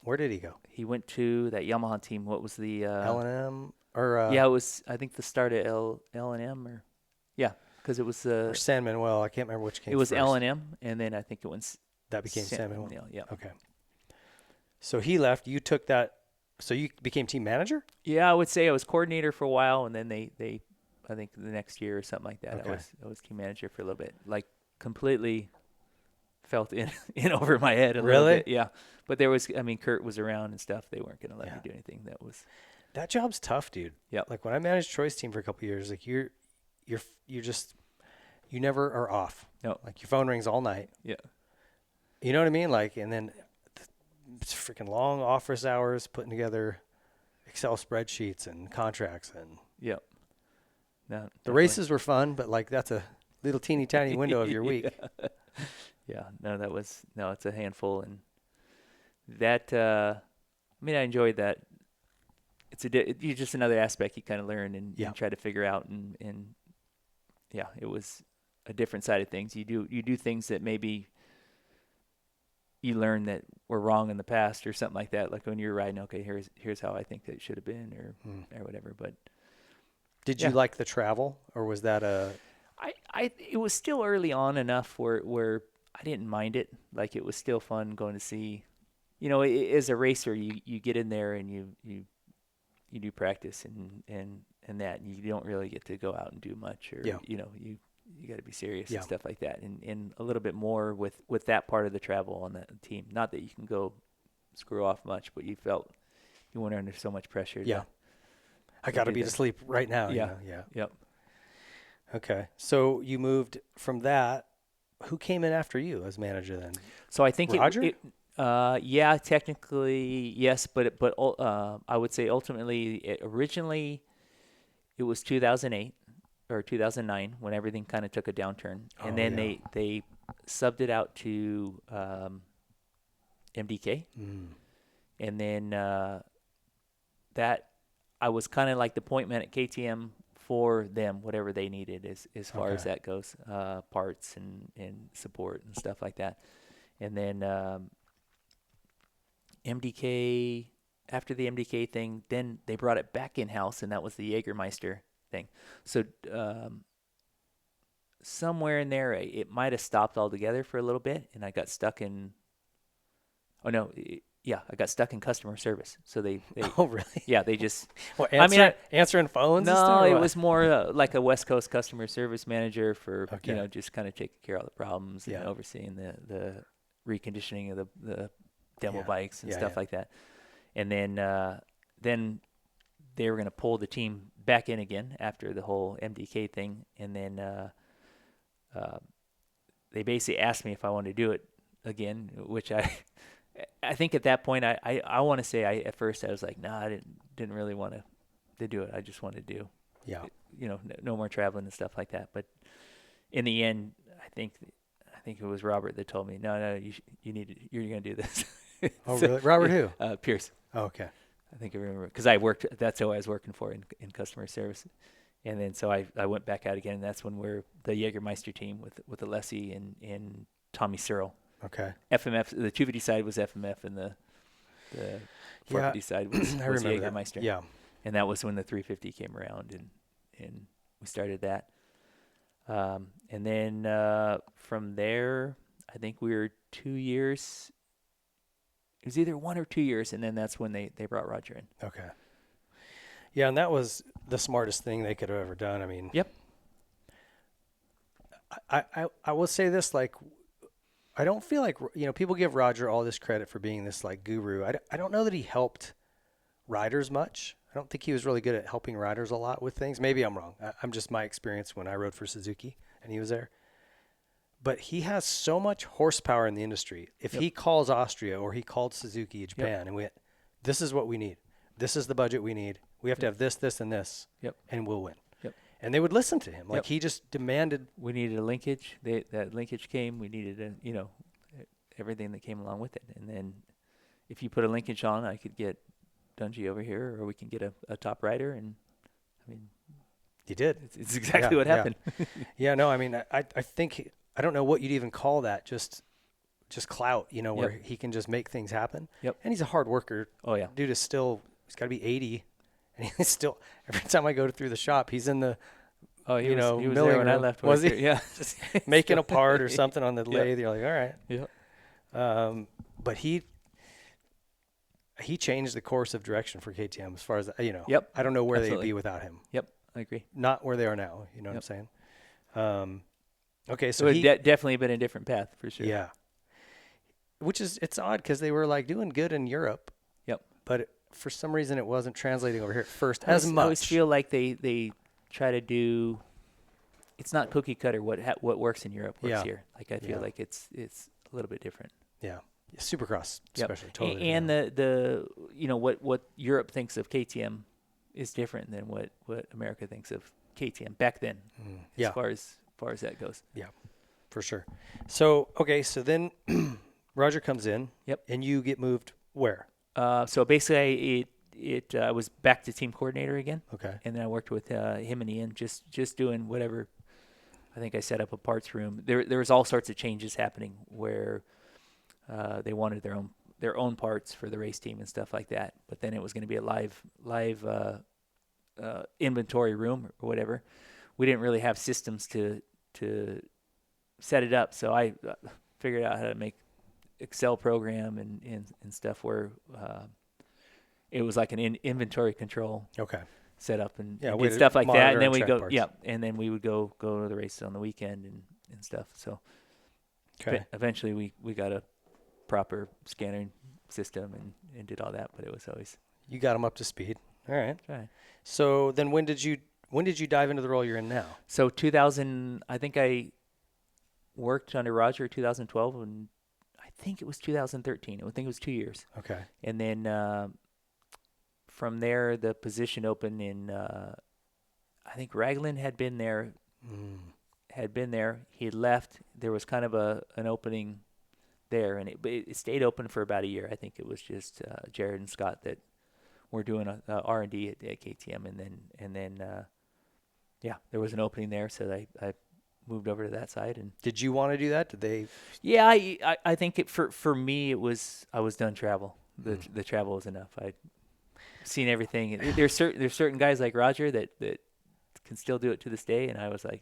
Where did he go? He went to that Yamaha team. What was the L&M or? Yeah, it was. I think the start at L&M or. Yeah, because it was. Or San Manuel. I can't remember which came. It was first. L&M, and then I think it went. That became San Manuel. Yeah. Okay. So he left. You took that. So you became team manager? Yeah, I would say I was coordinator for a while, and then they I think the next year or something like that, okay. I was team manager for a little bit. Like completely felt in over my head a little bit. Yeah. But there was, Kurt was around and stuff. They weren't going to let me do anything. That job's tough, dude. Yeah. Like when I managed Troy's team for a couple of years, like you never are off. No. Like your phone rings all night. Yeah. You know what I mean? Like, and then it's freaking long office hours putting together Excel spreadsheets and contracts and. Yep. No. The races were fun, but like that's a little teeny tiny window of your week. Yeah. No, it's a handful, and that. I enjoyed that. It's just another aspect you kind of learn and try to figure out, and yeah, it was a different side of things. You do things that maybe you learn that were wrong in the past or something like that. Like when you're riding, okay, here's how I think that it should have been or whatever. But did you like the travel, or was that a? It was still early on enough where I didn't mind it. Like it was still fun going to see. As a racer, you get in there and you do practice and that, and you don't really get to go out and do much, or you got to be serious and stuff like that, and a little bit more with that part of the travel on the team. Not that you can go screw off much, but you felt you weren't under so much pressure. I got to be to sleep right now. Yeah. Yep. Okay. So you moved from that. Who came in after you as manager then? So I think Roger? Technically yes, but I would say ultimately, originally it was 2008 or 2009 when everything kind of took a downturn, and then they subbed it out to MDK, and then that I was kind of like the point man at KTM for them, whatever they needed as far as that goes, parts and support and stuff like that, and then. MDK, after the MDK thing, then they brought it back in-house, and that was the Jägermeister thing. So somewhere in there, it might have stopped altogether for a little bit, and I got stuck in I got stuck in customer service. So they oh, really? Yeah, they just... answering phones and no, stuff? No, it was more like a West Coast customer service manager for, just kind of taking care of all the problems and overseeing the reconditioning of the demo bikes and stuff like that. And then they were going to pull the team back in again after the whole MDK thing. And then they basically asked me if I wanted to do it again, which I think at that point, I want to say at first I was like, nah, I didn't really want to do it. I just wanted to do, no more traveling and stuff like that. But in the end, I think I think it was Robert that told me, no, you're going to do this. Oh, really? Robert who? Pierce. Oh, okay. I think I remember because that's who I was working for in customer service. And then so I went back out again, and that's when we're the Jägermeister team with Alessi and Tommy Searle. Okay. FMF, the 250 side was FMF, and the 450 side was Jägermeister. That. Yeah. And that was when the 350 came around, and we started that. And then from there, I think we were 2 years. It was either 1 or 2 years, and then that's when they brought Roger in. Okay. Yeah, and that was the smartest thing they could have ever done. I mean, yep. I will say this, like, I don't feel like, people give Roger all this credit for being this, like, guru. I don't know that he helped riders much. I don't think he was really good at helping riders a lot with things. Maybe I'm wrong. I'm just my experience when I rode for Suzuki and he was there. But he has so much horsepower in the industry. If he calls Austria or he called Suzuki Japan and went, this is what we need. This is the budget we need. We have to have this, this, and this, and we'll win. Yep. And they would listen to him. Like he just demanded. We needed a linkage. That linkage came. We needed everything that came along with it. And then if you put a linkage on, I could get Dungy over here, or we can get a top rider. And I mean, you did. It's exactly what happened. Yeah. No, I mean, I think, I don't know what you'd even call that. Just clout, where he can just make things happen. Yep. And he's a hard worker. Oh yeah. Dude is still, he's got to be 80. And he's still, every time I go through the shop, he's in the, he was milling there when I room. left. Was he? Yeah. Just making a part or something on the lathe. You're like, all right. Yeah. But he changed the course of direction for KTM as far as, Yep. I don't know where Absolutely. they'd be without him. Yep. I agree. Not where they are now. You know what I'm saying? Okay. So it would definitely been a different path for sure. Yeah. Which is, it's odd because they were like doing good in Europe. Yep. But for some reason it wasn't translating over here at first as much. I always feel like they try to do, it's not cookie cutter. What works in Europe works here. Like I feel like it's a little bit different. Yeah. Supercross, especially. Yep. Totally. And the what Europe thinks of KTM is different than what America thinks of KTM back then. As far as that goes. Yeah, for sure. So so then Roger comes in. Yep. And you get moved where? So basically, I was back to team coordinator again. Okay. And then I worked with him and Ian, just doing whatever. I think I set up a parts room. There was all sorts of changes happening where they wanted their own parts for the race team and stuff like that. But then it was going to be a live inventory room or whatever. We didn't really have systems to set it up, so I figured out how to make Excel program and stuff where it was like an inventory control set up and did stuff like that, and then we go and then we would go to the races on the weekend and stuff. So eventually we got a proper scanning system and did all that, but it was always, you got them up to speed. All right. Right. So then when did you dive into the role you're in now? So 2000, I think I worked under Roger 2012, and I think it was 2013. I think it was 2 years. Okay. And then from there, the position opened in, I think Raglan had been there. He had left. There was kind of an opening there, and it stayed open for about a year. I think it was just Jared and Scott that were doing R&D at KTM, and then there was an opening there, so I moved over to that side. And did you want to do that? Did they? Yeah, I think for me it was, I was done travel. The travel was enough. I'd seen everything. There's certain guys like Roger that can still do it to this day, and I was like,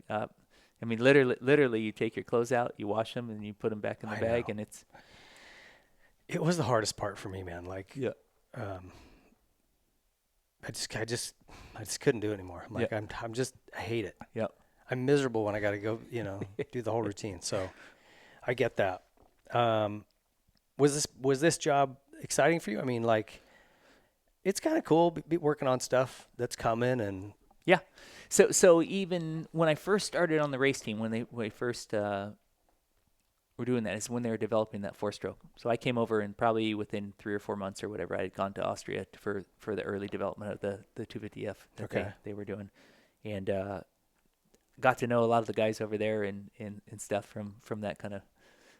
I mean, literally, you take your clothes out, you wash them, and you put them back in the bag, and it was the hardest part for me, man. Like, I just couldn't do it anymore. I'm like, I hate it. Yep. I'm miserable when I got to go, do the whole routine. So I get that. Was this job exciting for you? I mean, like, it's kind of cool be working on stuff that's coming and. Yeah. So even when I first started on the race team, when they first were doing that, is when they were developing that 4-stroke. So I came over, and probably within 3 or 4 months or whatever, I had gone to Austria for the early development of the 250F that they were doing. And got to know a lot of the guys over there and stuff from that kind of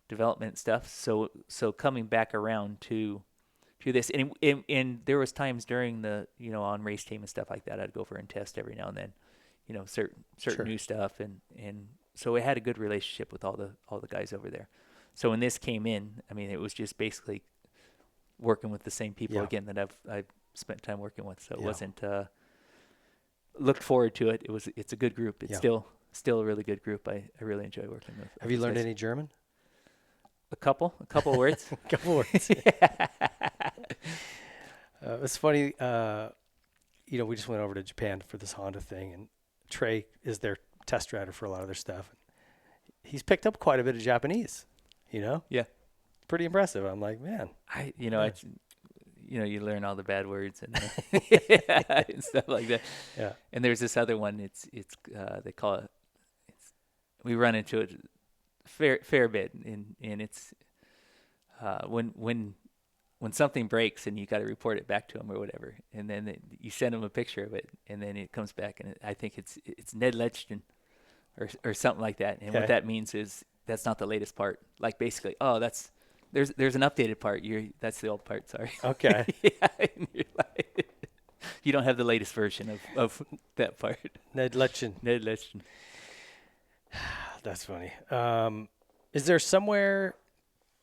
development stuff. So coming back around to this, and there was times during the, on race team and stuff like that, I'd go over and test every now and then, certain Sure. new stuff, and so I had a good relationship with all the guys over there. So when this came in, I mean, it was just basically working with the same people again that I've spent time working with. So it wasn't looked forward to it. It's a good group. It's still a really good group. I really enjoy working with. Have you learned any German? A couple words. A couple words. It's funny. We just went over to Japan for this Honda thing, and Trey is their test rider for a lot of their stuff. He's picked up quite a bit of Japanese. Yeah. Pretty impressive. I'm like, man. You learn all the bad words and, and stuff like that. Yeah. And there's this other one. It's they call it. We run into it fair bit, and it's when something breaks and you got to report it back to them or whatever, and then you send them a picture of it, and then it comes back, and I think it's Nedlechten or something like that. And what that means is that's not the latest part. Like basically, there's an updated part. That's the old part. Sorry. Okay. And you're like, you don't have the latest version of that part. Nedlechten. That's funny. Is there somewhere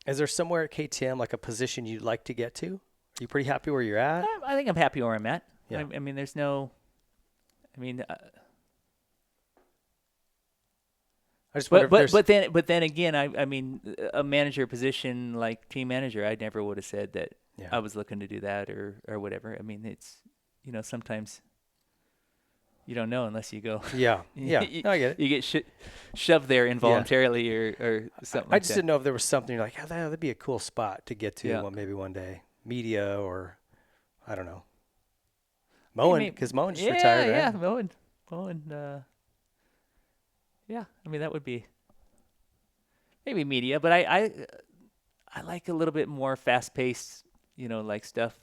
at KTM like a position you'd like to get to? Are you pretty happy where you're at? I think I'm happy where I'm at. Yeah. I mean, there's no. I mean. I just wonder but then again, I mean, a manager position like team manager, I never would have said that I was looking to do that or whatever. I mean, it's sometimes you don't know unless you go. Yeah. No, I get it. You get shoved there involuntarily or something. I just didn't know if there was something you're like, that'd be a cool spot to get to maybe one day. Media or I don't know. Mowing, because Moen just retired, right? Yeah, Moen. Yeah, I mean, that would be maybe media, but I like a little bit more fast-paced, like stuff.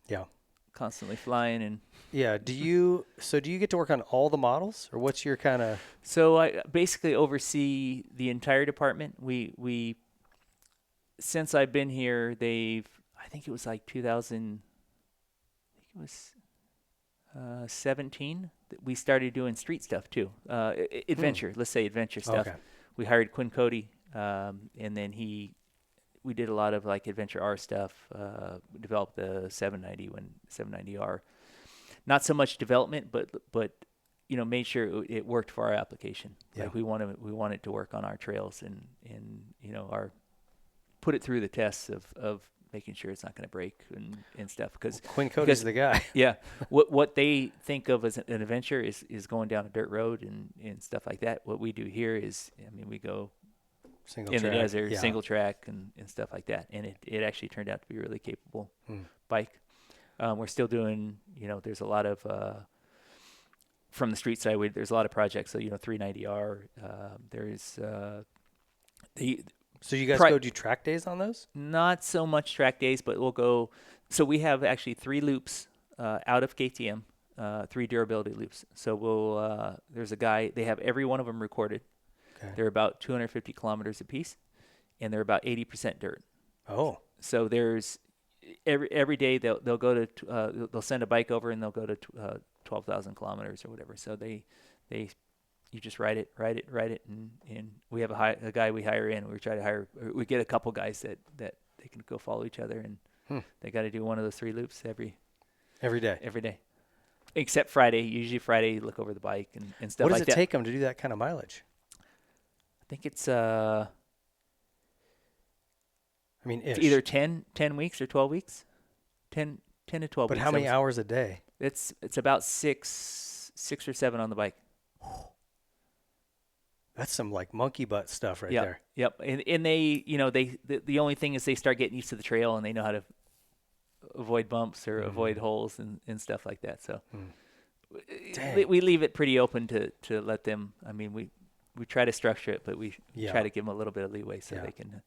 Yeah. Constantly flying and. Yeah. Do you get to work on all the models, or what's your kind of? So I basically oversee the entire department. We since I've been here, I think it was like 2000. I think it was 17. We started doing street stuff too. Adventure, let's say adventure stuff. Okay. We hired Quinn Cody, and then we did a lot of like Adventure R stuff. We developed the 790R. Not so much development, but made sure it worked for our application. Yeah. Like we want it to work on our trails and put it through the tests of making sure it's not going to break and stuff. Because Quinn Cody's the guy. Yeah. What they think of as an adventure is going down a dirt road and stuff like that. What we do here is, we go single in track, the desert, single track and stuff like that. And it actually turned out to be a really capable bike. We're still doing, there's a lot of, from the street side, there's a lot of projects. So, 390R, there's, So you guys go do track days on those? Not so much track days, but we'll go. So we have actually 3 loops out of KTM, 3 durability loops. So there's a guy, they have every one of them recorded. Okay. They're about 250 kilometers a piece, and they're about 80% dirt. Oh. So there's every day they'll go to they'll send a bike over and they'll go to 12,000 kilometers or whatever. So you just ride it, and we have a guy we hire in. We try to hire. We get a couple guys that they can go follow each other, and they got to do one of those 3 loops every day. Every day, except Friday. Usually Friday, you look over the bike and stuff like that. What does it take them to do that kind of mileage? I think it's it's either 10 weeks or 12 weeks. 10 to 12 weeks. But how many hours a day? It's about 6 or 7 on the bike. That's some like monkey butt stuff right there. Yep. And they, the only thing is they start getting used to the trail and they know how to avoid bumps or avoid holes and stuff like that. So we leave it pretty open to let them. I mean, we try to structure it, but we try to give them a little bit of leeway so they can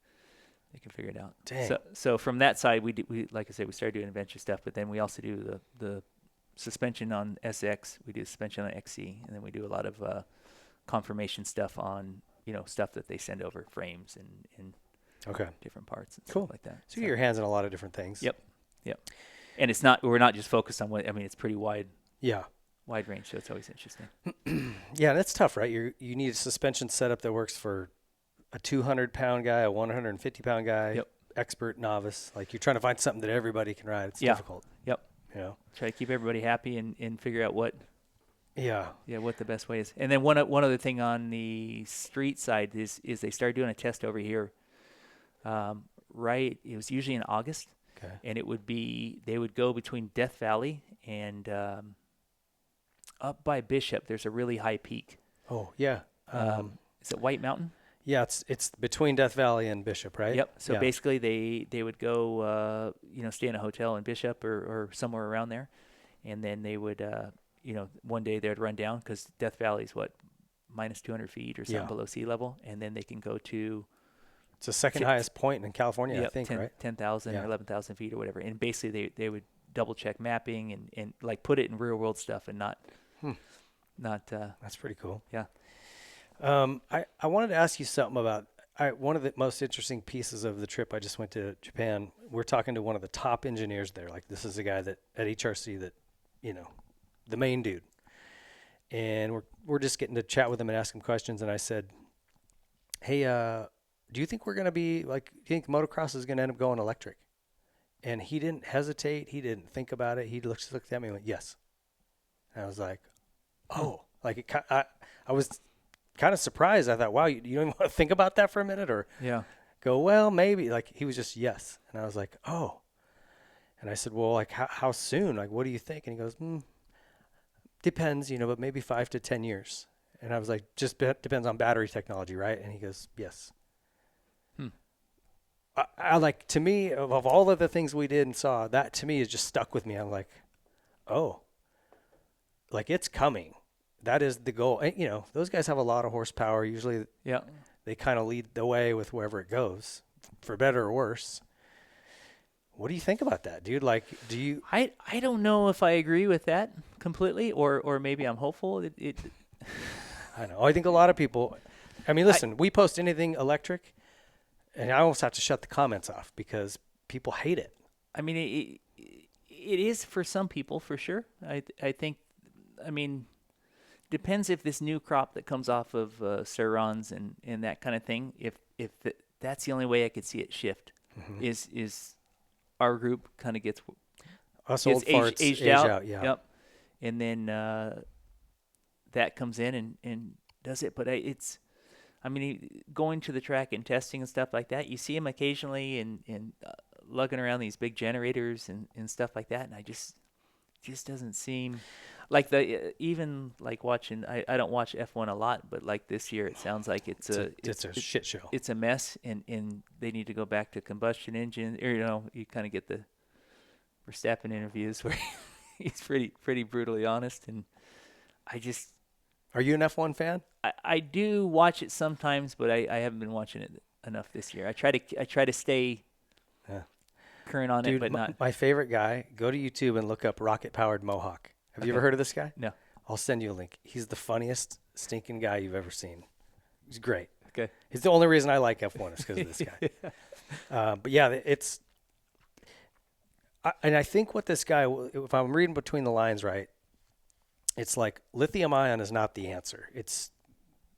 figure it out. Dang. So from that side, we like I said, we started doing adventure stuff, but then we also do the suspension on SX. We do suspension on XC, and then we do a lot of confirmation stuff on, stuff that they send over, frames and different parts and stuff like that. So you get your hands on a lot of different things. Yep. And we're not just focused on it's pretty wide. Yeah. Wide range, so it's always interesting. Yeah, and it's tough, right? You need a suspension setup that works for a 200-pound guy, a 150-pound guy, expert, novice. Like, you're trying to find something that everybody can ride. It's difficult. Yep. Try to keep everybody happy and figure out what the best way is. And then one other thing on the street side is they started doing a test over here. It was usually in August. Okay. And they would go between Death Valley and up by Bishop. There's a really high peak. Oh, yeah. Is it White Mountain? Yeah, it's between Death Valley and Bishop, right? Yep. So basically they would go, stay in a hotel in Bishop or somewhere around there. And then they would, one day they would run down because Death Valley is minus 200 feet or something below sea level. And then they can go to... It's the second highest point in California, I think, right? 10,000 or 11,000 feet or whatever. And basically they would double check mapping and like put it in real world stuff and not. That's pretty cool. Yeah. I wanted to ask you something about one of the most interesting pieces of the trip. I just went to Japan. We're talking to one of the top engineers there. Like, this is a guy that at HRC that, the main dude. And we're just getting to chat with him and ask him questions. And I said, hey, do you think we're going to be like, do you think motocross is going to end up going electric? And he didn't hesitate. He didn't think about it. He looked at me and went, yes. And I was like, oh, like I was kind of surprised. I thought, wow, you don't even want to think about that for a minute or go, well, maybe. Like, he was just yes. And I was like, oh. And I said, well, like how soon? Like, what do you think? And he goes, depends, but maybe 5 to 10 years. And I was like, just depends on battery technology, right? And he goes, yes. I like, to me, of all of the things we did and saw, that to me is just stuck with me. I'm like, oh, like, it's coming. That is the goal. And, those guys have a lot of horsepower. Usually they kind of lead the way with wherever it goes, for better or worse. What do you think about that, dude? Like, do you... I don't know if I agree with that completely, or maybe I'm hopeful. I know. I think a lot of people... I mean, listen, we post anything electric, and I almost have to shut the comments off because people hate it. I mean, it is for some people, for sure. I think, depends if this new crop that comes off of Surrons and that kind of thing, if that's the only way I could see it shift, is our group kind of gets us old farts aged out. Yeah. Yep. And then that comes in and does it. But going to the track and testing and stuff like that, you see him occasionally and lugging around these big generators and stuff like that, and I just doesn't seem like even like watching. I don't watch F1 a lot, but like this year, it sounds like it's a shit show. It's a mess, and they need to go back to combustion engine. Or you kind of get the Verstappen interviews where he's pretty brutally honest, and I just. Are you an F1 fan? I do watch it sometimes, but I haven't been watching it enough this year. I try to stay current on it, but not. My favorite guy, go to YouTube and look up rocket-powered Mohawk. Have you ever heard of this guy? No. I'll send you a link. He's the funniest stinking guy you've ever seen. He's great. Okay. He's the only reason I like F1 is because of this guy. But yeah, it's – and I think what this guy – if I'm reading between the lines right, it's like lithium ion is not the answer. It's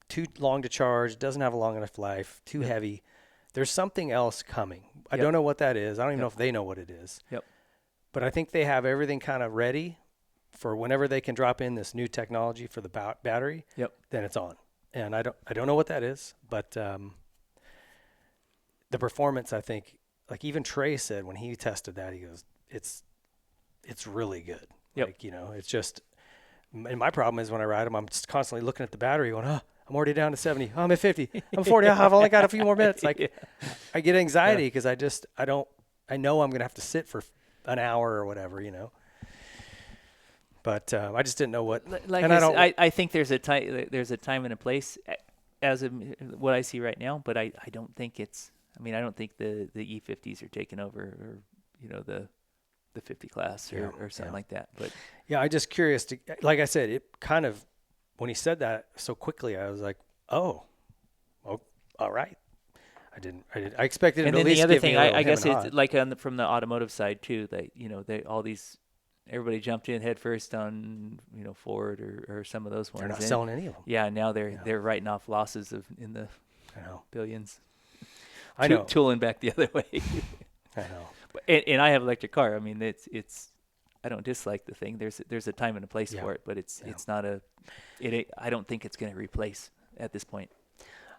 too long to charge, doesn't have a long enough life, too heavy. There's something else coming. I don't know what that is. I don't even know if they know what it is. Yep. But I think they have everything kind of ready for whenever they can drop in this new technology for the battery. Yep. Then it's on. And I don't know what that is, but the performance, I think, like even Trey said when he tested that, he goes, it's really good. Yep. Like, it's just. And my problem is when I ride them, I'm just constantly looking at the battery going, I'm already down to 70. Oh, I'm at 50. I'm 40. I've only got a few more minutes. Like, I get anxiety because I know I'm going to have to sit for an hour or whatever, But I just didn't know what. I think there's a time and a place as of what I see right now, but I don't think it's. I don't think the E50s are taking over, or the 50 class or something like that. But yeah, I'm just curious to, like I said, it kind of when he said that so quickly, I was like, oh, all right. I expected him and to then at least the other give thing, me a little I guess hem and it's haw. like from the automotive side too, that everybody jumped in head first on Ford or some of those ones. They're not selling any of them. Yeah, now they're writing off losses in the billions. I know. Tooling back the other way. I know. And I have an electric car. I mean, it's I don't dislike the thing. There's a time and a place for it, but it's not I don't think it's going to replace at this point.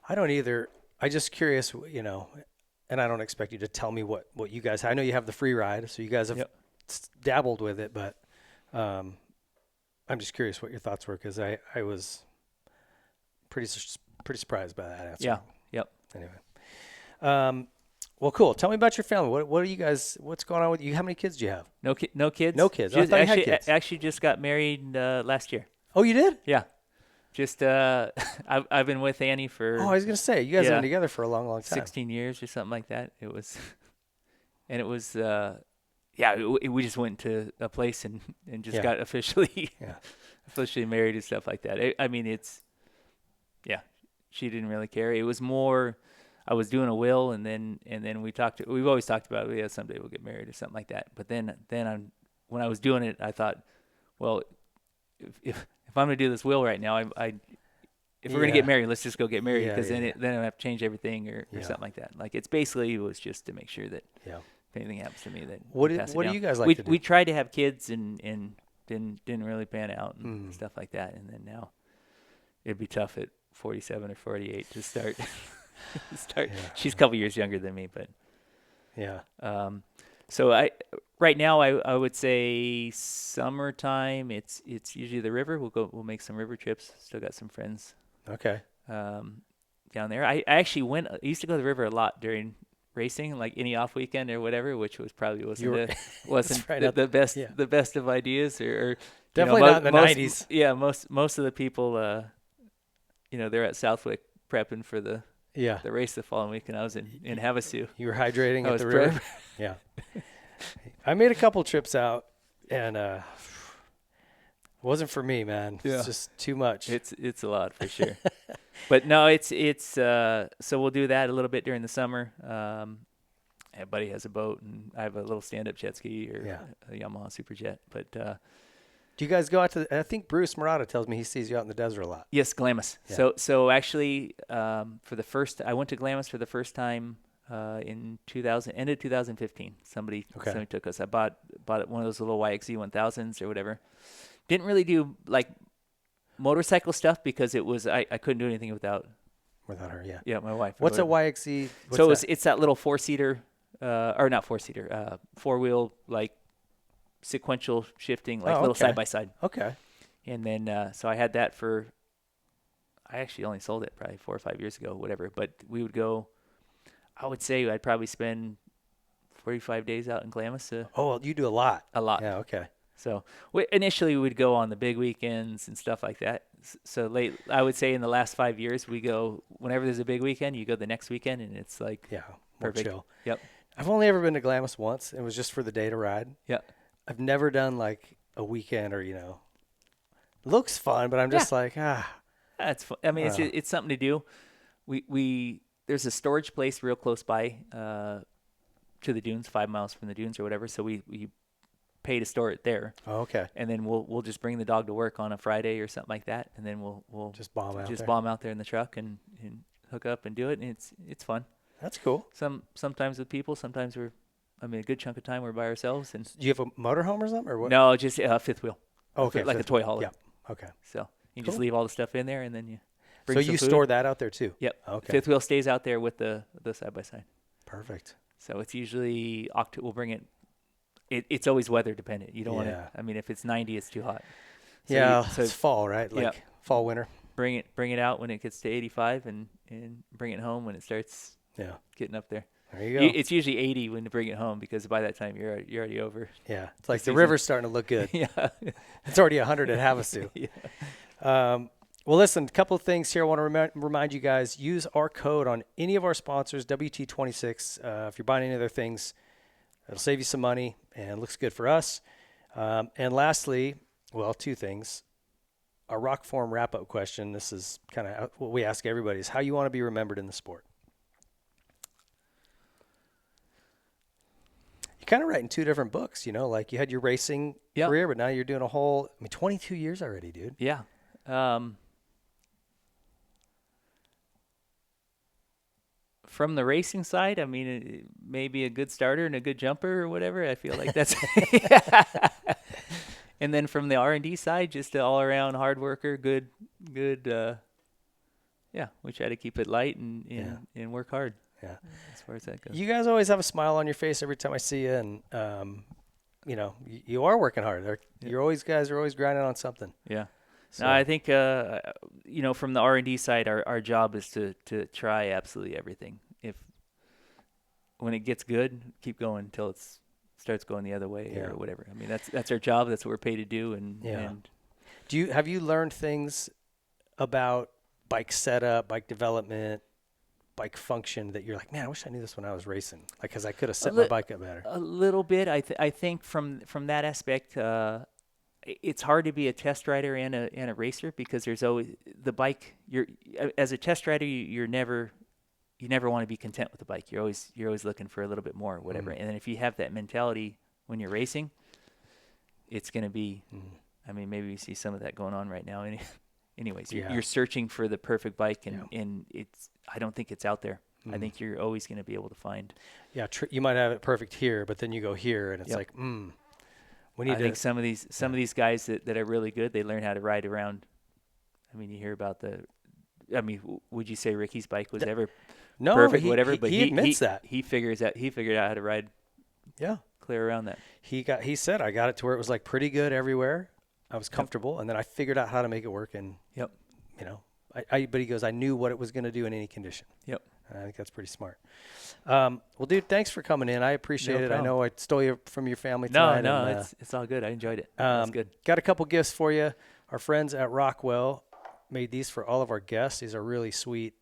I don't either. I just curious, and I don't expect you to tell me what you guys. I know you have the free ride, so you guys have dabbled with it, but I'm just curious what your thoughts were, because I was pretty surprised by that answer. Yeah. Yep. Anyway, well, cool. Tell me about your family. What are you guys? What's going on with you? How many kids do you have? No kids. No kids. I thought you had kids. Actually, just got married last year. Oh, you did? Yeah. Just I've been with Annie for. Oh, I was gonna say you guys have been together for a long, long time. 16 years or something like that. It was, we just went to a place and just got officially married and stuff like that. I mean, she didn't really care. It was more, I was doing a will, and then we've always talked about someday we'll get married or something like that. But then when I was doing it, I thought, well, if I'm going to do this will right now, if we're going to get married, let's just go get married, because then I have to change everything or something like that. Like, it was just to make sure that if anything happens to me, that what do you guys like to do? We tried to have kids and didn't really pan out and stuff like that. And then now it'd be tough at 47 or 48 to start. She's a couple years younger than me, but so right now I would say summertime. It's usually the river. We'll make some river trips. Still got some friends. Okay. Down there. I actually used to go to the river a lot during racing, like any off weekend or whatever, which wasn't right the best the best of ideas or definitely not in the 90s. Yeah, most of the people they're at Southwick prepping for the race the following week, and I was in Havasu. You were hydrating at the river? Yeah. I made a couple trips out, and it wasn't for me, man. Yeah. It's just too much. It's a lot for sure. But no, it's so we'll do that a little bit during the summer. My buddy has a boat, and I have a little stand-up jet ski or a Yamaha Superjet. But do you guys go out to? I think Bruce Murata tells me he sees you out in the desert a lot. Yes, Glamis. Yeah. So actually, I went to Glamis for the first time in end of 2015. Somebody took us. I bought one of those little YXZ 1000s or whatever. Didn't really do like motorcycle stuff because it was I couldn't do anything without her. Yeah. Yeah, my wife. What's a YXZ? It's that little four-seater, or not four-seater, four-wheel, like sequential shifting, like little side-by-side. Okay. And then so I had that I actually only sold it probably 4 or 5 years ago, whatever. But we would go. I would say I'd probably spend 45 days out in Glamis. You do a lot. A lot. Yeah. Okay. So initially we'd go on the big weekends and stuff like that. So I would say in the last 5 years, we go whenever there's a big weekend, you go the next weekend, and it's like more perfect. Chill. Yep. I've only ever been to Glamis once. It was just for the day to ride. Yeah. I've never done like a weekend or looks fun, but I'm just like That's fun. I mean, it's something to do. We there's a storage place real close by to the dunes, 5 miles from the dunes or whatever. So we pay to store it there. Oh, okay. And then we'll just bring the dog to work on a Friday or something like that, and then we'll just bomb out there in the truck and hook up and do it, and it's fun. That's cool. Sometimes with people, sometimes a good chunk of time we're by ourselves. And do you have a motorhome or something, or what? No, just fifth wheel. Okay, like a toy hauler. Yeah. Okay. So you just leave all the stuff in there, and then you bring so some you food. Store that out there too. Yep. Okay. Fifth wheel stays out there with the side by side. Perfect. So it's usually we'll bring it. It's always weather dependent. You don't want to. I mean, if it's 90, it's too hot. So it's fall, right? Like fall, winter. Bring it out when it gets to 85, and bring it home when it starts. Getting up there. There you go. It's usually 80 when you bring it home, because by that time you're already over. Yeah, it's like the river's starting to look good. Yeah, it's already 100 at Havasu. Well, listen, a couple of things here. I want to remind you guys: use our code on any of our sponsors, WT26. If you're buying any of their things, it'll save you some money and looks good for us. And lastly, well, two things. our Rock Forum wrap-up question, this is kind of what we ask everybody, is how you want to be remembered in the sport. You're kind of writing 2 different books, you know, like you had your racing career, but now you're doing a whole, 22 years already, dude. Yeah. From the racing side, maybe a good starter and a good jumper or whatever. I feel like that's And then from the R&D side, just an all-around hard worker, good. We try to keep it light and work hard. Yeah, as far as that goes. You guys always have a smile on your face every time I see you, and you are working hard. Guys are always grinding on something. Yeah. So. No, I think from the R&D side, our job is to try absolutely everything. When it gets good, keep going until it starts going the other way or whatever. That's our job. That's what we're paid to do. And have you learned things about bike setup, bike development, bike function that you're like, man, I wish I knew this when I was racing, like, because I could have set my bike up better? A little bit. I think from that aspect. It's hard to be a test rider and a racer because there's always the bike. As a test rider, you never want to be content with the bike. You're always looking for a little bit more, or whatever. And then if you have that mentality when you're racing, it's going to be. Maybe you see some of that going on right now. Anyways, you're searching for the perfect bike, and I don't think it's out there. I think you're always going to be able to find. Yeah, you might have it perfect here, but then you go here, and it's like, I think some of these guys that are really good, they learn how to ride around. You hear about would you say Ricky's bike was ever perfect? Whatever, but he admits that he figured out how to ride. Yeah, clear around that. He said I got it to where it was like pretty good everywhere. I was comfortable, and then I figured out how to make it work. And but he goes, I knew what it was going to do in any condition. Yep. And I think that's pretty smart. Well, dude, thanks for coming in. I appreciate it. I know I stole you from your family tonight. No, it's all good. I enjoyed it. It's good. Got a couple gifts for you. Our friends at Rockwell made these for all of our guests. These are really sweet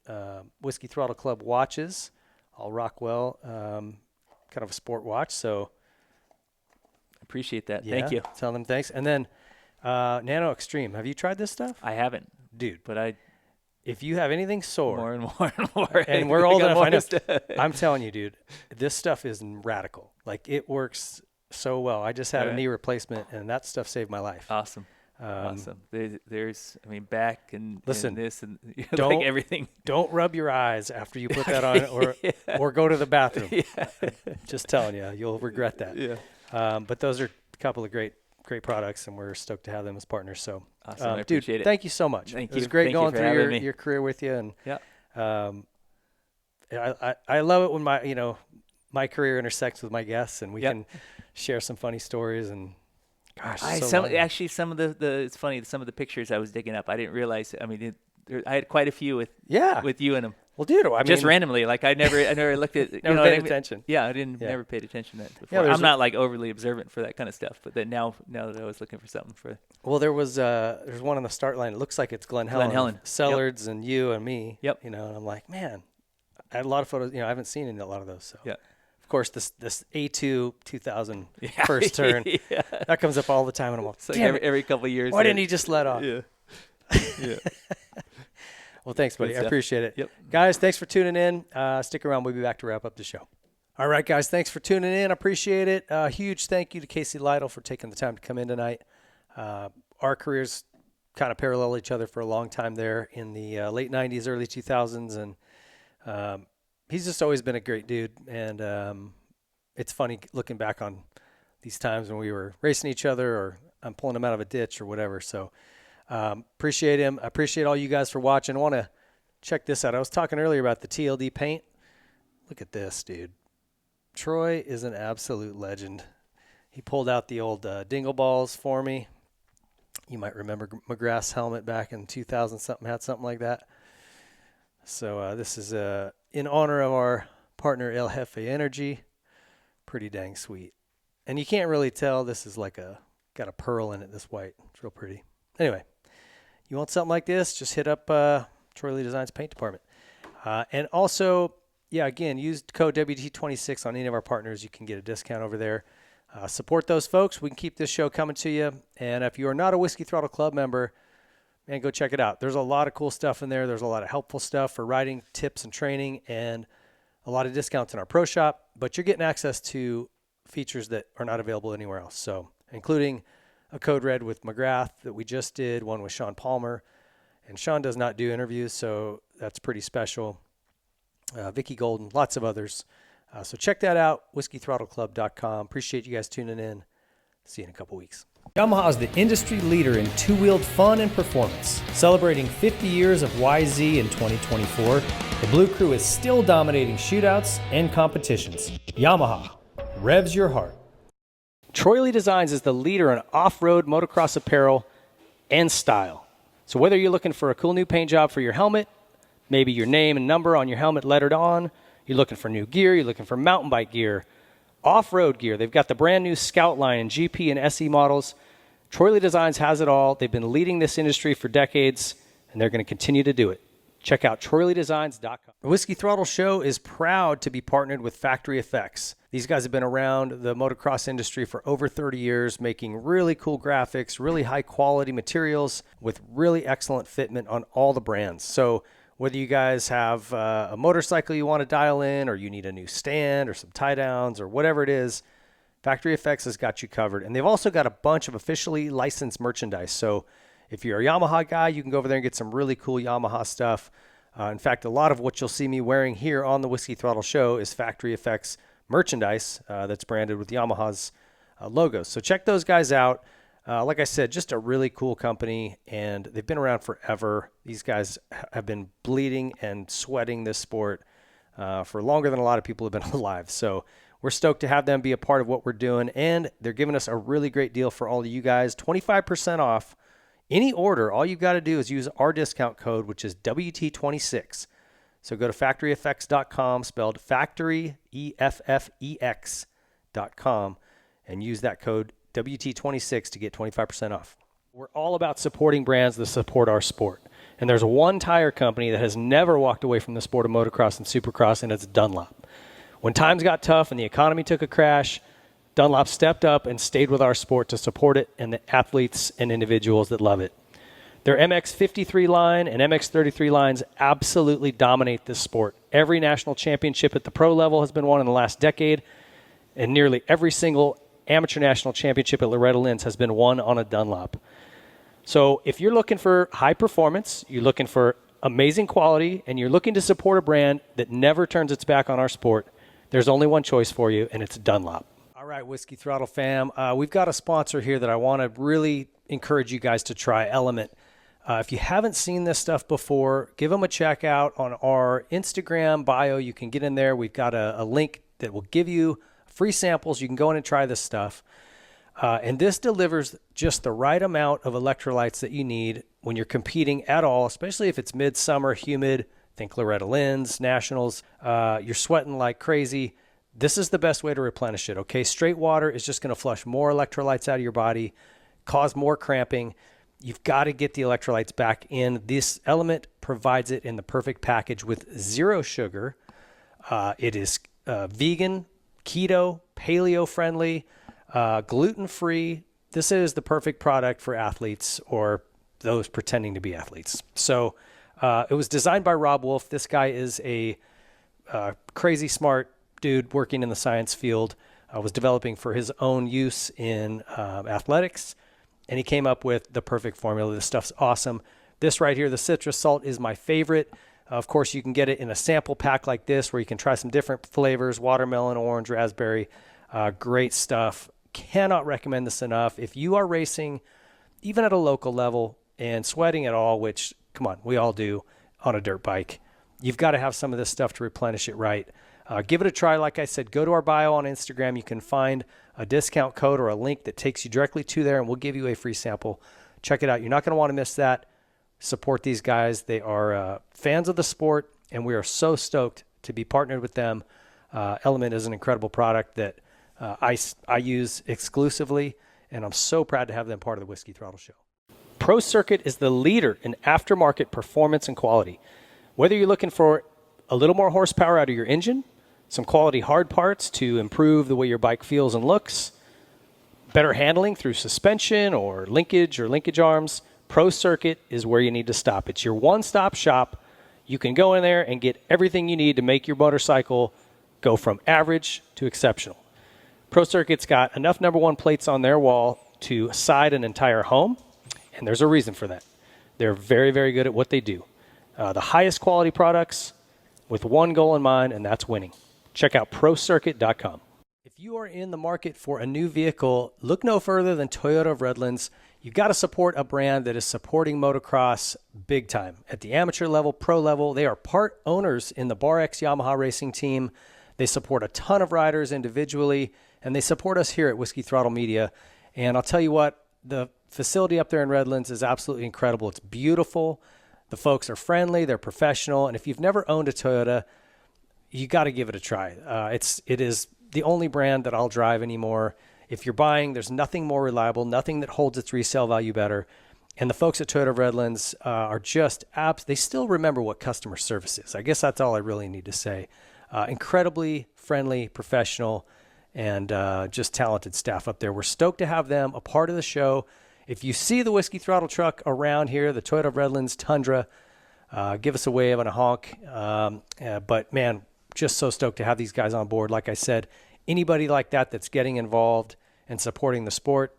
Whiskey Throttle Club watches, all Rockwell, kind of a sport watch. So appreciate that. Thank you. Tell them thanks. And then Nano Extreme. Have you tried this stuff? I haven't, dude. But if you have anything sore, more and more, and we're old enough, I know. I'm telling you, dude, this stuff is radical. Like, it works so well. I just had a knee replacement, and that stuff saved my life. Awesome. There's back and listen, and this and don't, like everything. Don't rub your eyes after you put that on, or go to the bathroom. Just telling you, you'll regret that. Yeah. But those are a couple of great products, and we're stoked to have them as partners. So, awesome. I appreciate dude, it. Thank you so much. Thank you. It was great going through your career with you, and I love it when my career intersects with my guests, and we can share some funny stories. And gosh, some of the it's funny, some of the pictures I was digging up, I didn't realize. I had quite a few with you in them. Well, dude, just randomly, like I never looked at, never paid attention. Yeah, I never paid attention to that before. I'm not like overly observant for that kind of stuff, but then now that I was looking for something for. Well, there's one on the start line. It looks like it's Glenn Helen, Sellards, and you and me. Yep. And I'm like, man, I had a lot of photos. I haven't seen a lot of those. So yeah. Of course, this A2 2000 first turn that comes up all the time, and I'm like, like every couple of years. Why didn't he just let off? Yeah. Yeah. Well, thanks, buddy. I appreciate it. Yep. Guys, thanks for tuning in. Stick around. We'll be back to wrap up the show. All right, guys, thanks for tuning in. I appreciate it. Huge thank you to Casey Lytle for taking the time to come in tonight. Our careers kind of parallel each other for a long time there in the late 90s, early 2000s. And he's just always been a great dude. And it's funny looking back on these times when we were racing each other, or I'm pulling him out of a ditch or whatever. So appreciate him. I appreciate all you guys for watching. I want to check this out. I was talking earlier about the TLD paint. Look at this, dude. Troy is an absolute legend. He pulled out the old dingle balls for me. You might remember McGrath's helmet back in 2000 something had something like that. So this is in honor of our partner El Jefe Energy. Pretty dang sweet. And you can't really tell, this is like got a pearl in it, this white. It's real pretty. Anyway, you want something like this, just hit up Troy Lee Designs Paint Department. And also, again, use code WT26 on any of our partners. You can get a discount over there. Support those folks. We can keep this show coming to you. And if you are not a Whiskey Throttle Club member, man, go check it out. There's a lot of cool stuff in there. There's a lot of helpful stuff for riding tips and training, and a lot of discounts in our pro shop, but you're getting access to features that are not available anywhere else. So including a code red with McGrath that we just did, one with Sean Palmer, and Sean does not do interviews, so that's pretty special. Vicky Golden, lots of others. So check that out, WhiskeyThrottleClub.com. Appreciate you guys tuning in. See you in a couple weeks. Yamaha is the industry leader in two-wheeled fun and performance. Celebrating 50 years of YZ in 2024, the Blue Crew is still dominating shootouts and competitions. Yamaha, revs your heart. Troy Lee Designs is the leader in off-road motocross apparel and style. So whether you're looking for a cool new paint job for your helmet, maybe your name and number on your helmet lettered on, you're looking for new gear, you're looking for mountain bike gear, off-road gear. They've got the brand new Scout line and GP and SE models. Troy Lee Designs has it all. They've been leading this industry for decades, and they're going to continue to do it. Check out TroyLeeDesigns.com. The Whiskey Throttle Show is proud to be partnered with Factory Effects. These guys have been around the motocross industry for over 30 years, making really cool graphics, really high-quality materials with really excellent fitment on all the brands. So whether you guys have a motorcycle you want to dial in, or you need a new stand or some tie downs or whatever it is, Factory Effects has got you covered. And they've also got a bunch of officially licensed merchandise. So if you're a Yamaha guy, you can go over there and get some really cool Yamaha stuff. In fact, a lot of what you'll see me wearing here on the Whiskey Throttle Show is Factory Effects merchandise that's branded with Yamaha's logos. So check those guys out. Like I said, just a really cool company, and they've been around forever. These guys have been bleeding and sweating this sport for longer than a lot of people have been alive. So we're stoked to have them be a part of what we're doing, and they're giving us a really great deal for all of you guys, 25% off any order. All you've got to do is use our discount code, which is WT26. So go to factoryeffects.com, spelled factory, EFFEX.com, and use that code WT26 to get 25% off. We're all about supporting brands that support our sport. And there's one tire company that has never walked away from the sport of motocross and supercross, and it's Dunlop. When times got tough and the economy took a crash, Dunlop stepped up and stayed with our sport to support it and the athletes and individuals that love it. Their MX-53 line and MX-33 lines absolutely dominate this sport. Every national championship at the pro level has been won in the last decade, and nearly every single amateur national championship at Loretta Lynn's has been won on a Dunlop. So if you're looking for high performance, you're looking for amazing quality, and you're looking to support a brand that never turns its back on our sport, there's only one choice for you, and it's Dunlop. All right, Whiskey Throttle fam, we've got a sponsor here that I want to really encourage you guys to try, Element. If you haven't seen this stuff before, give them a check out on our Instagram bio. You can get in there. We've got a link that will give you free samples. You can go in and try this stuff. And this delivers just the right amount of electrolytes that you need when you're competing at all, especially if it's midsummer, humid. Think Loretta Lynn's, Nationals. You're sweating like crazy. This is the best way to replenish it, okay? Straight water is just going to flush more electrolytes out of your body, cause more cramping. You've got to get the electrolytes back in. This Element provides it in the perfect package with zero sugar. It is vegan, keto, paleo-friendly, gluten-free. This is the perfect product for athletes or those pretending to be athletes. So it was designed by Rob Wolf. This guy is a crazy smart dude working in the science field, was developing for his own use in athletics, and he came up with the perfect formula. This stuff's awesome. This right here, the citrus salt, is my favorite. Of course, you can get it in a sample pack like this where you can try some different flavors, watermelon, orange, raspberry. Great stuff. Cannot recommend this enough. If you are racing, even at a local level, and sweating at all, which, come on, we all do on a dirt bike, you've got to have some of this stuff to replenish it right. Give it a try. Like I said, go to our bio on Instagram. You can find a discount code or a link that takes you directly to there, and we'll give you a free sample. Check it out. You're not going to want to miss that. Support these guys. They are fans of the sport, and we are so stoked to be partnered with them. Element is an incredible product that I use exclusively, and I'm so proud to have them part of the Whiskey Throttle Show. Pro Circuit is the leader in aftermarket performance and quality. Whether you're looking for a little more horsepower out of your engine, some quality hard parts to improve the way your bike feels and looks, better handling through suspension or linkage arms, Pro Circuit is where you need to stop. It's your one-stop shop. You can go in there and get everything you need to make your motorcycle go from average to exceptional. Pro Circuit's got enough number one plates on their wall to side an entire home, and there's a reason for that. They're very, very good at what they do. The highest quality products with one goal in mind, and that's winning. Check out ProCircuit.com. If you are in the market for a new vehicle, look no further than Toyota of Redlands. You've got to support a brand that is supporting motocross big time. At the amateur level, pro level, they are part owners in the Bar X Yamaha racing team. They support a ton of riders individually, and they support us here at Whiskey Throttle Media. And I'll tell you what, the facility up there in Redlands is absolutely incredible. It's beautiful. The folks are friendly. They're professional. And if you've never owned a Toyota, you got to give it a try. It is the only brand that I'll drive anymore. If you're buying, there's nothing more reliable, nothing that holds its resale value better. And the folks at Toyota of Redlands are just they still remember what customer service is. I guess that's all I really need to say. Incredibly friendly, professional, and just talented staff up there. We're stoked to have them a part of the show. If you see the Whiskey Throttle truck around here, the Toyota of Redlands Tundra, give us a wave and a honk. But man, just so stoked to have these guys on board. Like I said, anybody like that that's getting involved and supporting the sport,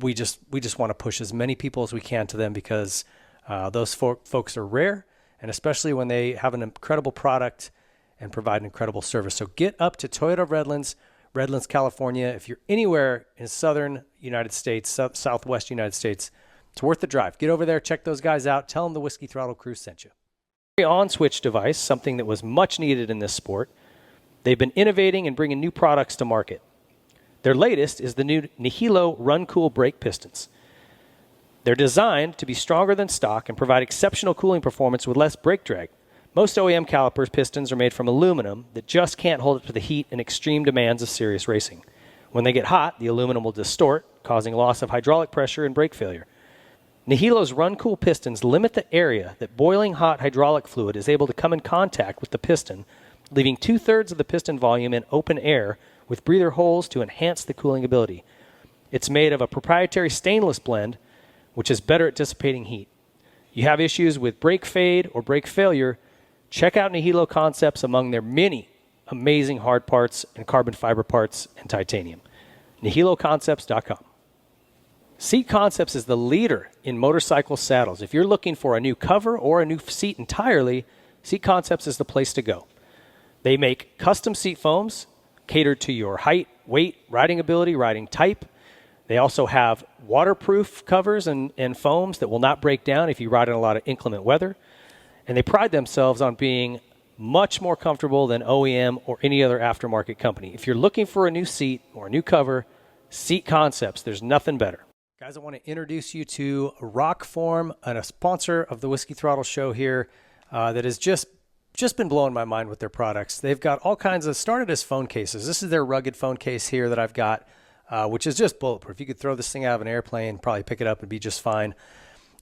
we just want to push as many people as we can to them, because those folks are rare, and especially when they have an incredible product and provide an incredible service. So get up to Toyota of Redlands, California. If you're anywhere in southern United States, southwest United States, it's worth the drive. Get over there, check those guys out. Tell them the Whiskey Throttle Crew sent you. On-switch device, something that was much needed in this sport. They've been innovating and bringing new products to market. Their latest is the new Nihilo Run Cool brake pistons. They're designed to be stronger than stock and provide exceptional cooling performance with less brake drag. Most OEM calipers pistons are made from aluminum that just can't hold up to the heat and extreme demands of serious racing. When they get hot, the aluminum will distort, causing loss of hydraulic pressure and brake failure. Nihilo's Run Cool pistons limit the area that boiling hot hydraulic fluid is able to come in contact with the piston, leaving 2/3 of the piston volume in open air with breather holes to enhance the cooling ability. It's made of a proprietary stainless blend, which is better at dissipating heat. You have issues with brake fade or brake failure, check out Nihilo Concepts among their many amazing hard parts and carbon fiber parts and titanium. NihiloConcepts.com. Seat Concepts is the leader in motorcycle saddles. If you're looking for a new cover or a new seat entirely, Seat Concepts is the place to go. They make custom seat foams catered to your height, weight, riding ability, riding type. They also have waterproof covers and foams that will not break down if you ride in a lot of inclement weather. And they pride themselves on being much more comfortable than OEM or any other aftermarket company. If you're looking for a new seat or a new cover, Seat Concepts, there's nothing better. Guys, I want to introduce you to Rockform, and a sponsor of the Whiskey Throttle Show here that has just been blowing my mind with their products. They've got all kinds of, started as phone cases. This is their rugged phone case here that I've got, which is just bulletproof. You could throw this thing out of an airplane, probably pick it up and be just fine.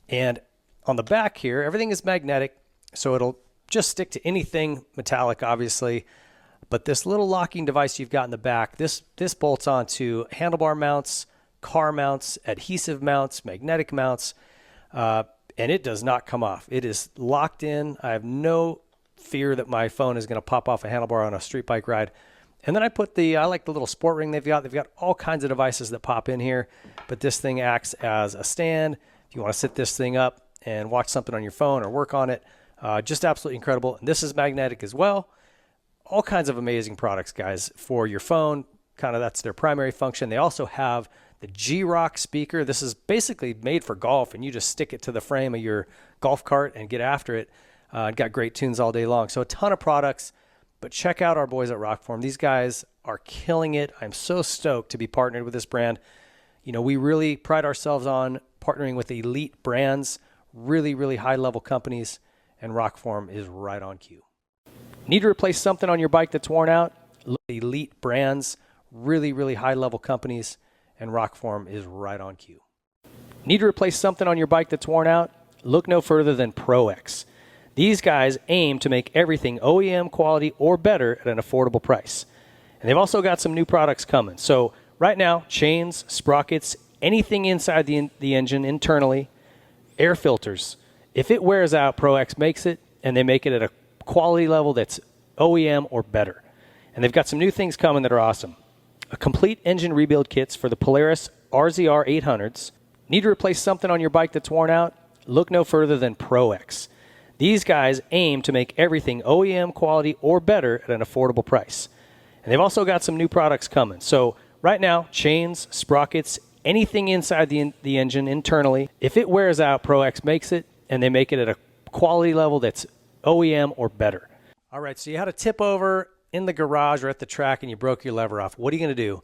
And on the back here, everything is magnetic, so it'll just stick to anything metallic, obviously. But this little locking device you've got in the back, this bolts onto handlebar mounts, car mounts, adhesive mounts, magnetic mounts, and it does not come off. It is locked in. I have no fear that my phone is going to pop off a handlebar on a street bike ride. And then I like the little sport ring they've got. They've got all kinds of devices that pop in here, but this thing acts as a stand. If you want to sit this thing up and watch something on your phone or work on it, just absolutely incredible. And this is magnetic as well. All kinds of amazing products, guys, for your phone. Kind of that's their primary function. They also have the G-Rock speaker. This is basically made for golf, and you just stick it to the frame of your golf cart and get after it. Got great tunes all day long. So a ton of products, but check out our boys at Rockform. These guys are killing it. I'm so stoked to be partnered with this brand. You know, we really pride ourselves on partnering with elite brands, really, really high-level companies, and Rockform is right on cue. Need to replace something on your bike that's worn out? Look at elite brands, really, really high-level companies, and Rockform is right on cue. Need to replace something on your bike that's worn out? Look no further than Pro-X. These guys aim to make everything OEM quality or better at an affordable price. And they've also got some new products coming. So right now, chains, sprockets, anything inside the engine internally, Air filters. If it wears out, Pro X makes it, and they make it at a quality level that's OEM or better. And they've got some new things coming that are awesome. A complete engine rebuild kits for the Polaris RZR 800s. Need to replace something on your bike that's worn out? Look no further than Pro X. These guys aim to make everything OEM quality or better at an affordable price. And they've also got some new products coming. So right now, chains, sprockets, anything inside the engine internally, if it wears out, Pro X makes it, and they make it at a quality level that's OEM or better. All right, so you had a tip over in the garage or at the track and you broke your lever off. What are you going to do?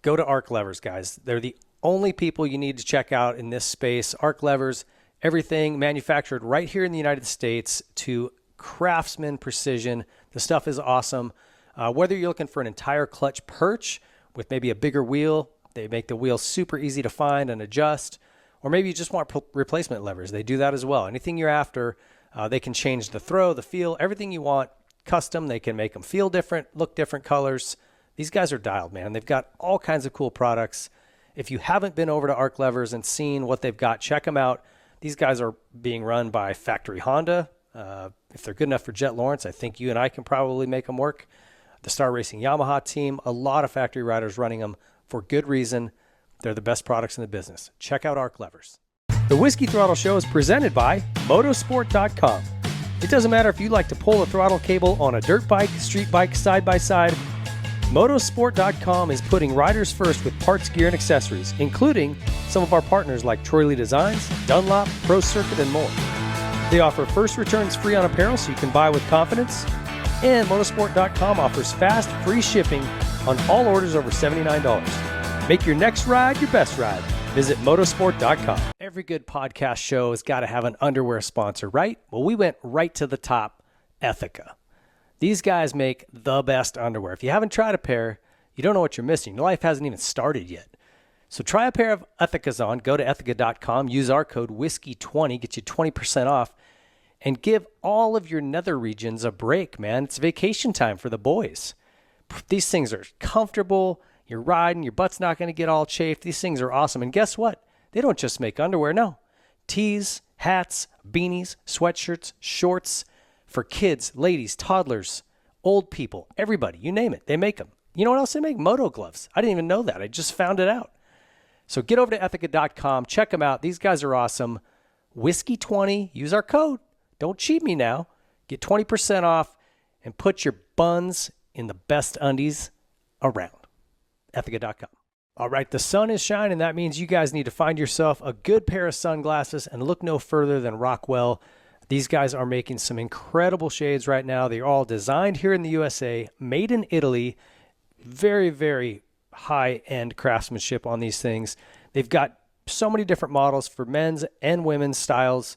Go to Arc Levers, guys. They're the only people you need to check out in this space. Arc Levers, everything manufactured right here in the United States to craftsman precision. The stuff is awesome. Whether you're looking for an entire clutch perch with maybe a bigger wheel, they make the wheel super easy to find and adjust. Or maybe you just want replacement levers. They do that as well. Anything you're after, they can change the throw, the feel, everything you want, custom. They can make them feel different, look different colors. These guys are dialed, man. They've got all kinds of cool products. If you haven't been over to Arc Levers and seen what they've got, check them out. These guys are being run by factory Honda. If they're good enough for Jet Lawrence, I think you and I can probably make them work. The Star Racing Yamaha team, a lot of factory riders running them for good reason. They're the best products in the business. Check out Arc Levers. The Whiskey Throttle Show is presented by Motorsport.com. It doesn't matter if you like to pull a throttle cable on a dirt bike, street bike, side-by-side. Motorsport.com is putting riders first with parts, gear, and accessories, including some of our partners like Troy Lee Designs, Dunlop, Pro Circuit, and more. They offer first returns free on apparel so you can buy with confidence. And Motorsport.com offers fast, free shipping on all orders over $79. Make your next ride your best ride. Visit Motorsport.com. Every good podcast show has got to have an underwear sponsor, right? Well, we went right to the top, Ethica. These guys make the best underwear. If you haven't tried a pair, you don't know what you're missing. Your life hasn't even started yet. So try a pair of Ethicas on. Go to Ethica.com. Use our code WHISKEY20. Get you 20% off. And give all of your nether regions a break, man. It's vacation time for the boys. These things are comfortable. You're riding. Your butt's not going to get all chafed. These things are awesome. And guess what? They don't just make underwear. No. Tees, hats, beanies, sweatshirts, shorts for kids, ladies, toddlers, old people, everybody. You name it. They make them. You know what else they make? Moto gloves. I didn't even know that. I just found it out. So get over to Ethica.com. Check them out. These guys are awesome. Whiskey20. Use our code. Don't cheat me now. Get 20% off and put your buns in the best undies around. Ethica.com. All right, the sun is shining. That means you guys need to find yourself a good pair of sunglasses and look no further than Rockwell. These guys are making some incredible shades right now. They're all designed here in the USA, made in Italy. Very, very high-end craftsmanship on these things. They've got so many different models for men's and women's styles.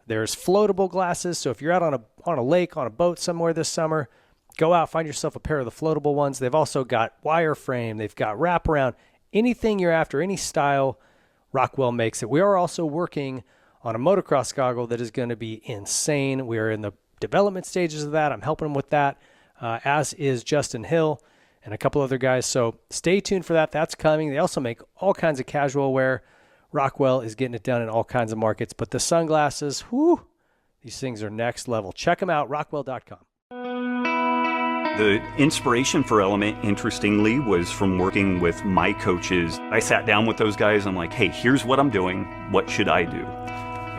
There's floatable glasses, so if you're out on a lake, on a boat somewhere this summer, go out, find yourself a pair of the floatable ones. They've also got wireframe. They've got wraparound. Anything you're after, any style, Rockwell makes it. We are also working on a motocross goggle that is going to be insane. We're in the development stages of that. I'm helping them with that, as is Justin Hill and a couple other guys. So stay tuned for that. That's coming. They also make all kinds of casual wear. Rockwell is getting it done in all kinds of markets. But the sunglasses, whoo, these things are next level. Check them out, rockwell.com. The inspiration for Element, interestingly, was from working with my coaches. I sat down with those guys. I'm like, hey, here's what I'm doing. What should I do?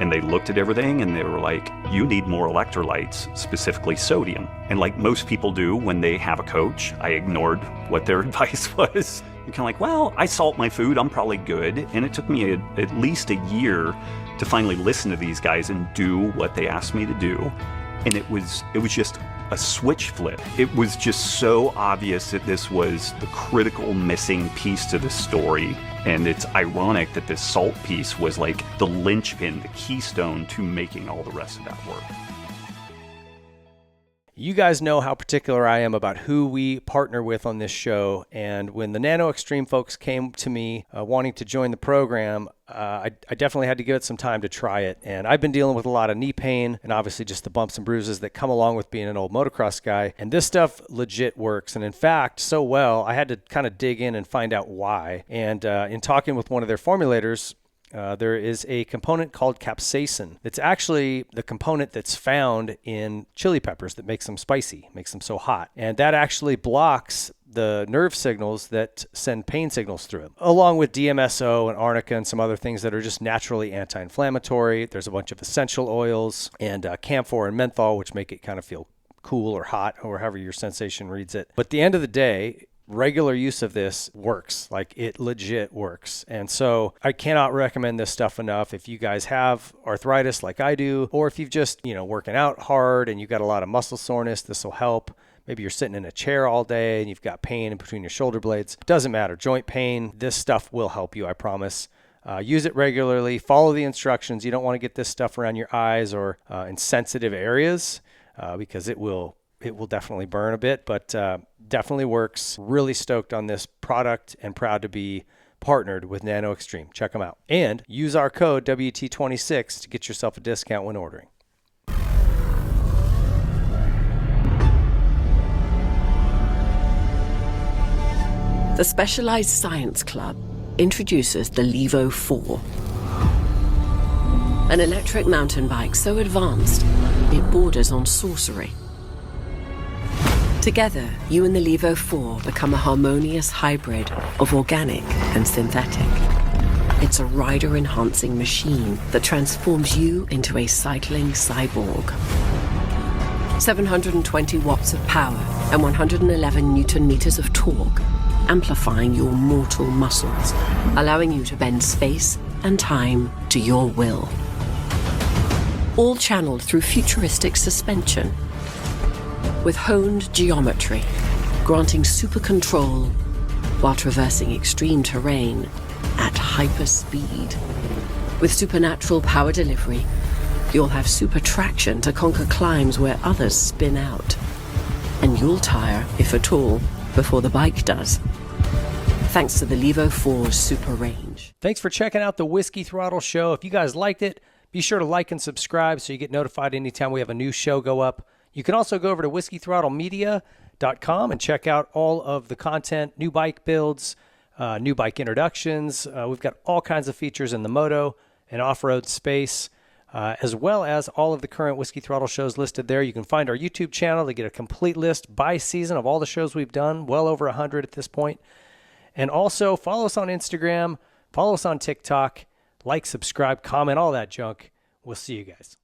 And they looked at everything and they were like, you need more electrolytes, specifically sodium. And like most people do when they have a coach, I ignored what their advice was. You're kind of like, well, I salt my food, I'm probably good. And it took me at least a year to finally listen to these guys and do what they asked me to do. And it was just a switch flip. It was just so obvious that this was the critical missing piece to the story. And it's ironic that this salt piece was like the linchpin, the keystone to making all the rest of that work. You guys know how particular I am about who we partner with on this show. And when the Nano Extreme folks came to me wanting to join the program, I definitely had to give it some time to try it. And I've been dealing with a lot of knee pain and obviously just the bumps and bruises that come along with being an old motocross guy. And this stuff legit works. And in fact, so well, I had to kind of dig in and find out why. And in talking with one of their formulators, there is a component called capsaicin. It's actually the component that's found in chili peppers that makes them spicy, makes them so hot. And that actually blocks the nerve signals that send pain signals through them, along with DMSO and arnica and some other things that are just naturally anti-inflammatory. There's a bunch of essential oils and camphor and menthol, which make it kind of feel cool or hot, or however your sensation reads it. But at the end of the day, regular use of this works. Like, it legit works. And so I cannot recommend this stuff enough. If you guys have arthritis like I do, or if you've just, working out hard and you've got a lot of muscle soreness, this will help. Maybe you're sitting in a chair all day and you've got pain in between your shoulder blades. Doesn't matter. Joint pain, this stuff will help you, I promise. Use it regularly. Follow the instructions. You don't want to get this stuff around your eyes or in sensitive areas because it will definitely burn a bit, but definitely works. Really stoked on this product and proud to be partnered with Nano Extreme. Check them out. And use our code WT26 to get yourself a discount when ordering. The Specialized Science Club introduces the Levo 4. An electric mountain bike so advanced, it borders on sorcery. Together, you and the Levo 4 become a harmonious hybrid of organic and synthetic. It's a rider-enhancing machine that transforms you into a cycling cyborg. 720 watts of power and 111 Newton meters of torque, amplifying your mortal muscles, allowing you to bend space and time to your will. All channeled through futuristic suspension, with honed geometry, granting super control while traversing extreme terrain at hyper speed. With supernatural power delivery, you'll have super traction to conquer climbs where others spin out. And you'll tire, if at all, before the bike does. Thanks to the Levo 4's super range. Thanks for checking out the Whiskey Throttle Show. If you guys liked it, be sure to like and subscribe so you get notified anytime we have a new show go up. You can also go over to WhiskeyThrottleMedia.com and check out all of the content, new bike builds, new bike introductions. We've got all kinds of features in the moto and off-road space, as well as all of the current Whiskey Throttle shows listed there. You can find our YouTube channel to get a complete list by season of all the shows we've done, well over 100 at this point. And also follow us on Instagram, follow us on TikTok, like, subscribe, comment, all that junk. We'll see you guys.